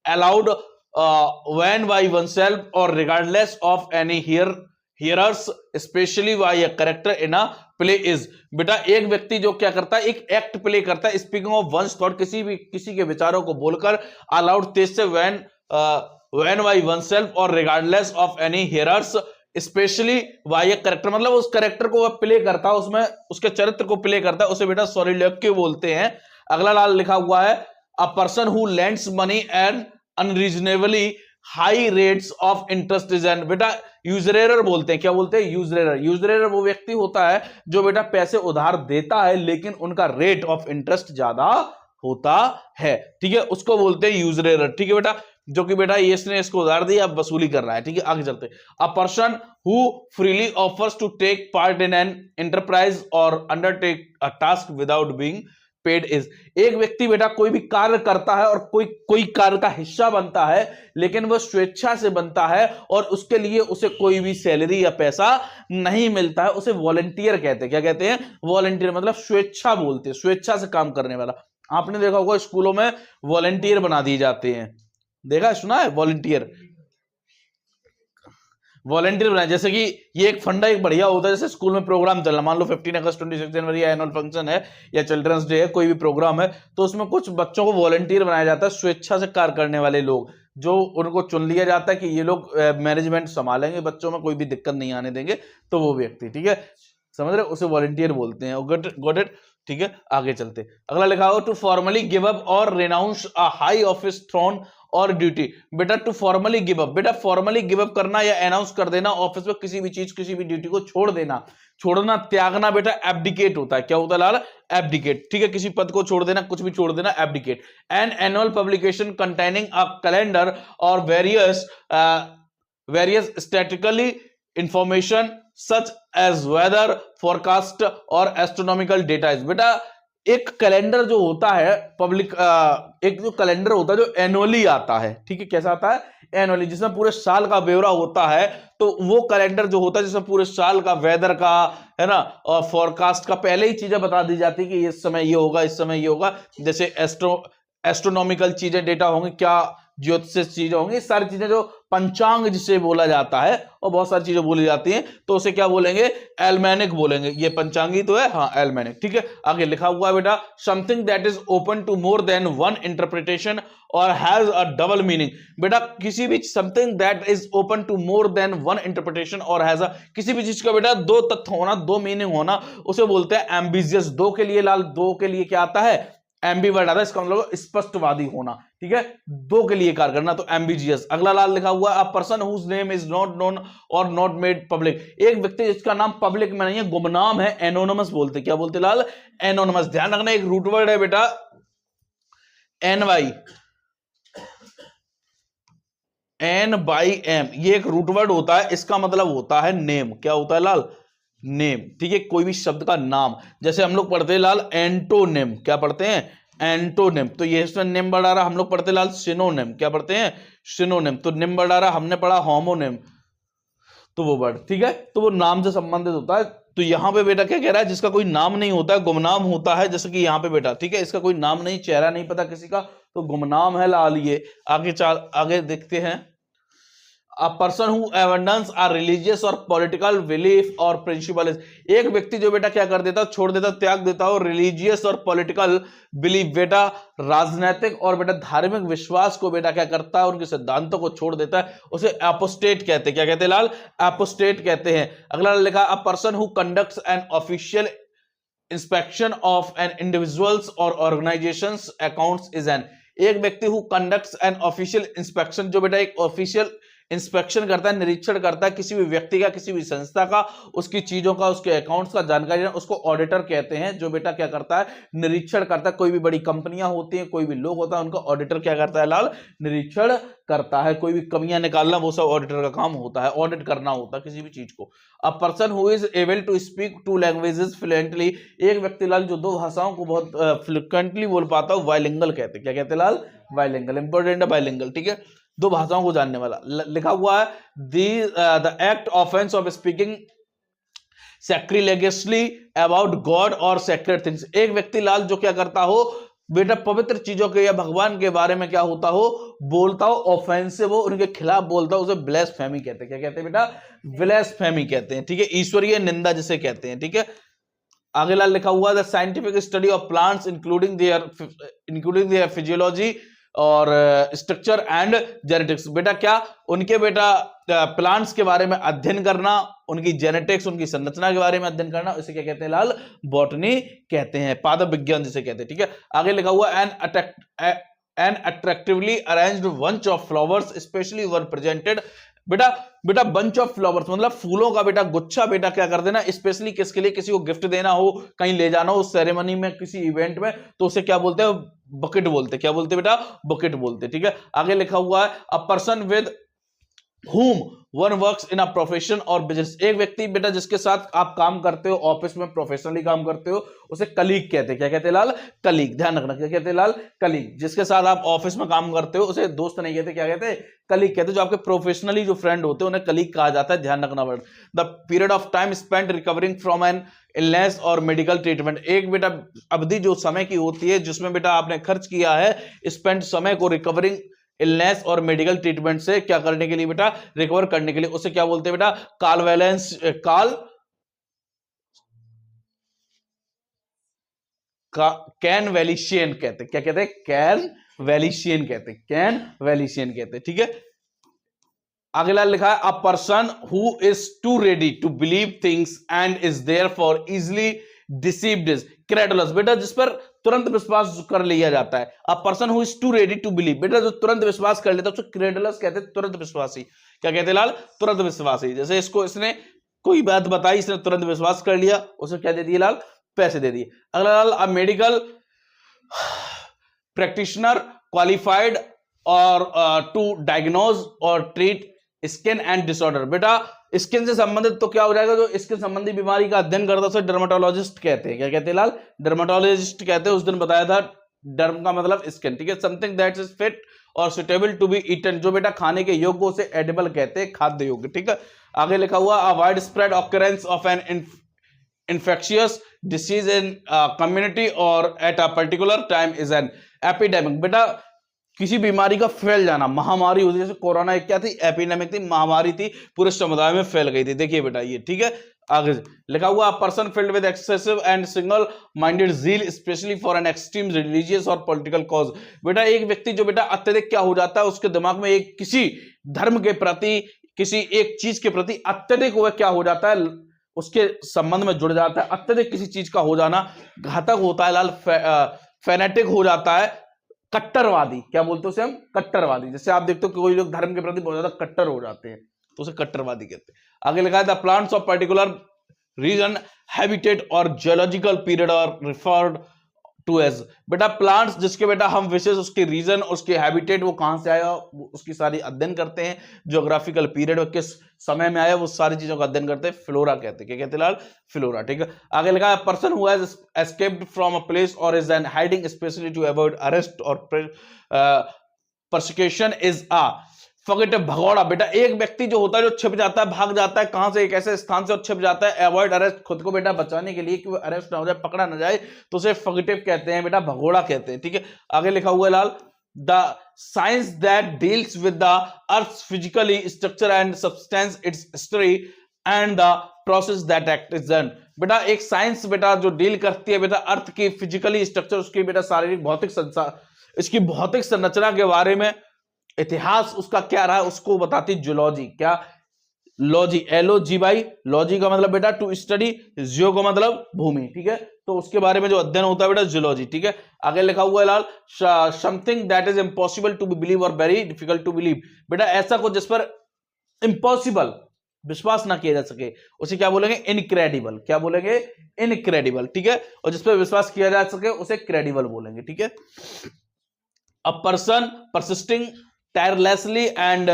aloud when by oneself और regardless of any hearers specially by a character in a play is, बेटा एक व्यक्ति जो क्या करता है? एक एक्ट प्ले करता है, स्पीकिंग ऑफ वंस थॉट, किसी के विचारों को बोलकर, अलाउड तेज से, व्हेन बाय वनसेल्फ और regardless of any hearers specially by a character, मतलब उस कैरेक्टर को वह प्ले करता है, उसमें उसके चरित्र को प्ले करता है, उसे बेटा सोलिलोक्य बोलते हैं। अगला लाल लिखा हुआ है, a person who lends money and unreasonably high rates of interest is an, बेटा यूजरेरर बोलते हैं। क्या बोलते हैं? यूजरेरर। यूजरेरर वो व्यक्ति होता है जो बेटा पैसे उधार देता है लेकिन उनका रेट ऑफ इंटरेस्ट ज्यादा होता है। ठीक है, उसको बोलते हैं यूजरेरर। ठीक है बेटा, जो कि बेटा इसने इसको उधार दिया, अब वसूली कर रहा है। ठीक है, आगे चलते। A person who freely offers to take part in an enterprise or undertake a task without being paid is, एक व्यक्ति बेटा कोई भी कार्य करता है और कोई कार्य का हिस्सा बनता है, लेकिन वह स्वेच्छा से बनता है और उसके लिए उसे कोई भी सैलरी या पैसा नहीं मिलता है, उसे वॉलंटियर कहते हैं। क्या कहते हैं? वॉलंटियर, मतलब स्वेच्छा बोलते हैं, स्वेच्छा से काम करने वाला। आपने देखा होगा स्कूलों में वॉलंटियर बना दिए जाते हैं, देखा है, सुना है? वॉलंटियर बनाए, जैसे कि ये एक फंडा एक बढ़िया होता है। जैसे स्कूल में प्रोग्राम चल रहा, मान लो 15 अगस्त 26 जनवरी एनुअल फंक्शन है या चिल्ड्रंस डे है, कोई भी प्रोग्राम है, तो उसमें कुछ बच्चों को वॉलंटियर बनाया जाता है, स्वेच्छा से कार्य करने वाले लोग, जो उनको चुन लिया जाता है कि ये लोग मैनेजमेंट संभालेंगे, बच्चों में कोई भी दिक्कत नहीं आने देंगे, तो वो व्यक्ति, ठीक है, समझ रहे, उसे वॉलंटियर बोलते हैं। Got it? ठीक है, आगे चलते। अगला लिखा हो, टू फॉर्मली गिव अप और रेनाउंस अ हाई ऑफिस थ्रोन और ड्यूटी, बेटा टू फॉर्मली गिव अप, बेटा फॉर्मली गिव अप करना या अनाउंस कर देना, ऑफिस में किसी भी चीज, किसी भी ड्यूटी को छोड़ देना, छोड़ना, त्यागना बेटा एब्डिकेट होता है। क्या होता है लाल? एब्डिकेट। ठीक है, किसी पद को छोड़ देना, कुछ भी छोड़ देना, abdicate. An annual publication containing a calendar or various statically information such as weather forecast or astronomical data, बेटा एक कैलेंडर जो होता है पब्लिक, एक जो कैलेंडर होता है जो एनुअली आता है, ठीक है, कैसा आता है? एनुअली, जिसमें पूरे साल का ब्यौरा होता है, तो वो कैलेंडर जो होता है जिसमें पूरे साल का वेदर का, है ना, और फोरकास्ट का पहले ही चीजें बता दी जाती कि इस समय ये होगा, इस समय ये होगा। जैसे एस्ट्रोनॉमिकल चीजें डेटा होंगे, क्या ज्योतिष चीजें होंगी, सारी चीजें जो पंचांग जिसे बोला जाता है, और बहुत सारी चीजें बोली जाती हैं, तो उसे क्या बोलेंगे, एल्मेनिक बोलेंगे। ये पंचांगी तो है, हाँ एल्मेनिक, ठीक है। आगे लिखा हुआ है बेटा, something that is open to more than one interpretation और हैज अ डबल मीनिंग। बेटा किसी भी something that is open to more than one interpretation और हैज अ, किसी भी चीज का बेटा दो तथ्य होना, दो मीनिंग होना, उसे बोलते हैं एम्बिजियस। दो के लिए लाल, दो के लिए क्या आता है, एम्बीवर्ड आता है। इसका मतलब स्पष्टवादी होना, ठीक है, दो के लिए कार्य करना, तो एम्बिजियस। अगला लाल लिखा हुआ है, a person whose name is not known और नॉट मेड पब्लिक। एक व्यक्ति जिसका नाम पब्लिक में नहीं है, गुमनाम है, एनोनिमस बोलते। क्या बोलते लाल, एनोनिमस। ध्यान रखना एक रूट वर्ड है बेटा NY, N/M, ये एक रूट वर्ड होता है, इसका मतलब होता है नेम। क्या होता है लाल, नेम, ठीक है, कोई भी शब्द का नाम। जैसे हम लोग पढ़ते हैं लाल एंटोनिम, क्या पढ़ते हैं, एंटोनिम, तो ये इसमें निम बढ़ा रहा, हम लोग पढ़ते लाल सिनोनिम, क्या पढ़ते हैं, सिनोनिम, तो निम बढ़ा रहा, हमने पढ़ा होमोनिम, तो वो वर्ड, ठीक है, तो वो नाम से संबंधित होता है। तो यहां पे बेटा क्या कह रहा है, जिसका कोई नाम नहीं होता है, गुमनाम होता है, जैसे कि यहाँ पे बेटा, ठीक है, इसका कोई नाम नहीं, चेहरा नहीं पता किसी का, तो गुमनाम है लाल ये। आगे देखते हैं, A person who abandons a religious or political belief or principle is, एक व्यक्ति जो बेटा क्या कर देता, छोड़ देता, त्याग देता हो रिलीजियस और पॉलिटिकल बिलीफ, बेटा राजनीतिक और बेटा धार्मिक विश्वास को बेटा क्या करता है, उनके सिद्धांतों को छोड़ देता है, उसे एपोस्टेट कहते हैं। क्या कहते हैं लाल, एपोस्टेट कहते हैं। अगला लिखा, a person who conducts an official inspection of an individuals और ऑर्गेनाइजेशंस अकाउंट्स इज एन, एक व्यक्ति who conducts an official inspection, जो बेटा एक ऑफिशियल इंस्पेक्शन करता है, निरीक्षण करता है किसी भी व्यक्ति का, किसी भी संस्था का, उसकी चीजों का, उसके अकाउंट्स का जानकारी, उसको ऑडिटर कहते हैं। जो बेटा क्या करता है, निरीक्षण करता है। कोई भी बड़ी कंपनियां होती हैं, कोई भी लोग होता है, उनका ऑडिटर क्या करता है लाल, निरीक्षण करता है। कोई भी कमियां निकालना, वो सब ऑडिटर का काम होता है, ऑडिट करना होता है किसी भी चीज को। A person who is able to speak two languages fluently, एक व्यक्ति लाल जो दो भाषाओं को बहुत फ्लुएंटली बोल पाता है, बाइलिंगुअल कहते हैं। क्या कहते हैं लाल, बाइलिंगुअल, इंपॉर्टेंट है बाइलिंगुअल, ठीक है, दो भाषाओं को जानने वाला। लिखा हुआ है, the act offence of speaking sacrilegiously about God or sacred things, एक व्यक्ति लाल जो क्या करता हो बेटा, पवित्र चीजों के या भगवान के बारे में क्या होता हो, बोलता हो, ऑफेंसिव हो, उनके खिलाफ बोलता हो, उसे ब्लेसफेमी कहते हैं। क्या कहते हैं बेटा, ब्लेसफेमी कहते हैं, ठीक है, ईश्वरीय निंदा जिसे कहते हैं, ठीक है। आगे लाल लिखा हुआ, the scientific study of plants including there physiology और स्ट्रक्चर एंड जेनेटिक्स, बेटा क्या, उनके बेटा प्लांट्स के बारे में अध्ययन करना, उनकी जेनेटिक्स, उनकी संरचना के बारे में अध्ययन करना, इसे क्या कहते हैं लाल, बॉटनी कहते हैं, पादप विज्ञान जिसे कहते हैं, ठीक है। आगे लिखा हुआ, an attractively arranged bunch of flowers especially were presented, बेटा बंच ऑफ फ्लावर्स मतलब फूलों का बेटा गुच्छा, बेटा क्या कर देना, स्पेशली किसके लिए, किसी को गिफ्ट देना हो, कहीं ले जाना हो, सेरेमनी में, किसी इवेंट में, तो उसे क्या बोलते हैं, बकेट बोलते। क्या बोलते बेटा, बकेट बोलते, ठीक है। आगे लिखा हुआ है, a person with whom one works in a profession और बिजनेस, एक व्यक्ति बेटा जिसके साथ आप काम करते हो, ऑफिस में प्रोफेशनली काम करते हो, उसे कलीग कहते हैं। क्या कहते हैं लाल, कलीग, ध्यान रखना, क्या कहते हैं लाल, कलीग। जिसके साथ आप ऑफिस में काम करते हो उसे दोस्त नहीं कहते, क्या कहते हैं, कलीग कहते हैं। जो आपके प्रोफेशनली जो फ्रेंड होते हैं उन्हें कलीग कहा जाता है, ध्यान रखना word. The period of time spent recovering from an illness और मेडिकल ट्रीटमेंट, एक बेटा अवधि जो समय की होती है जिसमें बेटा आपने खर्च किया है, स्पेंड समय को रिकवरिंग इलनेस और मेडिकल ट्रीटमेंट से क्या करने के लिए बेटा, रिकवर करने के लिए, उसे क्या बोलते हैं बेटा, कैन वैलिशियन कहते हैं। क्या कहते हैं, कैन वैलिशियन कहते हैं, कैन वैलिशियन कहते हैं, ठीक है। अगला लिखा है, a person who is too ready to believe things and is therefore easily deceived is credulous, बेटा जिस पर तुरंत विश्वास कर लिया जाता है। A person who is too ready to believe, बेटा जो तुरंत विश्वास कर लेता है उसे क्रेडुलस कहते हैं, तुरंत विश्वासी। क्या कहते हैं लाल, तुरंत विश्वासी। जैसे इसने कोई बात बताई, इसने तुरंत विश्वास कर लिया, उसे क्या दे दिए लाल, पैसे दे दिए। अगला लाल, अ मेडिकल प्रैक्टिशनर क्वालिफाइड और टू डायग्नोज और ट्रीट स्किन एंड डिसऑर्डर, बेटा स्किन से संबंधित तो क्या हो जाएगा, जो स्किन संबंधी बीमारी का अध्ययन करता है उसे डर्मेटोलॉजिस्ट कहते हैं। क्या कहते हैं लाल, डर्मेटोलॉजिस्ट कहते हैं। उस दिन बताया था डर्म का मतलब स्किन, ठीक है, समथिंग दैट इज फिट और सुटेबल टू बी ईटन, जो बेटा खाने के योग्य उसे एडिबल कहते हैं, खाद्य योग्य। ठीक है, आगे लिखा हुआ a widespread occurrence of an infectious disease in community or at a particular time is an epidemic। बेटा किसी बीमारी का फैल जाना, महामारी होती, जैसे कोरोना एक क्या थी, एपिडेमिक थी, महामारी थी, पूरे समुदाय में फैल गई थी। देखिए बेटा ये, ठीक है, आगे लिखा हुआ person filled with excessive and single minded zeal especially for an extreme religious और पॉलिटिकल कॉज। बेटा एक व्यक्ति जो बेटा अत्यधिक क्या हो जाता है, उसके दिमाग में एक किसी धर्म के प्रति, किसी एक चीज के प्रति अत्यधिक वह क्या हो जाता है, उसके संबंध में जुड़ जाता है। अत्यधिक किसी चीज का हो जाना घातक होता है लाल, फेनेटिक हो जाता है, कट्टरवादी, क्या बोलते हैं उसे हम, कट्टरवादी। जैसे आप देखते हो कि कोई लोग धर्म के प्रति बहुत ज्यादा कट्टर हो जाते हैं तो उसे कट्टरवादी कहते हैं। आगे लिखा है the plants of particular region habitat or geological period are referred to as. बेटा प्लांट्स जिसके बेटा हम विशेष उसके रीजन, उसके हैबिटेट, वो कहां से आया, उसकी सारी अध्ययन करते हैं, ज्योग्राफिकल पीरियड और किस समय में आया, वो सारी चीजों का अध्ययन करते हैं, फ्लोरा कहते हैं। क्या कहते हैं लाल, फ्लोरा। ठीक है, आगे लिखा है person who has escaped from a place or is in hiding specially to avoid arrest or persecution is a fugitive भगौड़ा। बेटा एक व्यक्ति जो होता है, जो छिप जाता है, भाग जाता है कहां से, एक ऐसे स्थान से और छिप जाता है, अवॉइड अरेस्ट, खुद को बेटा बचाने के लिए कि वो अरेस्ट ना हो जाए, पकड़ा ना जाए, तो उसे फॉरगेटिव कहते हैं, बेटा भगौड़ा कहते हैं। ठीक है, आगे लिखा हुआ है लाल the science that deals with the earth physically structure and substance its history and the process that act is done. बेटा एक साइंस बेटा जो डील करती है बेटा अर्थ की फिजिकली स्ट्रक्चर, उसकी बेटा शारीरिक भौतिक संसार, इसकी भौतिक संरचना के बारे में इतिहास उसका क्या रहा है, उसको बताती जूलॉजी। क्या, लॉजी, एलओजी बाई, लॉजी का मतलब बेटा टू स्टडी, जियो का मतलब भूमि। ठीक है, तो उसके बारे में जो अध्ययन होता है बेटा जूलॉजी। ठीक है, आगे लिखा हुआ है लाल something that is impossible to be believe or very difficult to believe. बेटा ऐसा कुछ जिस पर इम्पॉसिबल, विश्वास ना किया जा सके, उसे क्या बोलेंगे, इनक्रेडिबल। क्या बोलेंगे, इनक्रेडिबल। ठीक है, और जिस पर विश्वास किया जा सके उसे क्रेडिबल बोलेंगे। ठीक है, a person persisting tirelessly and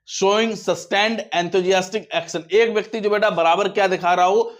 showing sustained enthusiastic action। एक व्यक्ति जो बेटा बराबर क्या दिखा रहा हो,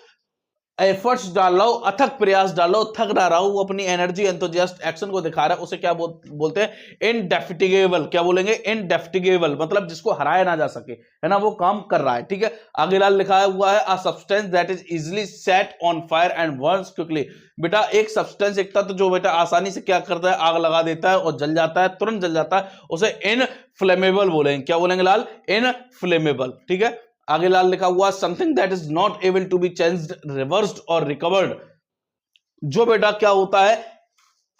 एफर्ट्स डाल रहा हो, अथक प्रयास डाल रहा हो, थक रहा हो, वो अपनी एनर्जी एंथुसियास्ट एक्शन को दिखा रहा है, उसे क्या बोलते हैं, इनडेफिटिगेबल। क्या बोलेंगे, इनडेफिटिगेबल, मतलब जिसको हराया ना जा सके, है ना, वो काम कर रहा है। ठीक है, आगे लाल लिखा हुआ है a substance that is easily set on fire and Burns quickly. बेटा एक सब्सटेंस, एक तत्व जो बेटा आसानी से क्या करता है, आग लगा देता है और जल जाता है, तुरंत जल जाता है, उसे इनफ्लेमेबल बोलेंगे। क्या बोलेंगे लाल, इनफ्लेमेबल। ठीक है, आगे लाल लिखा हुआ something that is not able to be changed, reversed और रिकवर्ड। जो बेटा क्या होता है,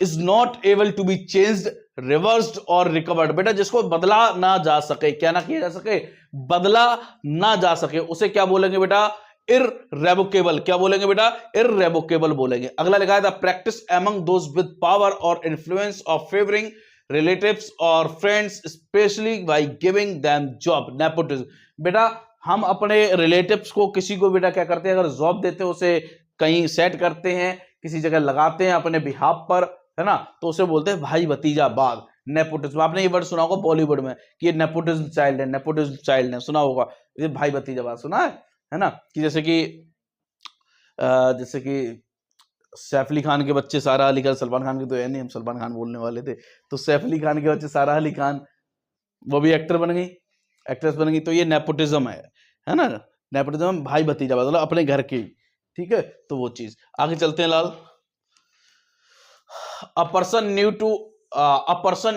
is not able to be changed, reversed और रिकवर्ड। बेटा जिसको बदला ना जा सके, क्या ना किया जा सके, बदला ना जा सके, उसे क्या बोलेंगे बेटा, इररेवोकेबल। क्या बोलेंगे बेटा, इररेवोकेबल बोलेंगे। अगला लिखा है the practice among those with power और इन्फ्लुएंस ऑफ फेवरिंग रिलेटिव्स और friends specially by giving them job, nepotism. बेटा हम अपने रिलेटिव्स को, किसी को बेटा क्या करते हैं, अगर जॉब देते हैं, उसे कहीं सेट करते हैं, किसी जगह लगाते हैं अपने बिहाफ पर, है ना, तो उसे बोलते हैं भाई भतीजा बाग, नेपोटिज्म। आपने ये वर्ड सुना होगा बॉलीवुड में कि ये नेपोटिज्म चाइल्ड है, नेपोटिज्म चाइल्ड है, सुना होगा, ये भाई भतीजा बाग सुना है ना, कि जैसे कि सैफ अली खान के बच्चे सारा अली खान, सलमान खान के तो है नहीं, हम सलमान खान बोलने वाले थे, तो सैफ अली खान के बच्चे सारा अली खान, वो भी एक्टर बन गई, एक्ट्रेस बन गई, तो ये नेपोटिज्म है ना, नेपोटिज्म भाई भतीजा मतलब अपने घर की। ठीक है, तो वो चीज। आगे चलते हैं लाल, a person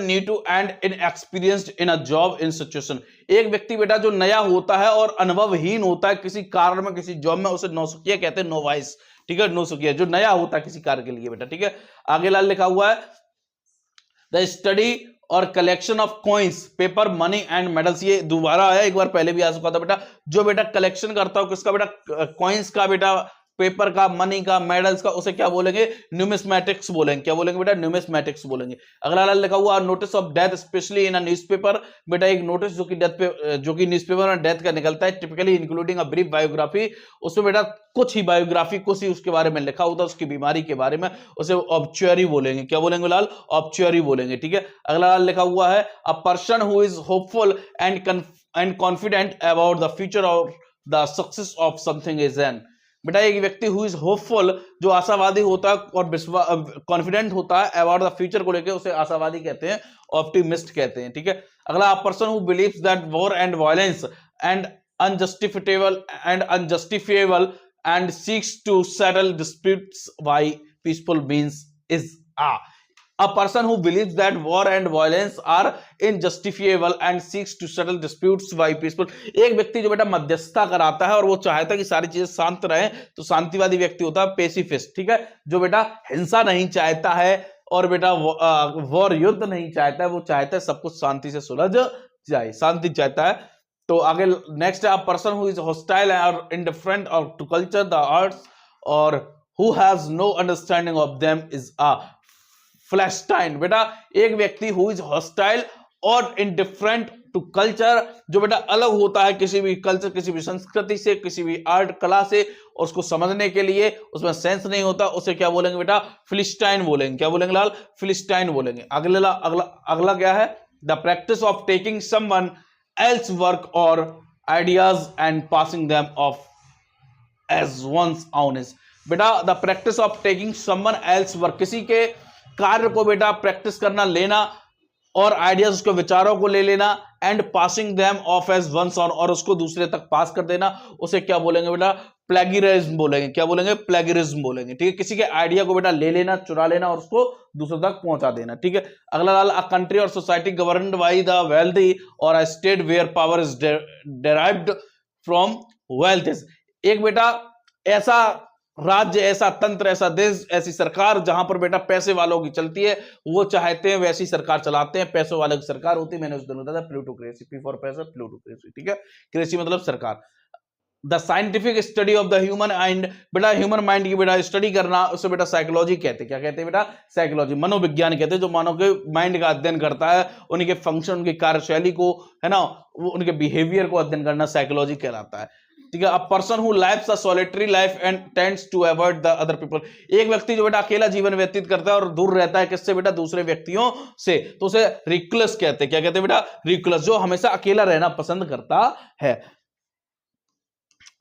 new to and inexperienced in a job in situation. एक व्यक्ति बेटा जो नया होता है और अनुभवहीन होता है किसी कार्य में, किसी जॉब में, उसे नौसिखिया कहते हैं, नोवाइस। ठीक है, नौसिखिया जो नया होता है किसी कार्य के लिए बेटा। ठीक है, आगे लाल लिखा हुआ है द स्टडी और collection of coins, paper, money and medals. ये दोबारा आया, एक बार पहले भी आ चुका था बेटा। जो बेटा कलेक्शन करता हो किसका बेटा, कॉइन्स का बेटा, पेपर का, मनी का, मेडल्स का, उसे क्या बोलेंगे, न्यूमिस्मैटिक्स बोलेंगे। क्या बोलेंगे बेटा, न्यूमिस्मैटिक्स बोलेंगे। अगला लाल लिखा हुआ notice of death specially in a newspaper. बेटा एक नोटिस जो कि डेथ पे, जो कि न्यूज़पेपर में डेथ का निकलता है, typically including a brief biography. उसमें बेटा कुछ ही बायोग्राफी, कुछ ही उसके बारे में लिखा होता है, उसकी बीमारी के बारे में, उसे ऑब्चुअरी बोलेंगे। क्या बोलेंगे लाल, ऑब्चुअरी बोलेंगे। ठीक है, अगला लाल लिखा हुआ है a person who is hopeful and confident about the future or the success of something is an बेटा एक व्यक्ति हु इज होपफुल, जो आशावादी होता है और कॉन्फिडेंट होता है अबाउट द फ्यूचर को लेकर, उसे आशावादी कहते हैं, ऑप्टिमिस्ट कहते हैं। ठीक है, अगला, a person who believes that war and violence and unjustifiable and seeks to settle disputes by peaceful means is a person who believes that war and violence are injustifiable and seeks to settle disputes by peaceful। एक व्यक्ति जो बेटा मध्यस्थता कराता है और वो चाहता है कि सारी चीजें शांत रहें, तो शांतिवादी व्यक्ति होता है पेसिफिस्ट। ठीक है, जो बेटा हिंसा नहीं चाहता है और बेटा वॉर युद्ध नहीं चाहता है, वो चाहता है सब कुछ शांति से सुलझ जाए, शांति चाहता है। तो आगे नेक्स्ट है, a person who is hostile or indifferent or to culture the arts or who has no understanding of them is a philistine. बेटा एक व्यक्ति who is hostile or indifferent to culture, जो बेटा अलग होता है किसी भी कल्चर, किसी भी संस्कृति से, किसी भी आर्ट कला से, और उसको समझने के लिए उसमें सेंस नहीं होता, उसे क्या बोलेंगे बेटा? फिलिस्टाइन बोलेंगे। क्या बोलेंगे लाल? फिलिस्टाइन बोलेंगे। अगला क्या है? The practice of taking someone else work or ideas and passing them off as one's own. बेटा the practice of taking someone else work, किसी के कार्य को बेटा प्रैक्टिस करना, लेना, और आइडियाज, उसके विचारों को ले लेना, and passing them off as one's own, और उसको दूसरे तक पास कर देना, उसे क्या बोलेंगे बेटा? प्लेगियरिज्म बोलेंगे। क्या बोलेंगे? प्लेगियरिज्म बोलेंगे। ठीक है, किसी के आइडिया को बेटा ले लेना, चुरा लेना और उसको दूसरे तक पहुंचा देना। ठीक है, अगला लाल, a country or society governed by the wealthy or a state where power is derived from wealth. एक बेटा ऐसा राज्य, ऐसा तंत्र, ऐसा देश, ऐसी सरकार जहां पर बेटा पैसे वालों की चलती है, वो चाहते हैं वैसी सरकार चलाते हैं, पैसों वालों की सरकार होती है। मैंने उस दिन बताया था प्लूटोक्रेसी, पी फॉर पैसा, प्लूटोक्रेसी। ठीक है, क्रेसी मतलब सरकार। The scientific study of the human mind, बेटा ह्यूमन माइंड की बेटा स्टडी करना, उसे बेटा साइकोलॉजी कहते हैं। क्या कहते हैं बेटा? साइकोलॉजी, मनोविज्ञान कहते हैं, जो मानव के माइंड का अध्ययन करता है, उनके फंक्शन, उनकी कार्यशैली को, है ना, वो उनके बिहेवियर को अध्ययन करना साइकोलॉजी कहलाता है। ठीक है, a person who lives a solitary life and tends to avoid the other people, एक व्यक्ति जो बेटा अकेला जीवन व्यतीत करता है और दूर रहता है किससे बेटा? दूसरे व्यक्तियों से, तो उसे रिक्लस कहते हैं। क्या कहते हैं बेटा? रिक्लस, जो हमेशा अकेला रहना पसंद करता है।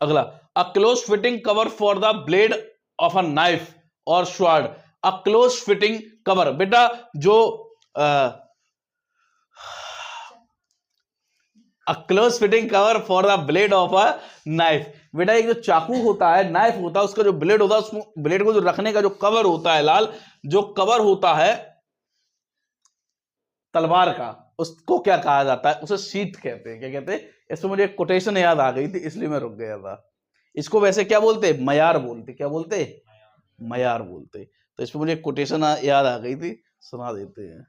अगला, a close fitting cover for the blade of a knife or sword. A close fitting cover, बेटा जो A close fitting cover for the blade of a knife, बेटा एक जो चाकू होता है, नाइफ होता है, उसका जो ब्लेड होता है, उसको ब्लेड को जो रखने का जो कवर होता है लाल, जो कवर होता है तलवार का, उसको क्या कहा जाता है? उसे शीथ कहते हैं। क्या कहते हैं? इसमें मुझे एक कोटेशन याद आ गई थी, इसलिए मैं रुक गया था। इसको वैसे क्या बोलते? मयार बोलते। क्या बोलते? मयार बोलते। तो इसमें मुझे एक कोटेशन याद आ गई थी, सुना देते हैं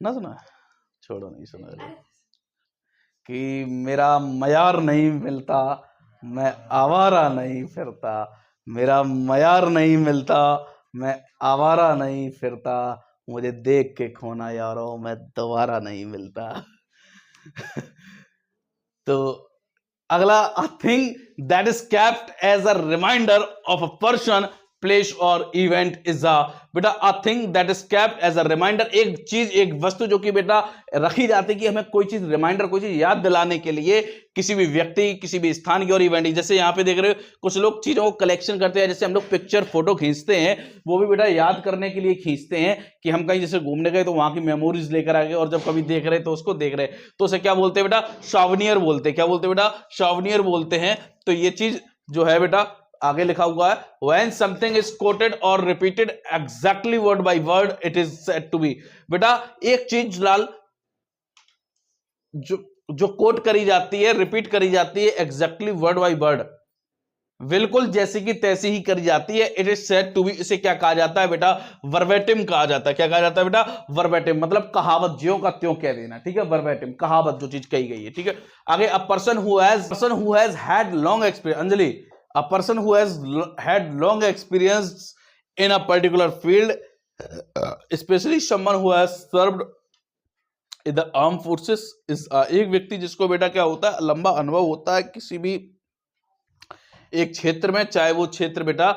ना। सुना? छोड़ो, नहीं सुना। कि मेरा मयार नहीं मिलता, मैं आवारा नहीं फिरता, मेरा मयार नहीं मिलता, मैं आवारा नहीं फिरता, मुझे देख के खोना यारो, मैं दोबारा नहीं मिलता। तो अगला, a thing that is kept as a reminder of a person, place और इवेंट इज अ, बेटा a thing that is kept as a reminder, एक चीज, एक वस्तु जो कि बेटा रखी जाती है कि हमें कोई चीज रिमाइंडर, कोई चीज याद दिलाने के लिए, किसी भी व्यक्ति, किसी भी स्थान की और इवेंट। जैसे यहाँ पे देख रहे हो कुछ लोग चीजों को कलेक्शन करते हैं, जैसे हम लोग पिक्चर फोटो खींचते हैं, वो भी बेटा याद करने के लिए खींचते हैं कि हम कहीं जैसे घूमने गए तो वहां की मेमोरीज लेकर आ गए, और जब कभी देख रहे तो उसको देख रहे, तो उसे क्या बोलते हैं बेटा? सॉवनियर बोलते हैं। क्या बोलते हैं बेटा? सॉवनियर बोलते हैं। तो ये चीज जो है बेटा आगे लिखा हुआ है, when something is quoted or repeated exactly word by word it is said to be, बेटा एक चीज लाल जो कोट करी जाती है, रिपीट करी जाती है, एग्जैक्टली वर्ड बाय वर्ड, बिल्कुल जैसी की तैसी ही करी जाती है, it is said to be, इसे क्या कहा जाता है बेटा? वर्बेटिम कहा जाता है। क्या कहा जाता है बेटा? वर्बेटिम, मतलब कहावत, ज्यों का त्यों कह देना। ठीक है, वर्बेटिम कहावत, जो चीज कही गई है। ठीक है, आगे, a person who has had long experience, Anjali, a person who has had long experience in a particular field, especially someone who has served in the armed forces is एक व्यक्ति जिसको बेटा क्या होता है? लंबा अनुभव होता है किसी भी एक क्षेत्र में, चाहे वो क्षेत्र बेटा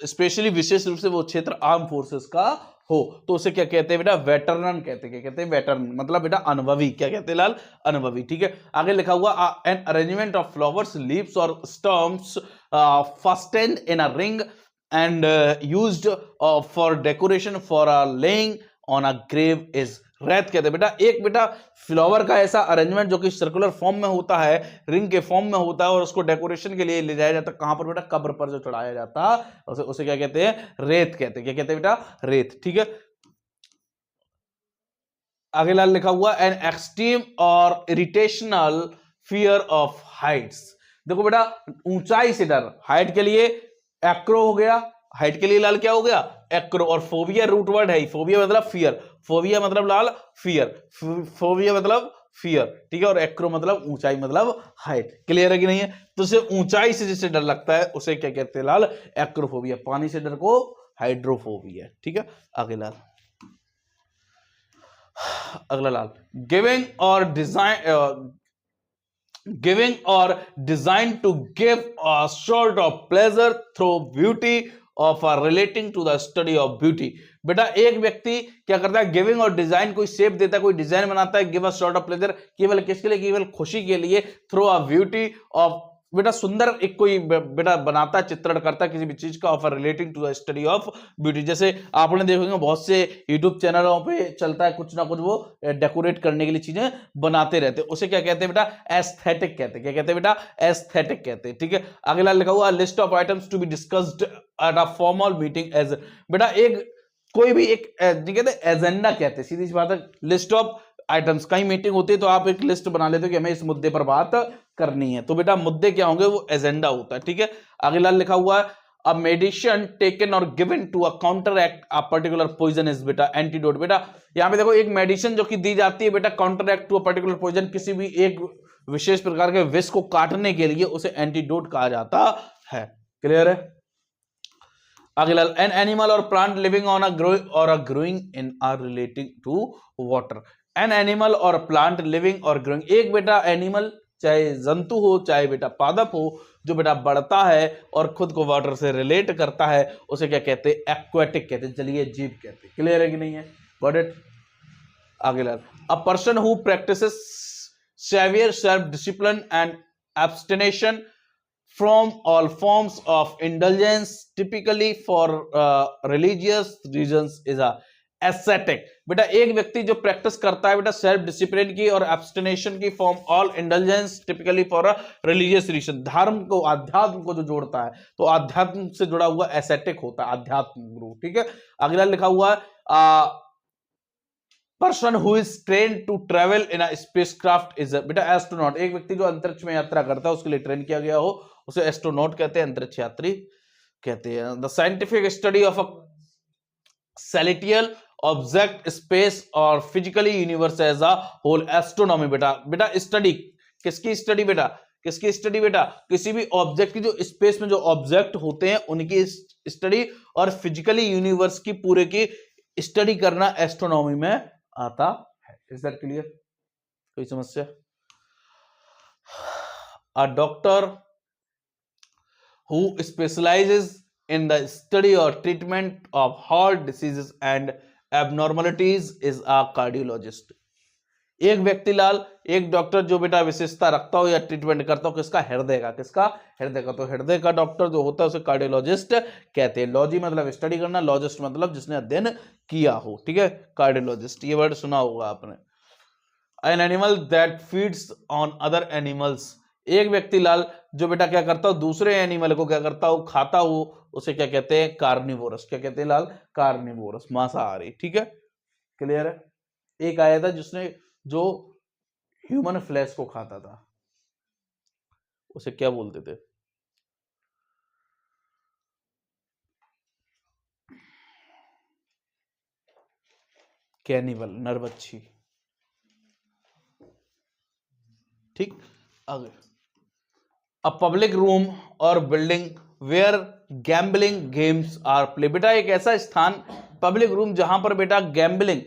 स्पेशली विशेष रूप से वो क्षेत्र आर्म फोर्सेस का हो, तो उसे क्या कहते हैं बेटा? वेटरन कहते हैं। क्या कहते हैं? वेटरन, मतलब बेटा अनुभवी। क्या कहते हैं लाल? अनुभवी। ठीक है, आगे लिखा हुआ, an arrangement of flowers, leaves और stumps fastened in a ring and used for decoration for a laying on a grave is रेत कहते हैं बेटा। एक बेटा फ्लावर का ऐसा अरेंजमेंट जो कि सर्कुलर फॉर्म में होता है, रिंग के फॉर्म में होता है और उसको डेकोरेशन के लिए ले जाया जाता है कहां पर बेटा? कब्र पर जो चढ़ाया जाता है उसे क्या कहते हैं? रेत कहते हैं। क्या कहते हैं बेटा? रेत। ठीक है, आगे लाल लिखा हुआ एन एक्सट्रीम और इरिटेशनल फियर ऑफ हाइट्स। देखो बेटा, ऊंचाई से डर, हाइट के लिए एक्रो हो गया, हाइट के लिए लाल क्या हो गया? एक्रो। और फोबिया रूट वर्ड है, फोबिया मतलब फियर, फोबिया मतलब लाल फियर, फोबिया मतलब फियर, ठीक है, और एक्रो मतलब ऊंचाई मतलब हाइट। क्लियर है कि नहीं है? तो उसे ऊंचाई से जिसे डर लगता है उसे क्या कहते हैं लाल? एक्रोफोबिया। पानी से डर को हाइड्रोफोबिया। ठीक है, आगे लाल, अगला लाल, गिविंग और design to give a sort of pleasure through beauty of relating to the study of beauty. बेटा एक व्यक्ति क्या करता है? गिविंग और डिजाइन, कोई शेप देता है, कोई डिजाइन बनाता है, give a sort of pleasure, केवल किसके लिए? केवल खुशी के लिए, थ्रू अ ब्यूटी ऑफ, बेटा सुंदर एक कोई बेटा बनाता है, चित्रण करता है किसी भी चीज का, offer relating to the study of beauty. जैसे आपने देखोगे बहुत से यूट्यूब चैनलों पे चलता है, कुछ ना कुछ वो डेकोरेट करने के लिए चीजें बनाते रहते हैं, उसे क्या कहते हैं बेटा? एस्थेटिक कहते हैं। क्या कहते हैं बेटा? एस्थेटिक कहते हैं। ठीक है, अगला लिखा हुआ list of items to be discussed at a formal meeting as, बेटा एक कोई भी एक कहते हैं एजेंडा कहते हैं, सीधी सी बात है, लिस्ट ऑफ आइटम्स। कहीं मीटिंग होती है तो आप एक लिस्ट बना लेते हो कि हमें इस मुद्दे पर बात करनी है, तो बेटा मुद्दे क्या होंगे? वो एजेंडा होता है। ठीक है, आगे लाल लिखा हुआ है अ मेडिसिन टेकन और given to a counteract a particular poison is बेटा एंटीडोट। बेटा यहां पे देखो एक मेडिसिन जो कि दी जाती है बेटा counteract to a particular poison, किसी भी एक विशेष प्रकार के विष को काटने के लिए उसे एंटीडोट कहा जाता है। क्लियर है? आगे लाल, एन एनिमल और plant living on a growing in are relating to water. An animal और प्लांट लिविंग और ग्रोइंग, एक बेटा एनिमल चाहे जंतु हो चाहे बेटा पादप हो जो बेटा बढ़ता है और खुद को वाटर से रिलेट करता है उसे क्या कहते हैं? एक्वेटिक कहते हैं, जलीय जीव कहते हैं। क्लियर है कि नहीं है? Got it? आगे लाल, a person who practises severe self discipline and abstention from all forms of indulgence typically for religious reasons is a ascetic। बेटा एक व्यक्ति जो प्रैक्टिस करता है बेटा सेल्फ डिसिप्लिन की और एब्स्टिनेशन की from all indulgence typically for religious reason, धर्म को अध्यात्म को जो जोड़ता है तो अध्यात्म से जुड़ा हुआ एसेटिक होता है, अध्यात्म गुरु। ठीक है, अगला लिखा हुआ है person who is train to travel in a spacecraft is बेटा एस्ट्रोनॉट। एक व्यक्ति जो अंतरिक्ष में यात्रा करता है उसके लिए ट्रेन किया गया हो उसे एस्ट्रोनॉट कहते हैं, अंतरिक्ष यात्री कहते हैं। The scientific study of a celestial object space और physically universe as a whole astronomy. बेटा स्टडी किसकी स्टडी? बेटा किसकी स्टडी? बेटा किसी भी ऑब्जेक्ट की, जो स्पेस में जो ऑब्जेक्ट होते हैं उनकी स्टडी और फिजिकली यूनिवर्स की पूरे की स्टडी करना एस्ट्रोनॉमी में आता है। Is that clear? कोई समस्या? A doctor who specializes in the study or treatment of heart diseases and abnormalities is a cardiologist। एक व्यक्ति लाल, एक डॉक्टर जो बेटा विशेषता रखता हो या ट्रीटमेंट करता हो किसका? हृदय का। किसका? हृदय का। तो हृदय का डॉक्टर जो होता है उसे कार्डियोलॉजिस्ट कहते हैं। लॉजी मतलब स्टडी करना, लॉजिस्ट मतलब जिसने अध्ययन किया हो। ठीक है, कार्डियोलॉजिस्ट, ये वर्ड सुना होगा आपने। An animal that feeds on other animals, एक व्यक्ति लाल जो बेटा क्या करता हो? दूसरे एनिमल को क्या करता हो? खाता हो, उसे क्या कहते हैं? कार्निवोरस। क्या कहते हैं लाल? कार्निवोरस, मांसाहारी। ठीक है, क्लियर है? एक आया था जिसने जो ह्यूमन फ्लैश को खाता था उसे क्या बोलते थे? कैनिबल, नरभक्षी। ठीक, आगे, अ पब्लिक रूम और building where gambling games are play. बेटा एक ऐसा स्थान, पब्लिक रूम, जहां पर बेटा गैम्बलिंग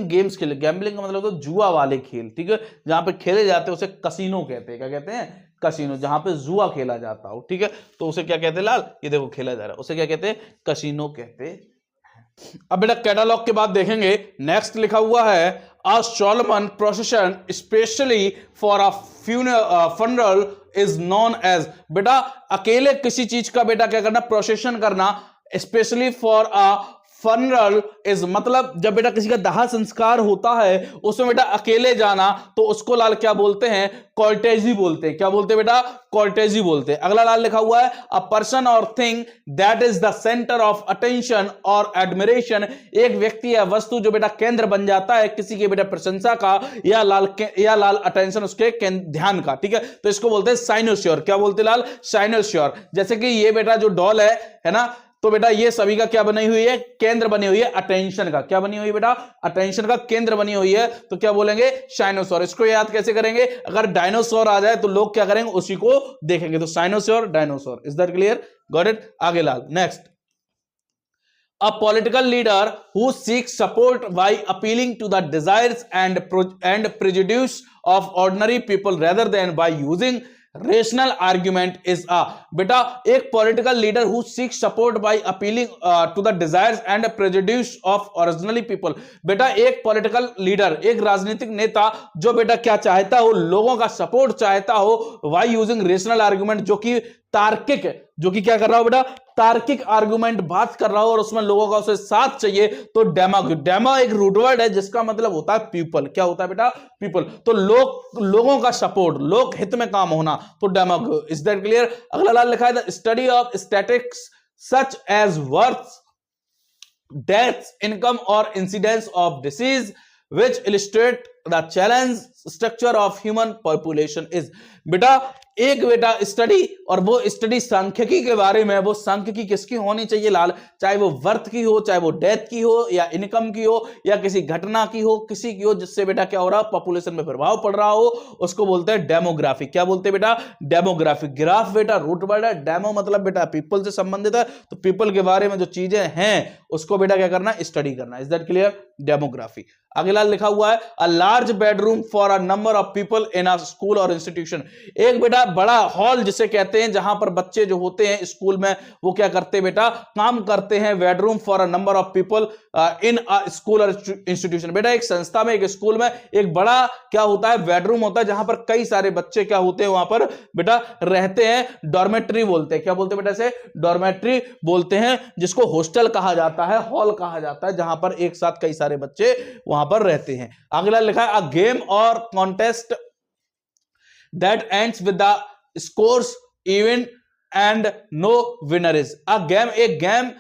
गेम्स खेले। गैम्बलिंग का मतलब तो जुआ वाले खेल, ठीक है, जहां पे खेले जाते हैं उसे कसिनो कहते हैं। क्या कहते हैं? कसिनो, जहां पे जुआ खेला जाता हो। ठीक है, तो उसे क्या कहते हैं लाल? ये देखो खेला जा रहा है, उसे क्या कहते हैं? कसिनो कहते हैं। अब बेटा कैटालॉग के बाद देखेंगे नेक्स्ट लिखा हुआ है a solemn procession especially for a funeral is known as। बेटा अकेले किसी चीज का बेटा क्या करना, प्रोसेशन करना, specially for a funeral is, मतलब जब बेटा किसी का दाह संस्कार होता है उसमें बेटा अकेले जाना, तो उसको लाल क्या बोलते हैं, कॉर्टेजी बोलते हैं। क्या बोलते हैं बेटा, कॉर्टेजी बोलते हैं। अगला लाल लिखा हुआ है अ पर्सन और thing that is the centre of attention और एडमिरेशन, एक व्यक्ति या वस्तु जो बेटा केंद्र बन जाता है किसी के बेटा प्रशंसा का या लाल अटेंशन उसके ध्यान का, ठीक है, तो इसको बोलते हैं साइनोस्योर। क्या बोलते हैं लाल, साइनोस्योर। जैसे कि ये बेटा जो डॉल है ना, तो बेटा ये सभी का क्या बनी हुई है, केंद्र बनी हुई है अटेंशन का। क्या बनी हुई है बेटा, अटेंशन का केंद्र बनी हुई है, तो क्या बोलेंगे, साइनोसॉर। इसको याद कैसे करेंगे, अगर डायनासोर आ जाए तो लोग क्या करेंगे, उसी को देखेंगे, तो साइनोसॉर, dinosaur. Is that clear, got it. आगे लाल, next, a political leader who seeks support by appealing to the desires and prejudice of ordinary people rather than by using rational argument is a, बेटा एक political leader who seek support by appealing to the desires and prejudice of originally people, बेटा एक political leader, एक राजनीतिक नेता जो बेटा क्या चाहता हो, लोगों का सपोर्ट चाहता हो, वाई यूजिंग रेशनल आर्ग्यूमेंट, जो कि तार्किक, जो कि क्या कर रहा हो बेटा, तार्किक आर्गुमेंट बात कर रहा हो और उसमें लोगों का उसे साथ चाहिए, तो डेमा एक रूट वर्ड है जिसका मतलब होता है पीपल। क्या होता है बेटा, पीपल। तो लोगों का सपोर्ट, लोक हित में काम होना, तो डेमागो। Is that clear. अगला लाल लिखा है the study of statistics such as birth, death, income or incidence of disease which illustrate the challenge structure of human population is, बेटा एक बेटा स्टडी, और वो स्टडी सांख्यिकी के बारे में। वो सांख्यिकी किसकी होनी चाहिए लाल, चाहे वो वर्थ की हो, चाहे वो डेथ की हो, या इनकम की हो, या किसी घटना की हो, किसी की हो जिससे बेटा क्या हो रहा, पॉपुलेशन में प्रभाव पड़ रहा हो, उसको बोलते हैं डेमोग्राफी। क्या बोलते हैं बेटा, डेमोग्राफी। ग्राफ बेटा रूट वर्ड है, डेमो मतलब बेटा पीपल से संबंधित है, तो पीपल के बारे में जो चीजें हैं उसको बेटा क्या करना, स्टडी करना। Is that clear, demography. अगला लिखा हुआ है a large bedroom for a number of people in a school और इंस्टीट्यूशन, एक बेटा बड़ा हॉल जिसे कहते हैं जहां पर बच्चे जो होते हैं स्कूल में वो क्या करते हैं बेटा, काम करते हैं। Bedroom for a number of people in a school और इंस्टीट्यूशन, बेटा एक संस्था में, एक स्कूल में एक बड़ा क्या होता है, बेडरूम होता है जहां पर कई सारे बच्चे क्या होते हैं वहां पर बेटा रहते हैं। डॉर्मेट्री बोलते हैं। क्या बोलते हैं बेटा, से डॉर्मेट्री बोलते हैं, जिसको हॉस्टल कहा जाता है, हॉल कहा जाता है, जहां पर एक साथ कई सारे बच्चे वहां पर रहते हैं। अगला लिखा है अ गेम और contest that ends with the scores even and no winner is a game, एक गेम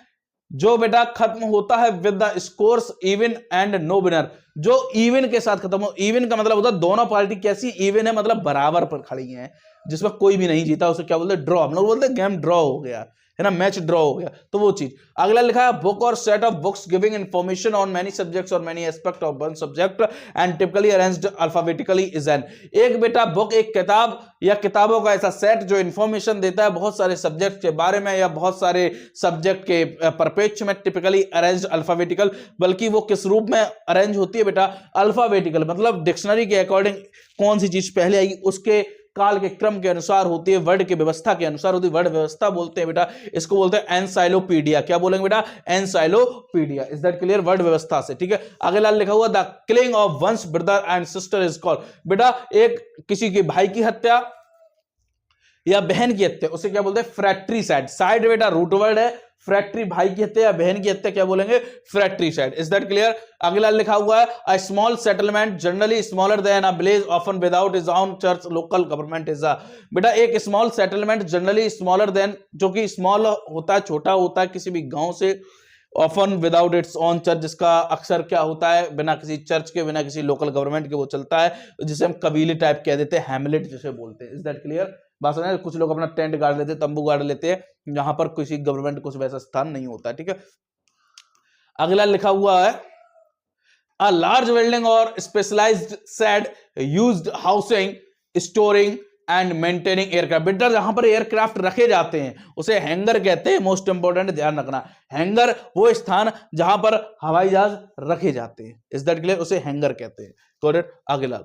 जो बेटा खत्म होता है with the scores even and no winner, जो इवन के साथ खत्म हो। इवन का मतलब होता है दोनों पार्टी कैसी, इवन है मतलब बराबर पर खड़ी हैं, जिसमें कोई भी नहीं जीता, उसे क्या बोलते हैं, ड्रॉ। हम लोग बोलते हैं गेम ड्रॉ हो गया है ना, मैच ड्रॉ हो गया, तो वो चीज। अगला लिखा है book or set of books giving information on many subjects or many aspect of one subject and typically arranged alphabetically is an, एक बेटा बुक, एक किताब या किताबों का ऐसा सेट जो इंफॉर्मेशन देता है बहुत सारे सब्जेक्ट के बारे में या बहुत सारे सब्जेक्ट के परिप्रेक्ष्य में। टिपिकली अरेंज्ड अल्फाबेटिकल, बल्कि वो किस रूप में अरेंज होती है बेटा, अल्फाबेटिकल, मतलब डिक्शनरी के अकॉर्डिंग कौन सी चीज पहले आएगी उसके काल के क्रम के अनुसार होती है, वर्ड की व्यवस्था के अनुसार होती है, वर्ड व्यवस्था बोलते हैं बेटा, इसको बोलते हैं एनसाइलोपीडिया। क्या बोलेंगे बेटा, encyclopedia. Is that clear, word व्यवस्था से, ठीक है। आगे लाल लिखा हुआ the killing of one's brother and sister is called, बेटा एक किसी के भाई की हत्या या बहन की हत्या, उसे क्या बोलते हैं, फ्रैट्रीसाइड। साइड बेटा रूट वर्ड है, फ्रैक्ट्री भाई की हत्या या बहन की हत्या क्या बोलेंगे, फ्रैट्रीसाइड। Is that clear. अगला लिखा हुआ है a small settlement generally smaller than a village often without is own church local government is a, बेटा एक small settlement generally smaller than, जो कि स्मॉल होता है, छोटा होता है किसी भी गांव से, often without its on church, जिसका अक्सर क्या होता है, बिना किसी चर्च के, बिना किसी लोकल गवर्नमेंट के वो चलता है, जिसे हम कबीले टाइप कह देते हैं, हैमलेट जिसे बोलते हैं। इज दैट क्लियर, बात समझ। कुछ लोग अपना टेंट गाड़ लेते हैं, तंबू गाड़ लेते हैं, जहां पर किसी गवर्नमेंट कुछ वैसा स्थान नहीं होता, ठीक है। अगला लिखा हुआ है अ लार्ज बिल्डिंग और specialised shed used housing storing and maintaining aircraft, बेटा जहां पर एयरक्राफ्ट रखे जाते हैं उसे हैंगर कहते हैं। मोस्ट इंपोर्टेंट, ध्यान रखना, हैंगर वो स्थान जहां पर हवाई जहाज रखे जाते हैं। इज दैट क्लियर, उसे हैंगर कहते हैं। करेक्ट। अगला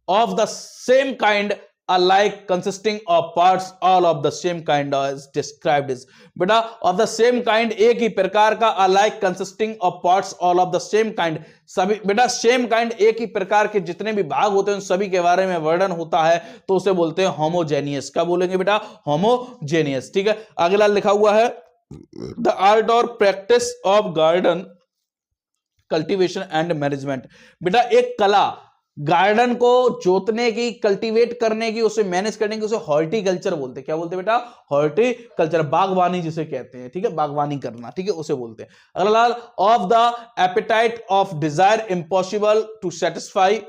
of the same kind alike consisting of parts all of the same kind as described is बेटा of the same kind एक ही प्रकार का alike consisting of parts all of the same kind सभी बेटा same kind एक ही प्रकार के जितने भी भाग होते हैं उन सभी के बारे में वर्णन होता है तो उसे बोलते हैं homogeneous। क्या बोलेंगे बेटा? homogeneous। ठीक है, अगला लिखा हुआ है the art or practice of garden cultivation and management बेटा एक कला गार्डन को जोतने की, कल्टीवेट करने की, उसे मैनेज करने की, उसे हॉर्टिकल्चर बोलते हैं। क्या बोलते हैं बेटा? हॉर्टिकल्चर, बागवानी जिसे कहते हैं। ठीक है, बागवानी करना, ठीक है, उसे बोलते हैं। अगला लाल, of the appetite of desire impossible to satisfy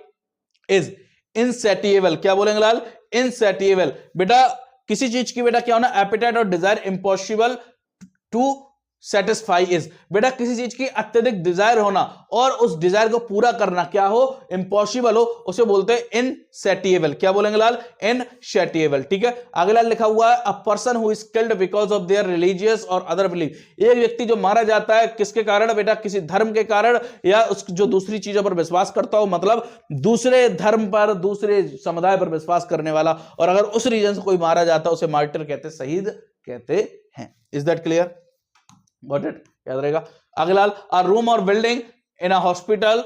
is insatiable. क्या बोलेंगे लाल? इनसैटिएबल। बेटा किसी चीज की बेटा क्या होना? एपेटाइट और desire impossible to satisfy is बेटा किसी चीज की अत्यधिक डिजायर होना और उस डिजायर को पूरा करना क्या हो? इम्पॉसिबल हो, उसे बोलते हैं इनसैटिएबल। क्या बोलेंगे लाल? इनसैटिएबल। ठीक है, अगला लिखा हुआ है a person who is killed because of their religious और अदर बिलीफ। एक व्यक्ति जो मारा जाता है किसके कारण बेटा? किसी धर्म के कारण या उस जो दूसरी चीजों पर विश्वास करता हो, मतलब दूसरे धर्म पर, दूसरे समुदाय पर विश्वास करने वाला, और अगर उस रीजन से कोई मारा जाता है उसे मार्टिर कहते हैं, शहीद कहते हैं। Is that clear? Got it? याद रहेगा। अगला, a room or building in a hospital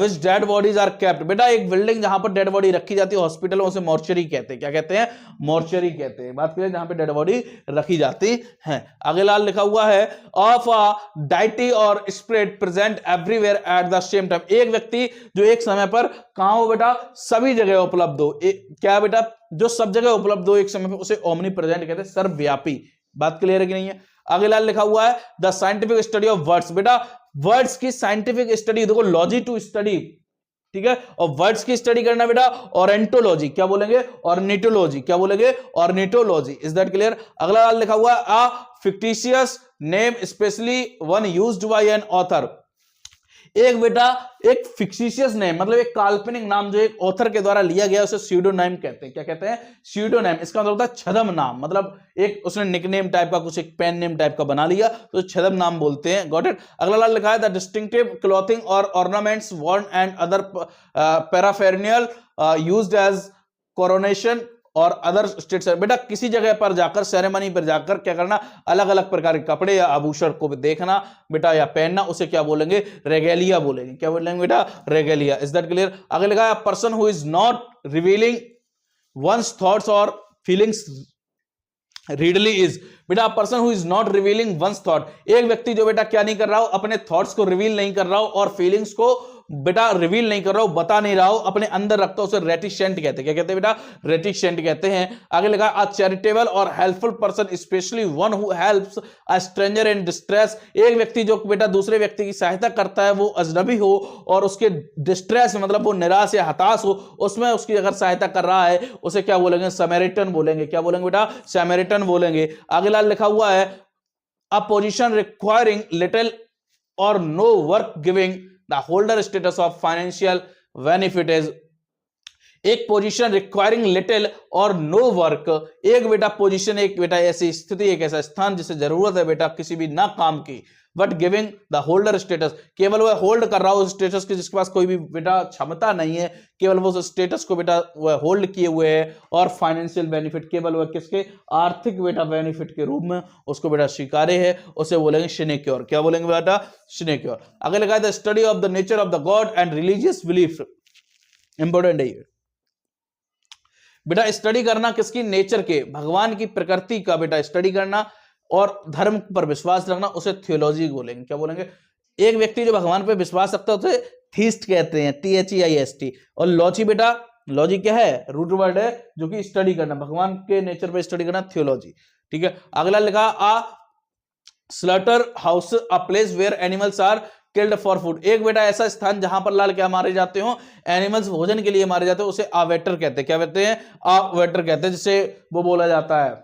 which dead bodies are kept। बेटा एक बिल्डिंग जहां पर डेड बॉडी रखी जाती है हॉस्पिटल में उसे मॉर्चरी कहते हैं। क्या कहते हैं? मॉर्चरी कहते हैं। बात करें जहां पे डेड बॉडी रखी जाती है। अगला लिखा हुआ है ऑफ अ डाइटी और spread present everywhere at the same time. एक व्यक्ति जो एक समय पर कहां हो बेटा? सभी जगह उपलब्ध हो। क्या बेटा? जो सब जगह उपलब्ध हो एक समय पर उसे ओमनी प्रेजेंट कहते हैं, सर्वव्यापी। बात क्लियर है कि नहीं है? अगला लिखा हुआ है the scientific study of words. बेटा वर्ड्स की साइंटिफिक स्टडी, देखो लॉजी टू स्टडी, ठीक है, और वर्ड्स की स्टडी करना बेटा ऑर्निटोलॉजी। क्या बोलेंगे? ऑर्निटोलॉजी। क्या बोलेंगे? ऑर्निटोलॉजी। Is that clear? अगला लिखा हुआ है a fictitious name specially one used by an author. एक बेटा एक फिक्सिशियस नेम, मतलब एक काल्पनिक नाम जो एक ऑथर के द्वारा लिया गया उसे स्यूडोनाइम कहते हैं। क्या कहते हैं? स्यूडोनाइम। इसका मतलब होता है छद्म नाम, मतलब एक उसने निकनेम टाइप का, कुछ एक पेन नेम टाइप का बना लिया तो छद्म नाम बोलते हैं। Got it? अगला लिखा है the distinctive clothing or ornaments worn and other paraphernalia used as coronation or other states. बेटा किसी जगह पर जाकर, सेरेमनी पर जाकर क्या करना? अलग अलग प्रकार के कपड़े या आभूषण को देखना बेटा या पहनना, उसे क्या बोलेंगे? रेगेलिया बोलेंगे। क्या बोलेंगे बेटा? रेगेलिया। Is that clear? आगे लिखा है person who is not revealing one's thoughts और फीलिंग्स रीडली इज। बेटा person who is not revealing one's thought, एक व्यक्ति जो बेटा क्या नहीं कर रहा हो? अपने थॉट्स को रिवील नहीं कर रहा हो और फीलिंग्स को बेटा रिवील नहीं कर रहा हो, बता नहीं रहा हो, अपने अंदर रखता हो, उसे रेटिसेंट कहते हैं। क्या कहते हैं बेटा? रेटिसेंट कहते हैं। आगे लिखा अ चैरिटेबल और helpful person specially one who helps a stranger in distress. एक व्यक्ति जो बेटा दूसरे व्यक्ति की सहायता करता है, वो अजनबी हो और उसके डिस्ट्रेस मतलब वो निराश या हताश हो, उसमें उसकी अगर सहायता कर रहा है उसे क्या बोलेंगे? समैरिटन बोलेंगे। क्या बोलेंगे बेटा? समैरिटन बोलेंगे। अगला लिखा हुआ है अ पोजीशन रिक्वायरिंग लिटिल और no work giving the holder status of financial benefit is. एक पोजीशन रिक्वायरिंग लिटिल और नो वर्क, एक बेटा पोजीशन, एक बेटा ऐसी स्थिति, एक ऐसा स्थान जिसे जरूरत है बेटा किसी भी ना काम की, but giving the holder status, केवल वह होल्ड कर रहा हो उस स्टेटस की जिसके पास कोई भी बेटा क्षमता नहीं है, केवल वो उस स्टेटस को बेटा वह होल्ड किए हुए है, और फाइनेंशियल बेनिफिट केवल वह किसके? आर्थिक बेटा बेनिफिट के रूप में उसको बेटा स्वीकार्य है, उसे बोलेंगे सिनेक्योर। क्या बोलेंगे बेटा? सिनेक्योर। आगे लगा the study of the nature of the God and religious belief. Important है ये बेटा, स्टडी करना किसकी? नेचर के, भगवान की प्रकृति का बेटा स्टडी करना और धर्म पर विश्वास रखना, उसे थियोलॉजी बोलेंगे। क्या बोलेंगे? एक व्यक्ति जो भगवान पर विश्वास रखता है उसे थीस्ट कहते हैं, THEIST। और लॉजी बेटा, लॉजी क्या है? रूट वर्ड है जो कि स्टडी करना, भगवान के नेचर पर स्टडी करना, थियोलॉजी। ठीक है, अगला लिखा a slaughter house, a place where animals are killed for food. एक बेटा ऐसा स्थान जहां पर लाल क्या मारे जाते हो? एनिमल्स भोजन के लिए मारे जाते हैं, उसे आवेटर कहते हैं। क्या कहते हैं? आवेटर कहते हैं, जिसे वो बोला जाता है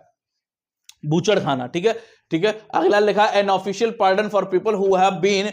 बूचड़ खाना। ठीक है, ठीक है। अगला लिखा an official pardon for people who have been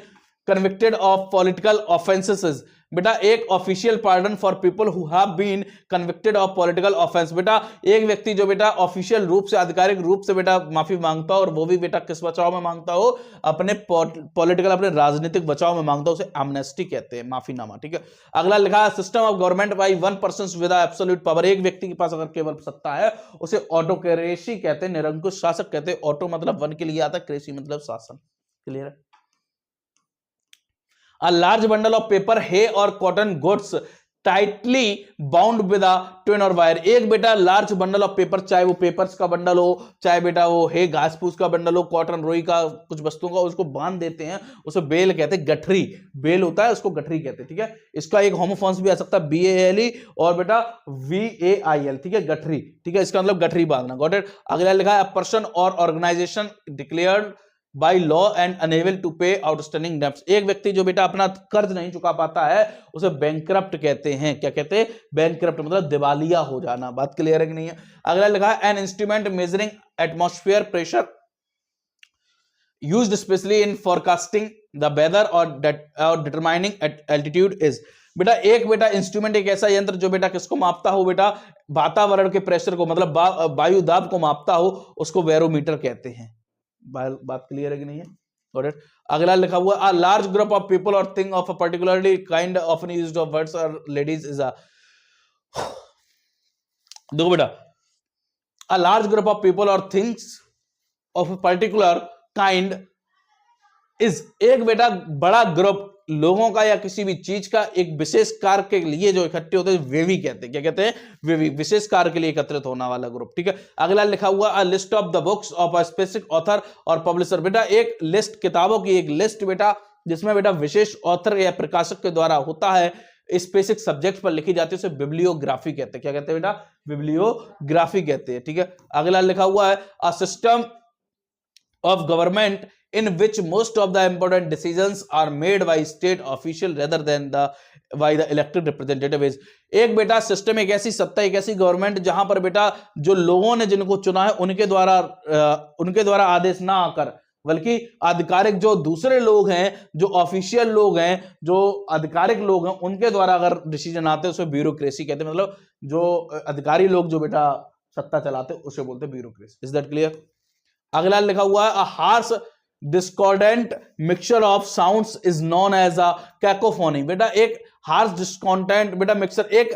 convicted of political offences. बेटा एक official pardon for people who have been convicted of political offence. बेटा एक व्यक्ति जो बेटा ऑफिशियल रूप से, आधिकारिक रूप से बेटा माफी मांगता हो, और वो भी बेटा किस बचाव में मांगता हो, अपने पॉलिटिकल, अपने राजनीतिक बचाव में मांगता हो, उसे एमनेस्टी कहते हैं, माफीनामा। ठीक है, अगला लिखा है system of government by one person with absolute power. एक व्यक्ति के पास अगर केवल सत्ता है उसे ऑटोक्रेसी कहते हैं, निरंकुश शासक कहते हैं। ऑटो मतलब वन के लिए आता है, क्रेसी मतलब शासन। क्लियर है? A large bundle of paper, hay or cotton goods tightly bound with a twine or wire। एक बेटा लार्ज बंडल ऑफ पेपर, चाहे वो पेपर्स का बंडल हो, चाहे बेटा वो है घास फूस का बंडल हो, कॉटन रोई का कुछ वस्तुओं का, उसको बांध देते हैं, उसे बेल कहते हैं, गठरी बेल होता है, उसको गठरी कहते हैं। ठीक है, इसका एक होमोफॉन्स भी आ सकता है BALE और बेटा VAIL। ठीक है, गठरी। ठीक है, इसका मतलब गठरी बांधना। Got it? अगला लिखा है पर्सन और organisation declared by law and unable to pay outstanding debts. एक व्यक्ति जो बेटा अपना कर्ज नहीं चुका पाता है उसे बैंकरप्ट कहते हैं। क्या कहते हैं? बैंकरप्ट मतलब दिवालिया हो जाना। बात क्लियर है कि नहीं है? अगला लिखा है an instrument measuring atmosphere pressure used especially in forecasting the weather और डिटरमाइनिंग एल्टीट्यूड इज। बेटा एक बेटा इंस्ट्रूमेंट, एक ऐसा यंत्र जो बेटा किसको मापता हो, बेटा वातावरण के प्रेशर को, मतलब वायु दाब को मापता हो, उसको बैरोमीटर कहते हैं। बात क्लियर है कि नहीं है? Got it? अगला लिखा हुआ a large group of people or thing of a particularly kind often used of words or ladies is a देखो बेटा a large group of people or things of a particular kind is एक बेटा बड़ा group लोगों का या किसी भी चीज का एक विशेष कार्य के लिए जो इकट्ठे होते हैं वे भी कहते हैं। क्या कहते हैं? वे भी, विशेष कार्य के लिए एकत्रित होने वाला ग्रुप। ठीक है, अगला लिखा हुआ a list of the books of a specific author और पब्लिशर। बेटा एक लिस्ट, किताबों की एक लिस्ट बेटा, जिसमें बेटा विशेष ऑथर या प्रकाशक के द्वारा होता है, स्पेसिफिक सब्जेक्ट पर लिखी जाती है, उसे बिब्लियोग्राफी कहते हैं। क्या कहते हैं बेटा? बिब्लियोग्राफी कहते हैं। ठीक है, अगला लिखा हुआ है a system of government in which most of the important decisions are made by state official rather than by the elected representative is। एक बेटा सिस्टम, एक ऐसी सत्ता, एक ऐसी गवर्नमेंट जहां पर बेटा जो लोगों ने जिनको चुना है उनके द्वारा आदेश ना आकर, बल्कि आधिकारिक जो दूसरे लोग हैं, जो ऑफिशियल लोग हैं, जो आधिकारिक लोग हैं, उनके द्वारा अगर डिसीजन आते हैं उसे ब्यूरोक्रेसी कहते हैं। मतलब जो अधिकारी लोग जो बेटा सत्ता चलाते हैं उसे बोलते हैं ब्यूरोक्रेसी। Is that clear? अगला लिखा हुआ है a harsh discordant mixture of sounds is known as a cacophony. बेटा एक हार्श डिस्कॉर्डेंट बेटा मिक्सचर, एक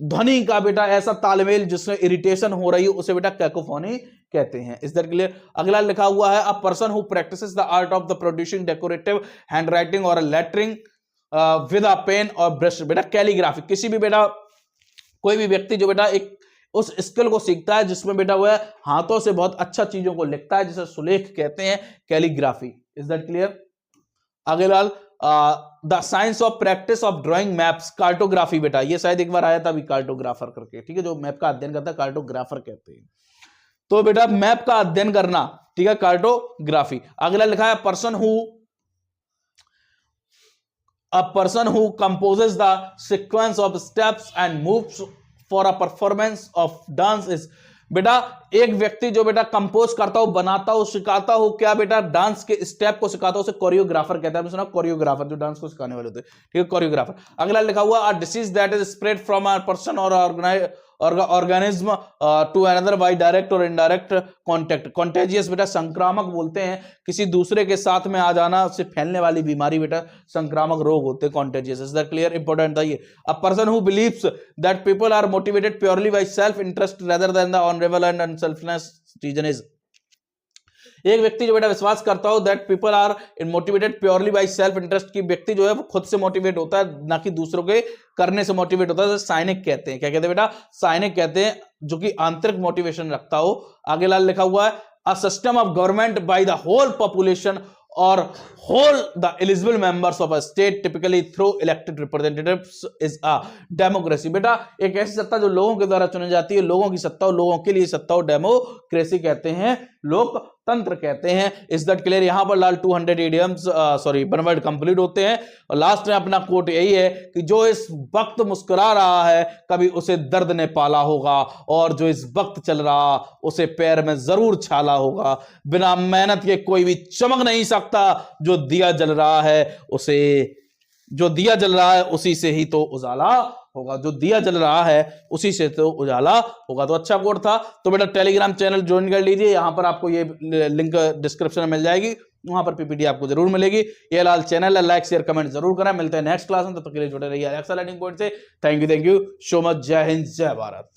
ध्वनि का बेटा ऐसा तालमेल जिसमें इरिटेशन हो रही है, उसे बेटा कैकोफोनी कहते हैं। Is that clear? अगला लिखा हुआ है a person who practices the art of the producing decorative handwriting और लेटरिंग विद अ पेन और ब्रश। बेटा कैलीग्राफी, किसी भी बेटा कोई भी व्यक्ति जो बेटा एक उस स्किल को सीखता है जिसमें बेटा वो हाथों से बहुत अच्छा चीजों को लिखता है, जिसे सुलेख कहते हैं, कैलीग्राफी। Is that clear? अगला the science of practice of drawing maps, cartography. बेटा ये शायद एक बार आया था अभी, कार्टोग्राफर करके। ठीक है, जो मैप का अध्ययन करता है कार्टोग्राफर कहते हैं। तो बेटा मैप का अध्ययन करना, ठीक है, कार्टोग्राफी। अगला लिखा है a person who composes the sequence of steps and moves for a performance of dance is। बेटा एक व्यक्ति जो बेटा कंपोज करता हो, बनाता हो, सिखाता हो, क्या बेटा डांस के स्टेप को सिखाता हो, उसे कोरियोग्राफर कहता है। आपने सुना कोरियोग्राफर, जो डांस को सिखाने वाले होते हैं। ठीक है, कोरियोग्राफर। अगला लिखा हुआ a disease that is spread from a person or organism to another by direct or indirect contact. Contagious बेटा संक्रामक बोलते हैं, किसी दूसरे के साथ में आ जाना, उससे फैलने वाली बीमारी बेटा संक्रामक रोग होते हैं, contagious. Is that clear? Important था ये। A person who believes that people are motivated purely by self interest rather than the honourable and unselfless reason is. एक व्यक्ति जो बेटा विश्वास करता हो that people are motivated purely by self interest, की व्यक्ति जो है वो खुद से मोटिवेट होता है, ना कि दूसरों के करने से मोटिवेट होता है, साइनिक कहते हैं। क्या कहते हैं बेटा? साइनिक कहते हैं, जो कि आंतरिक मोटिवेशन रखता हो। आगे लाल लिखा हुआ है a system of government by the whole population और whole the eligible members of a state typically through elected representatives is a democracy। बेटा एक ऐसी सत्ता जो लोगों के द्वारा चुनी जाती है, लोगों की सत्ता हो, लोगों के लिए सत्ता हो, डेमोक्रेसी कहते हैं, लोकतंत्र कहते हैं। Is that clear? यहां पर लाल 200 इडियम्स वन वर्ड कंप्लीट होते हैं और लास्ट में अपना कोट यही है कि जो इस वक्त मुस्कुरा रहा है कभी उसे दर्द ने पाला होगा, और जो इस वक्त चल रहा उसे पैर में जरूर छाला होगा। बिना मेहनत के कोई भी चमक नहीं सकता, जो दिया जल रहा है उसे जो दिया जल रहा है उसी से ही तो उजाला होगा, जो दिया जल रहा है उसी से तो उजाला होगा। तो अच्छा कोड था। तो बेटा टेलीग्राम चैनल ज्वाइन कर लीजिए, यहां पर आपको ये लिंक डिस्क्रिप्शन में मिल जाएगी, वहां पर पीपीटी आपको जरूर मिलेगी। ये लाल चैनल है, लाइक शेयर कमेंट जरूर करें। मिलते हैं नेक्स्ट क्लास में, तब तक के लिए जुड़े रहिए अलेक्सा लर्निंग पॉइंट से। Thank you so much. जय हिंद, जय भारत।